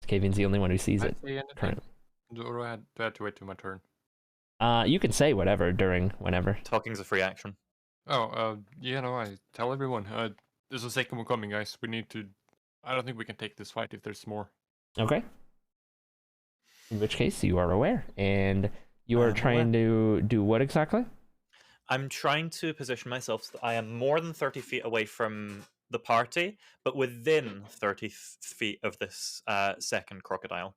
Kavian's the only one who sees I it say anything? currently. Or I had to wait till my turn. You can say whatever during whenever. Talking's a free action. Oh, yeah, no, I tell everyone. There's a second one coming, guys. We need to. I don't think we can take this fight if there's more. Okay. In which case, you are aware, and you are I'm trying to do what exactly? I'm trying to position myself so that I am more than 30 feet away from the party, but within 30 feet of this second crocodile.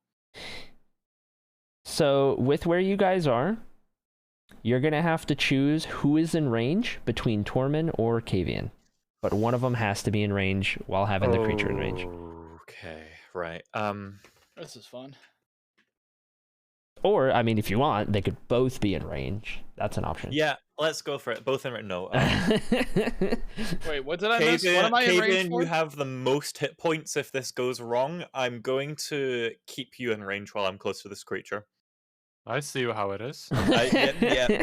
So, with where you guys are, you're going to have to choose who is in range between Tormund or Kavian. But one of them has to be in range while having the creature in range. Okay, right. This is fun. Or, I mean, if you want, they could both be in range. That's an option. Yeah, let's go for it. Both in range. No. Wait, what did I miss? What am I in range Kavian, for? you have the most hit points if this goes wrong. I'm going to keep you in range while I'm close to this creature. I see how it is. Yeah.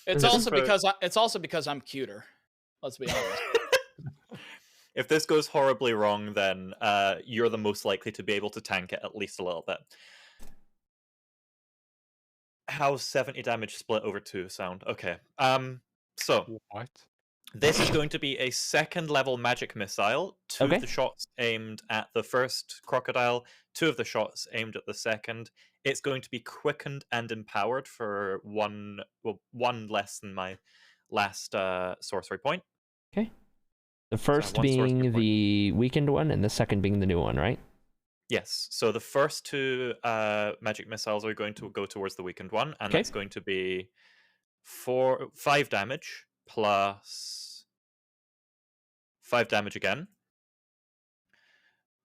It's also because I'm cuter. Let's be honest. If this goes horribly wrong, then you're the most likely to be able to tank it at least a little bit. How's 70 damage split over 2 sound? Okay. So What? this is going to be a second level magic missile. Two Okay. of the shots aimed at the first crocodile, 2 of the shots aimed at the second. It's going to be quickened and empowered for one less than my last sorcery point. Okay. The first one sorcery being point. the weakened one, and the second being the new one, right? Yes. So the first 2 magic missiles are going to go towards the weakened one, and Okay. that's going to be 5 damage plus 5 damage again.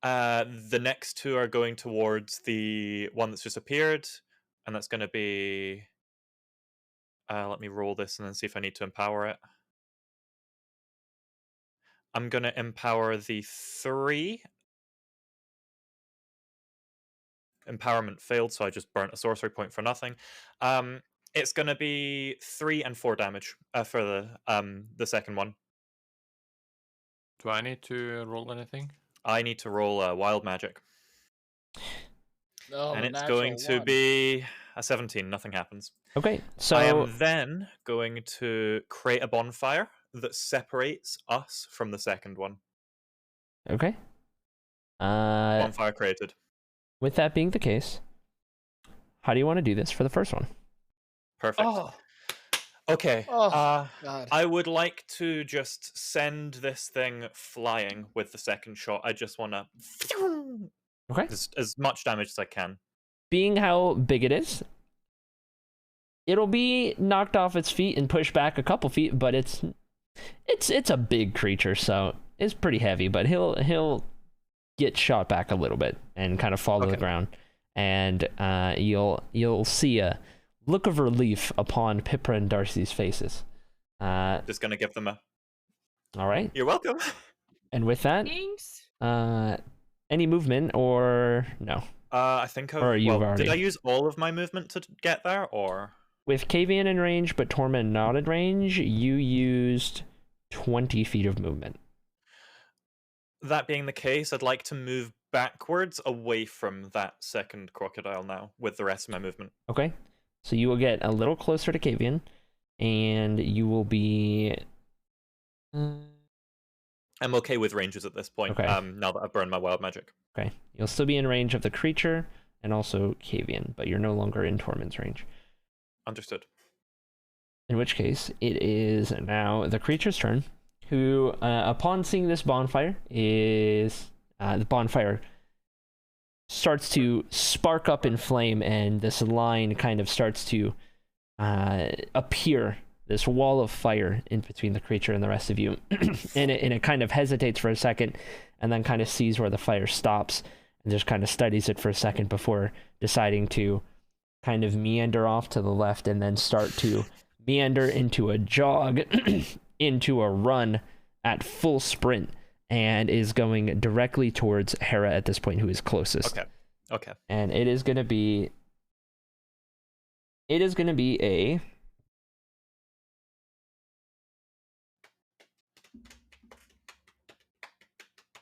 The next 2 are going towards the one that's just appeared, and that's going to be. Let me roll this and then see if I need to empower it. I'm going to empower the 3. Empowerment failed, so I just burnt a sorcery point for nothing. It's going to be 3 and 4 damage for the second one. Do I need to roll anything? I need to roll a wild magic. Oh, and it's natural going to one. be a 17. Nothing happens. Okay, so I am then going to create a bonfire that separates us from the second one. okay. Bonfire created. With that being the case, how do you want to do this for the first one? Perfect. Oh, Okay. God. I would like to just send this thing flying with the second shot. I just want to Okay. as much damage as I can. Being how big it is, it'll be knocked off its feet and pushed back a couple feet, but it's a big creature, so it's pretty heavy. But he'll get shot back a little bit and kind of fall to the Okay. ground, and you'll see a look of relief upon Pipra and Darcy's faces. Just gonna give them a. All right, You're welcome. and with that, Thanks. any movement or no? I think I've. Or you've Well, did already- I use all of my movement to get there, or? With Kavian in range, but Tormund not in range, you used 20 feet of movement. That being the case, I'd like to move backwards away from that second crocodile now with the rest of my movement. Okay, so you will get a little closer to Kavian. and you will be. I'm okay with ranges at this point. Okay. Now that I've burned my wild magic. Okay, you'll still be in range of the creature and also Kavian, but you're no longer in Tormund's range. Understood. In which case, it is now the creature's turn, who, upon seeing this bonfire, is the bonfire starts to spark up in flame, and this line kind of starts to appear, this wall of fire in between the creature and the rest of you. and it kind of hesitates for a second, and then kind of sees where the fire stops, and just kind of studies it for a second before deciding to kind of meander off to the left and then start to meander into a jog, into a run at full sprint, and is going directly towards Hera at this point, who is closest. Okay. And it is going to be a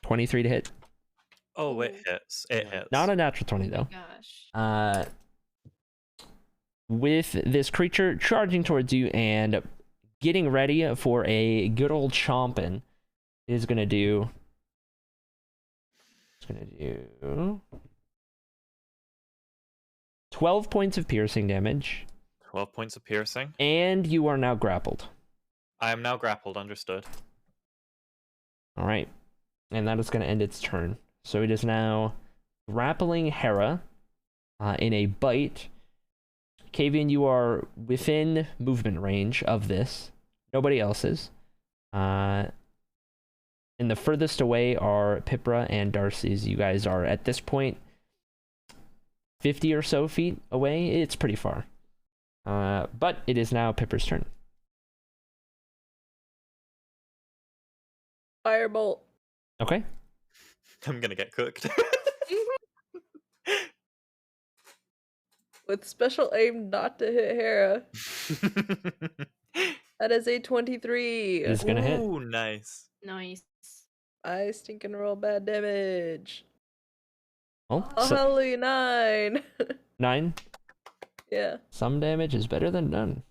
23 to hit. Oh, it hits. It hits. Not a natural 20 though. Gosh. With this creature charging towards you and getting ready for a good old chomping, it is going to do 12 points of piercing damage. 12 points of piercing. And you are now grappled. I am now grappled, understood. All right. And that is going to end its turn. So it is now grappling Hera in a bite. Kavian, you are within movement range of this. Nobody else is. And the furthest away are Pipra and Darcy's. You guys are, at this point, 50 or so feet away. It's pretty far. But it is now Pipra's turn. Firebolt. Okay. I'm gonna get cooked. With special aim not to hit Hera. That is a 23. It's gonna hit. Ooh, nice. Nice. I stinking roll bad damage. Oh, Oh, so hallelujah, 9. 9. Yeah. Some damage is better than none.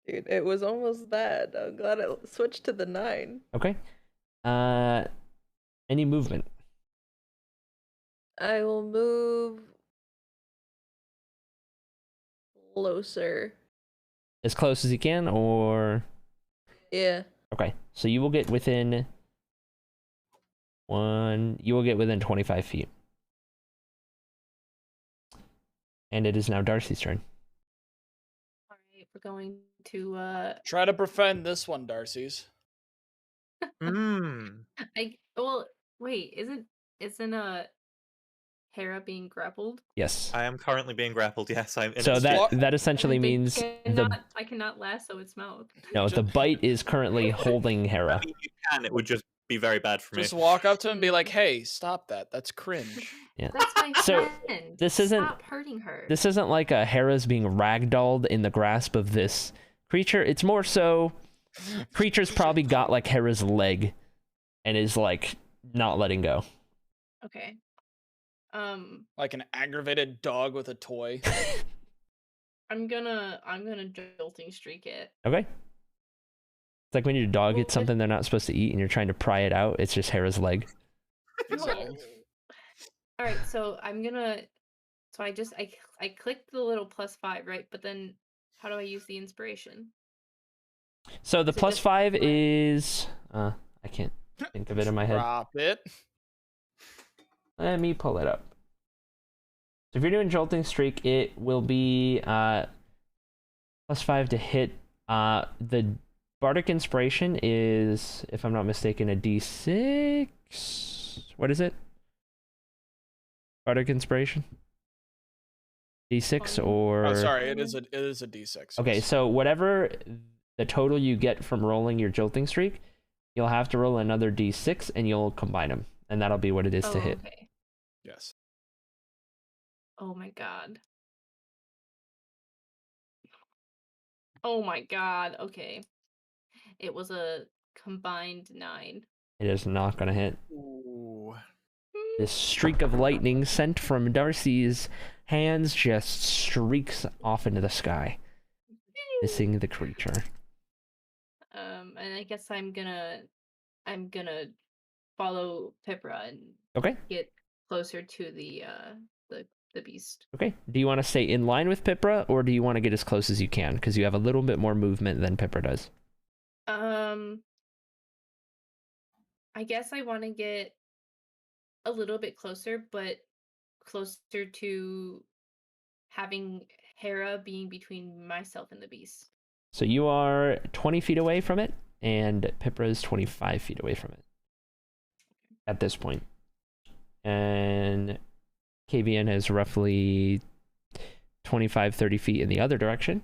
Dude, it was almost bad. I'm glad I switched to the 9. Okay. Any movement? I will move closer. As close as you can, or... Yeah. Okay, so you will get within... You will get within 25 feet. And it is now Darcy's turn. All right, we're going to Try to prevent this one, Darcy's. wait, isn't Hera being grappled? Yes. I am currently being grappled. Yes, I'm. So What? that essentially They means I cannot lasso its mouth. the bite is currently holding Hera. I mean, you can. It would just be very bad for me. Just walk up to him and be like, "Hey, stop that. That's cringe." Yeah. That's my So, friend. this isn't- Stop hurting her. This isn't like a Hera's being ragdolled in the grasp of this creature. It's more so creature's probably got like Hera's leg and is like not letting go. Okay. Like an aggravated dog with a toy. I'm gonna jolting streak it. Okay. It's like when your dog Well, eats something they're not supposed to eat and you're trying to pry it out. It's just Hera's leg. Exactly. All right, so I'm gonna. So I clicked the little +5, right? But then, how do I use the inspiration? So the Is it plus just 5 flat? is I can't think of it in my head. Drop it. Let me pull it up. So if you're doing jolting streak, it will be +5 to hit. The bardic inspiration is, if I'm not mistaken, a D6. What is it? Bardic inspiration? D6 or... Oh, sorry. It is a D6. Okay, yes. so whatever the total you get from rolling your jolting streak, you'll have to roll another D6 and you'll combine them. And that'll be what it is to hit. Okay. Yes. Oh my god. Oh my god. Okay. It was a combined 9. It is not going to hit. Ooh. This streak of lightning sent from Darcy's hands just streaks off into the sky. missing the creature. And I guess I'm gonna follow Pipra and Okay. get closer to the beast. Okay. Do you want to stay in line with Pipra, or do you want to get as close as you can? Because you have a little bit more movement than Pipra does. I guess I want to get a little bit closer, but closer to having Hera being between myself and the beast. So you are 20 feet away from it, and Pipra is 25 feet away from it at this point. And KVN is roughly 25, 30 feet in the other direction.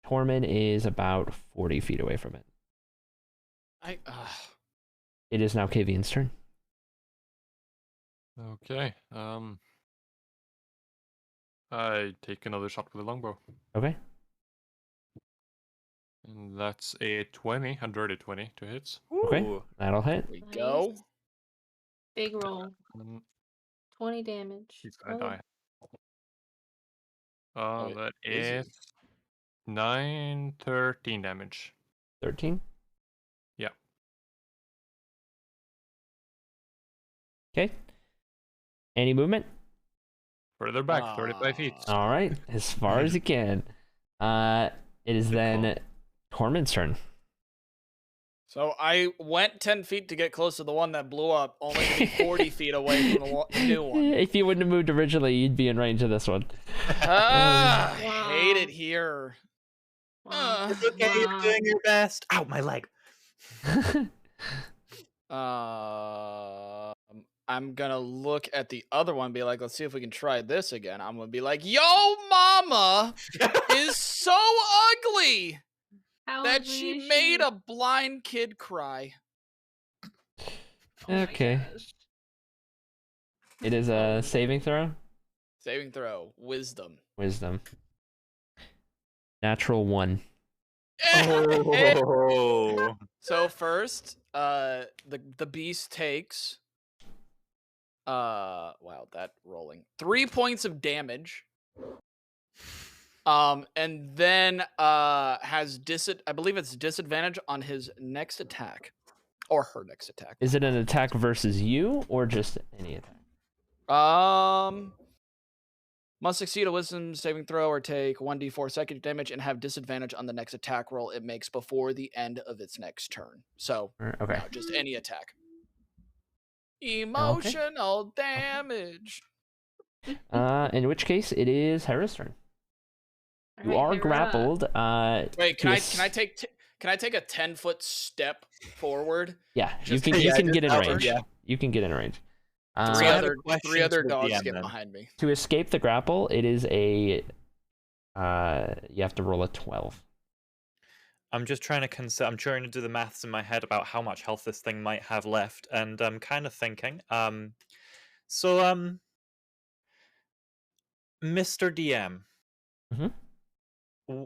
Tormund is about 40 feet away from it. It is now KVN's turn. Okay. I take another shot with a longbow. Okay. And that's a 20, a dirty 20 to hit. Okay. Ooh. That'll hit. We go. Nice. Big roll. 20 damage. He's gonna Oh, die. Oh, That is he? is 13 damage. 13? Yeah. Okay. Any movement? Further back, 35 feet. All right. As far as you can. It is then Tormund's turn. So I went 10 feet to get close to the one that blew up, only to be 40 feet away from the new one. If you wouldn't have moved originally, you'd be in range of this one. Ah, Wow. hate it here. wow. It's okay, you're doing your best. Ow, my leg. I'm gonna look at the other one and be like, let's see if we can try this again. I'm gonna be like, yo, mama is so ugly How that ugly she is made a blind kid cry. Oh my Okay. gosh. It is a saving throw. Saving throw, wisdom. Wisdom. Natural 1. Oh. So first, the beast takes wow, that rolling 3 points of damage. And then has I believe it's disadvantage on his next attack. Or her next attack. Is it an attack versus you or just any attack? Must succeed a wisdom saving throw or take 1d4 psychic damage and have disadvantage on the next attack roll it makes before the end of its next turn. So, Okay. no, just any attack. Emotional damage. In which case, it is Hera's turn. You Alright, are Hera. grappled. Wait, to can a I s- can I take a 10-foot step forward? Yeah, you just- can yeah, get in just range. yeah. You can get in range. So I Three have a other question three other for the dogs DM get then. behind me. To escape the grapple, it is a you have to roll a 12. I'm just trying to I'm trying to do the maths in my head about how much health this thing might have left, and I'm kind of thinking. Mr. DM. Mhm.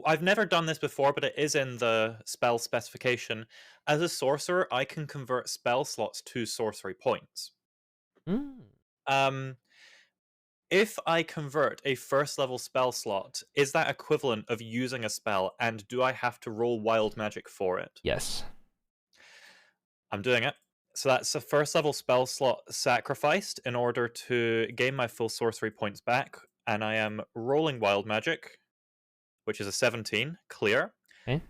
I've never done this before, but it is in the spell specification. As a sorcerer, I can convert spell slots to sorcery points. Mm. If I convert a first level spell slot, is that equivalent of using a spell, and do I have to roll wild magic for it? Yes. I'm doing it. So that's a first level spell slot sacrificed in order to gain my full sorcery points back, and I am rolling wild magic, which is a 17, clear. Okay.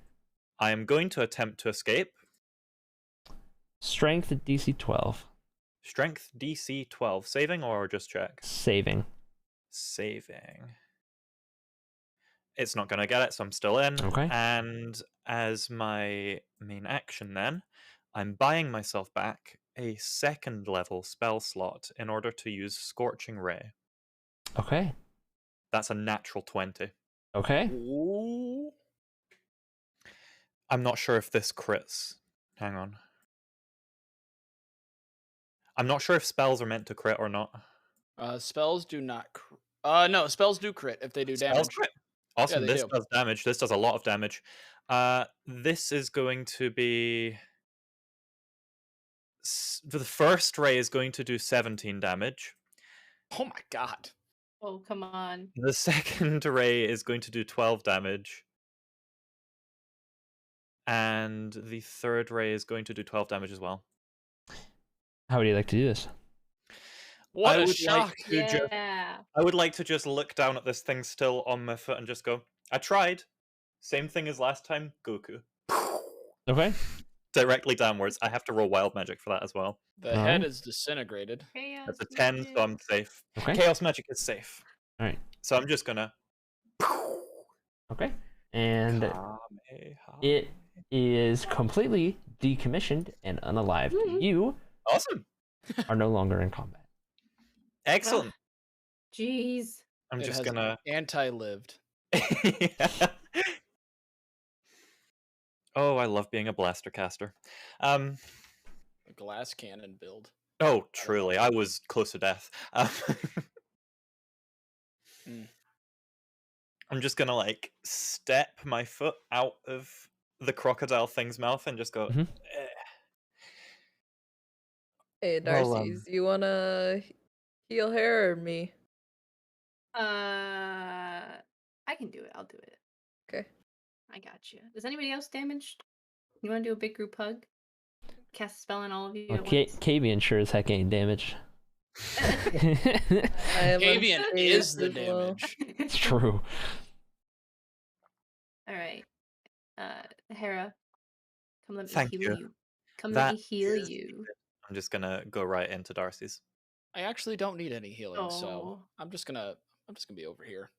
I am going to attempt to escape. Strength DC 12. Strength DC 12. Saving or just check? Saving. Saving. It's not going to get it, so I'm still in. Okay. And as my main action then, I'm buying myself back a second level spell slot in order to use Scorching Ray. Okay. That's a natural 20. Okay. Ooh. I'm not sure if this crits. Hang on. I'm not sure if spells are meant to crit or not. Spells do not. No, spells do crit if they do Spells damage. crit. Awesome. they This do. does damage. This does a lot of damage. This is going to be. The first ray is going to do 17 damage. Oh my god. Oh, come on. The second ray is going to do 12 damage. And the third ray is going to do 12 damage as well. How would you like to do this? What I a would shock! like to just Yeah. I would like to just look down at this thing still on my foot and just go, I tried. Same thing as last time, Goku. Okay. Directly downwards. I have to roll wild magic for that as well. The All head right. is disintegrated. Chaos That's a 10, so I'm magic. safe. Okay. Chaos magic is safe. All right. So I'm just gonna. Okay. And Kamehameha. it is completely decommissioned and unalived. Woohoo. You Awesome. are no longer in combat. Excellent. Jeez. I'm It just has gonna. anti-lived. Oh, I love being a blaster caster. A glass cannon build. Oh, truly, I was close to death. Mm. I'm just gonna like step my foot out of the crocodile thing's mouth and just go. Mhm. "Eh." Hey, Well, Darcy's, you wanna heal her or me? I can do it. I'll do it. Okay. I got you. Is anybody else damaged? You want to do a big group hug? Cast a spell on all of you Well, at once? Kavian sure as heck ain't damaged. I am Avian is the unscathed as well. damage. It's true. All right. Hera, come let me Thank heal you. you. Come That let me heal is you. I'm just gonna go right into Darcy's. I actually don't need any healing, so Oh. I'm just gonna be over here.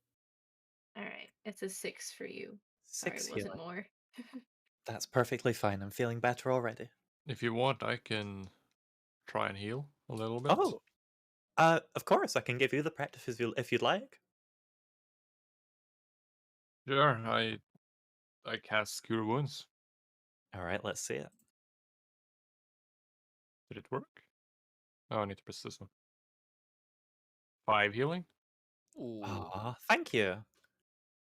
All right. It's a 6 for you. Sorry, 6 it wasn't healing. more. That's perfectly fine. I'm feeling better already. If you want, I can try and heal a little bit. Oh, of course, I can give you the practice if you'd like. Sure, I cast Cure Wounds. All right, let's see it. Did it work? Oh, I need to press this one. 5 healing. Ooh. Aw, thank you.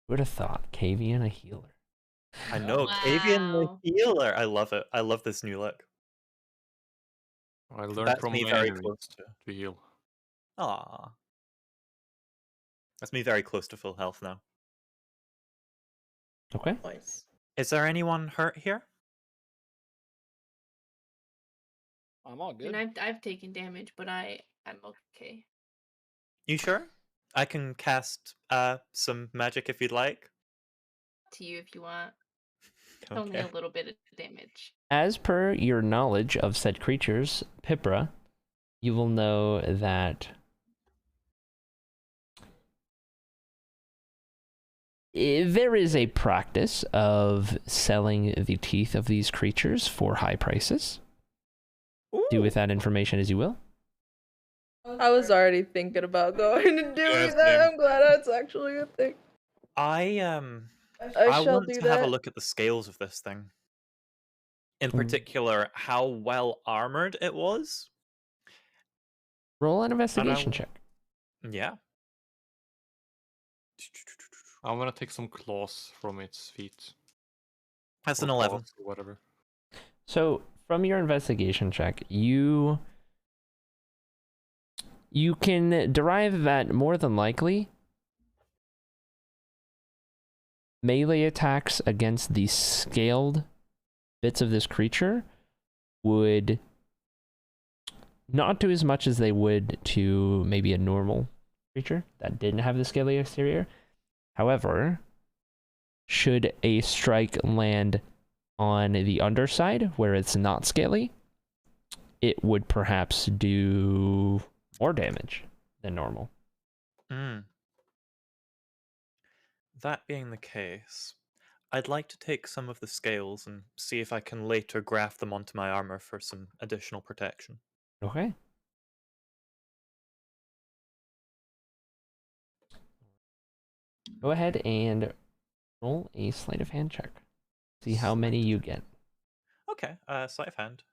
Who'd have thought? Kavian a healer. I know, Kavian the Wow. healer. I love it. I love this new look. I learned That's from me my very enemies close to. to heal. Aw. That's me very close to full health now. Okay. Nice. Is there anyone hurt here? I'm all I mean, good. I've taken damage, but I'm okay. You sure? I can cast some magic if you'd like. To you if you want. It's only a Okay. little bit of damage. As per your knowledge of said creatures, Pipra, you will know that there is a practice of selling the teeth of these creatures for high prices. Do with that information as you will. I was already thinking about going and doing Yes, that. ma'am. I'm glad that's actually a thing. I I shall want do to have a that. look at the scales of this thing. In Mm. particular, how well armored it was. Roll an investigation check. Yeah. I'm gonna take some claws from its feet. That's Or an 11. paws or whatever. So, from your investigation check, you can derive that more than likely melee attacks against the scaled bits of this creature would not do as much as they would to maybe a normal creature that didn't have the scaly exterior. However, should a strike land on the underside where it's not scaly, it would perhaps do more damage than normal. Mm. That being the case, I'd like to take some of the scales and see if I can later graft them onto my armor for some additional protection. Okay. Go ahead and roll a sleight of hand check. See how many you get. Okay, sleight of hand.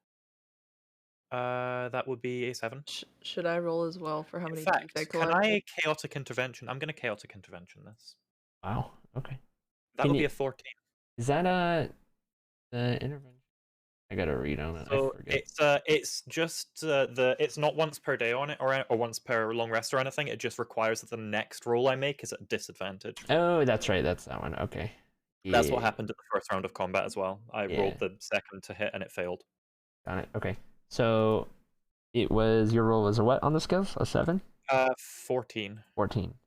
That would be a 7. Should I roll as well for how In many fact, teeth I can collected? I chaotic intervention? I'm going to chaotic intervention this. Wow. Okay. That Can would be you- a 14. Is that the intervention? I gotta read on it. So I forget. it's just it's not once per day on it or once per long rest or anything. It just requires that the next roll I make is at disadvantage. Oh, that's right. That's that one. Okay. That's what Yeah. happened at the first round of combat as well. I Yeah. rolled the second to hit and it failed. Got it. Okay. So it was your roll was a what on the scales? A 7? 14. 14.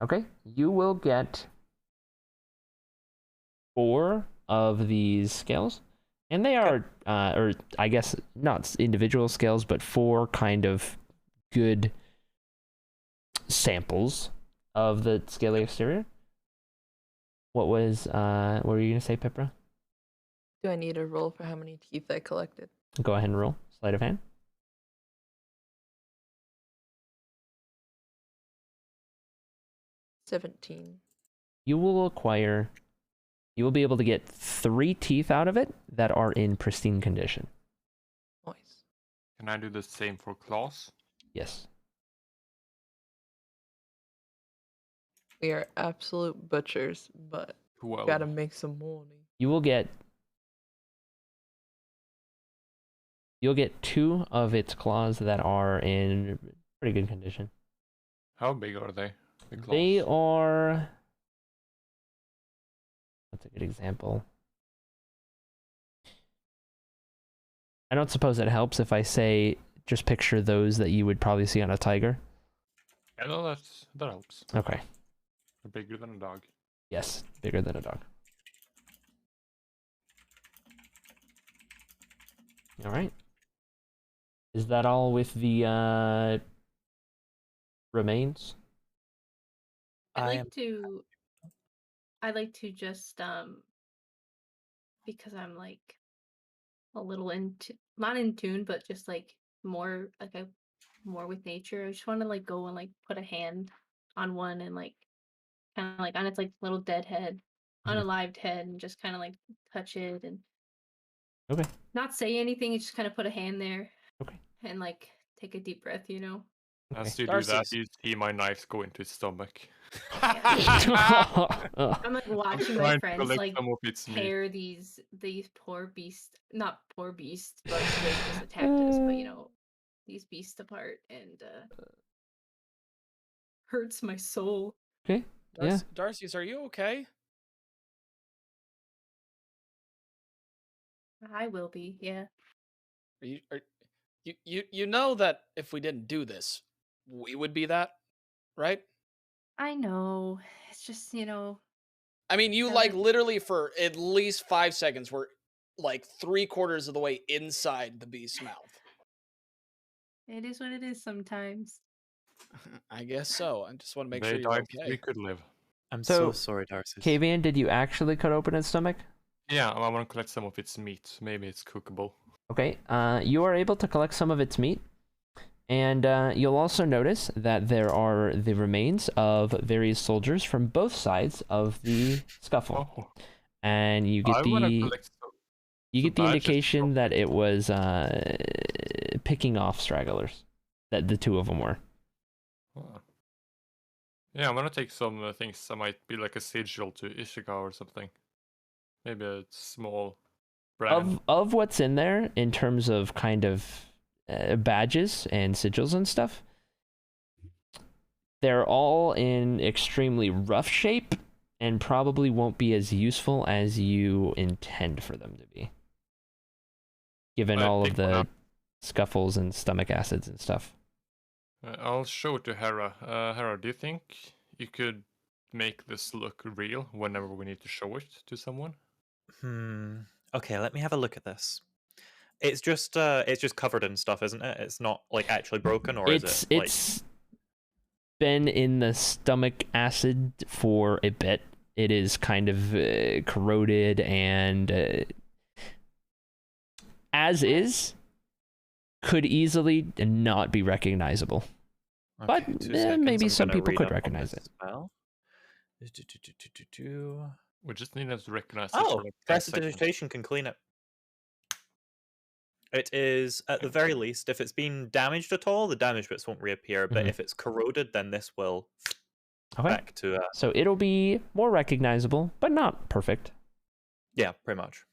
Okay. You will get 4 of these scales. And they are, or I guess not individual scales, but 4 kind of good samples of the scaly exterior. What were you gonna say, Pipra? Do I need a roll for how many teeth I collected? Go ahead and roll. Sleight of hand. 17. You will be able to get 3 teeth out of it that are in pristine condition. Nice. Can I do the same for claws? Yes. We are absolute butchers, but 12. gotta make some money. You'll get 2 of its claws that are in pretty good condition. How big are they? The claws? They are. That's a good example. I don't suppose it helps if I say just picture those that you would probably see on a tiger. Yeah, no, that helps. Okay. They're bigger than a dog. Yes, bigger than a dog. All right. Is that all with the remains? I'd like to just because I'm like a little not in tune, but just like more more with nature. I just want to like go and like put a hand on one and like kind of like on its like little dead head, unalived head, and just kind of like touch it and Okay. not say anything. Just kind of put a hand there. Okay. And like take a deep breath, you know. As Okay. you do that, Darcy's. you see my knife go into his stomach. I'm like watching my Trying to friends collect like some of its meat. tear these poor beasts, not poor beasts, but they just attacked us, but you know, these beasts apart, and hurts my soul. Okay. Yeah. Darcy's, are you okay? I will be, yeah. You know that if we didn't do this, we would be that, right? I know. It's just, you know. I mean, you Yeah, like but- literally for at least 5 seconds were like 3/4 of the way inside the beast's mouth. It is what it is sometimes. I guess so. I just want to make They sure you're died so okay. we could live. I'm So, so sorry, Darcy. Kavian, did you actually cut open its stomach? Yeah, I want to collect some of its meat. Maybe it's cookable. Okay. You are able to collect some of its meat. And you'll also notice that there are the remains of various soldiers from both sides of the scuffle. Oh, And you get I want to the collect indication badges that it was picking off stragglers. That the 2 of them were. Oh. Yeah, I'm gonna take some things that might be like a sigil to Ishika or something. Maybe a small brand. Of what's in there in terms of kind of badges and sigils and stuff, they're all in extremely rough shape and probably won't be as useful as you intend for them to be, given I all of pick one the up. scuffles and stomach acids and stuff. I'll show it to Hera. Hera, do you think you could make this look real whenever we need to show it to someone? Okay, let me have a look at this. It's just covered in stuff, isn't it? It's not like actually broken, or is it? It's been in the stomach acid for a bit. It is kind of corroded and as is could easily not be recognizable. But Okay, 2 seconds, maybe I'm some gonna people read could up on recognize this it. spell. We just need us to recognize it Oh, for like 10 seconds. prestidigitation can clean it. It is, at the very least, if it's been damaged at all, the damage bits won't reappear. But Mhm. if it's corroded, then this will Okay. back to So it'll be more recognizable, but not perfect. yeah, pretty much.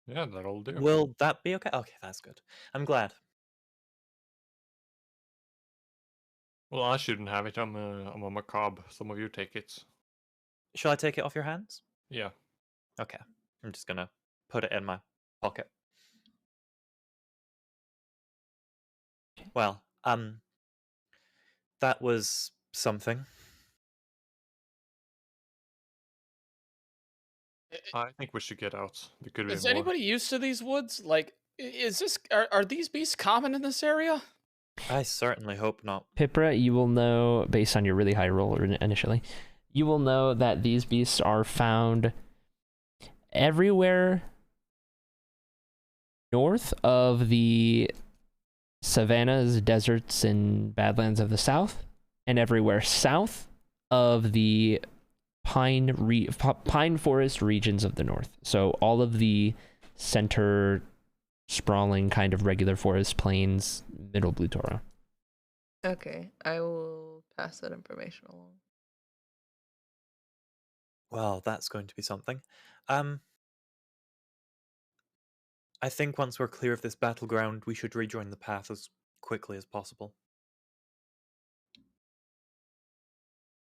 Yeah, that'll do. Will that be okay? Okay, that's good. I'm glad. Well, I shouldn't have it. I'm a macabre. Some of you take it. Shall I take it off your hands? Yeah. Okay. I'm just gonna put it in my pocket. Well, that was something. I think we should get out. There could be Is more. anybody used to these woods? Like, is this are these beasts common in this area? I certainly hope not. Pipra, you will know, based on your really high roll initially, you will know that these beasts are found everywhere north of the savannas, deserts, and badlands of the south, and everywhere south of the pine forest regions of the north. So all of the center sprawling kind of regular forest plains, middle Blutora. Okay, I will pass that information along. Well, that's going to be something. I think once we're clear of this battleground, we should rejoin the path as quickly as possible.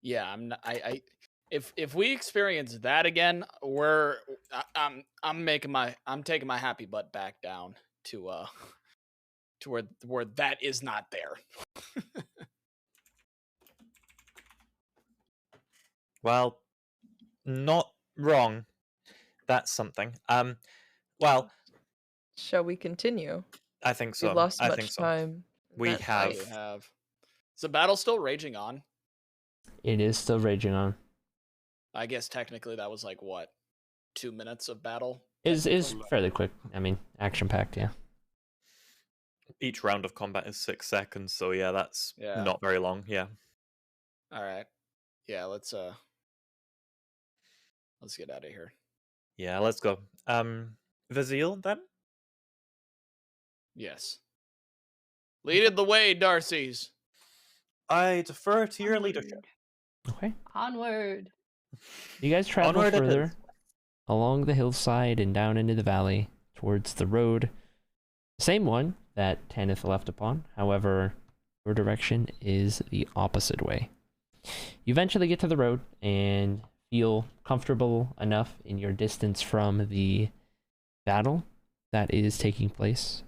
Yeah, I'm not, if we experience that again, I'm taking my happy butt back down to where that is not there. Well, not wrong. That's something. Well, Shall we continue? I think so. We've lost I much think so. time. in We that have. We fight. have. Is the battle still raging on? It is still raging on. I guess technically that was like what, 2 minutes of battle? Is fairly quick. I mean, action packed, yeah. Each round of combat is 6 seconds, so yeah, that's Yeah. not very long. Yeah. All right. Yeah, let's get out of here. Yeah, let's go. Vizil, then? Yes. Lead the way, Darcy's. I defer to your leadership. Okay. Onward. You guys travel Onward it further is. along the hillside and down into the valley towards the road. Same one that Tanith left upon. However, your direction is the opposite way. You eventually get to the road and feel comfortable enough in your distance from the battle that is taking place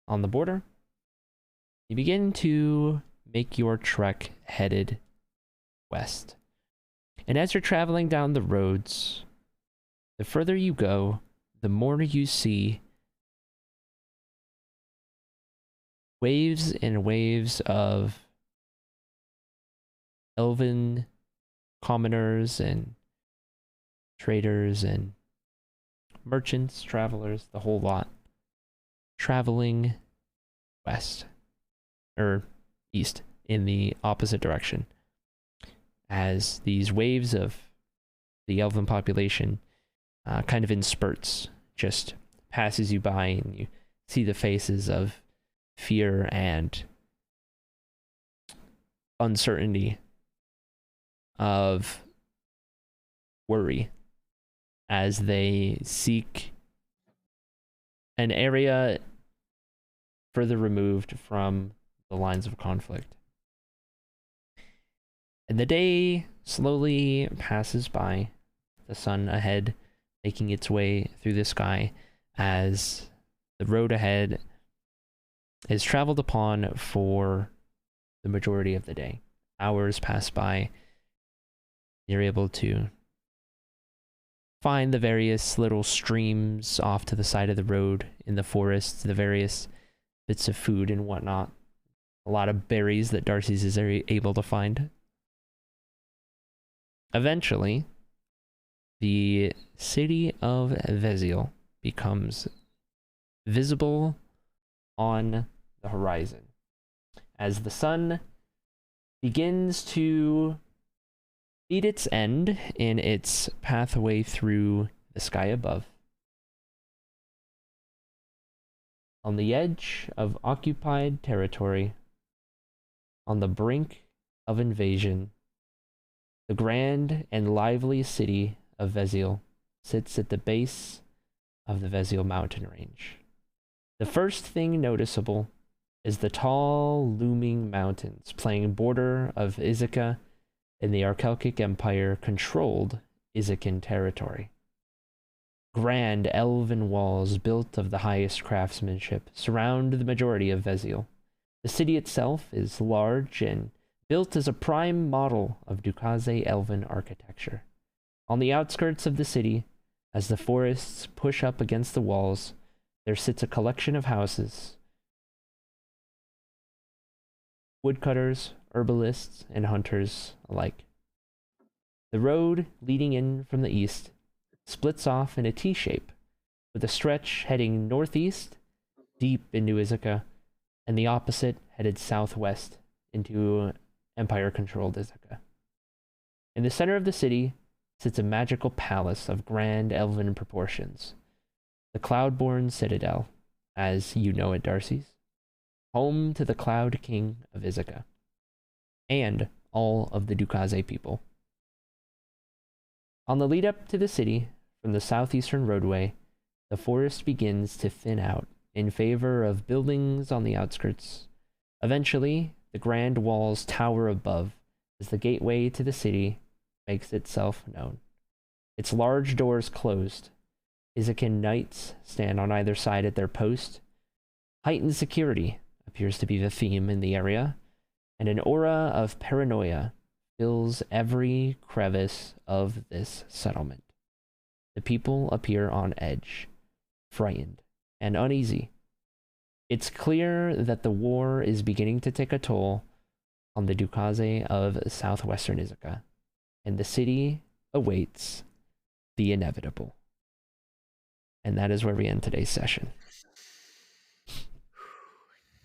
on the border. You begin to make your trek headed west. And as you're traveling down the roads, the further you go, the more you see waves and waves of elven commoners and traders and merchants, travelers, the whole lot, traveling west, or east, in the opposite direction, as these waves of the elven population kind of in spurts just passes you by, and you see the faces of fear and uncertainty, of worry, as they seek an area further removed from the lines of conflict. And the day slowly passes by, the sun ahead making its way through the sky as the road ahead is traveled upon for the majority of the day. Hours pass by. You're able to find the various little streams off to the side of the road in the forest, the various bits of food and whatnot. A lot of berries that Darcy's is able to find. Eventually, the city of Vizil becomes visible on the horizon as the sun begins to meet its end in its pathway through the sky above. On the edge of occupied territory, on the brink of invasion, the grand and lively city of Vizil sits at the base of the Vizil mountain range. The first thing noticeable is the tall, looming mountains playing border of Ithaca in the Archaic Empire controlled Izakin territory. Grand elven walls built of the highest craftsmanship surround the majority of Veziel. The city itself is large and built as a prime model of Dukaze elven architecture. On the outskirts of the city, as the forests push up against the walls, there sits a collection of houses. Woodcutters, herbalists, and hunters alike. The road leading in from the east splits off in a T-shape, with a stretch heading northeast, deep into Ithaca, and the opposite headed southwest into Empire-controlled Ithaca. In the center of the city sits a magical palace of grand elven proportions, the Cloudborn Citadel, as you know it, Darcy's, home to the Cloud King of Ithaca, and all of the Dukaze people. On the lead up to the city, from the southeastern roadway, the forest begins to thin out in favor of buildings on the outskirts. Eventually, the grand walls tower above as the gateway to the city makes itself known. Its large doors closed. Izakin knights stand on either side at their post. Heightened security appears to be the theme in the area, and an aura of paranoia fills every crevice of this settlement. The people appear on edge, frightened, and uneasy. It's clear that the war is beginning to take a toll on the Dukaze of southwestern Ithaca, and the city awaits the inevitable. And that is where we end today's session.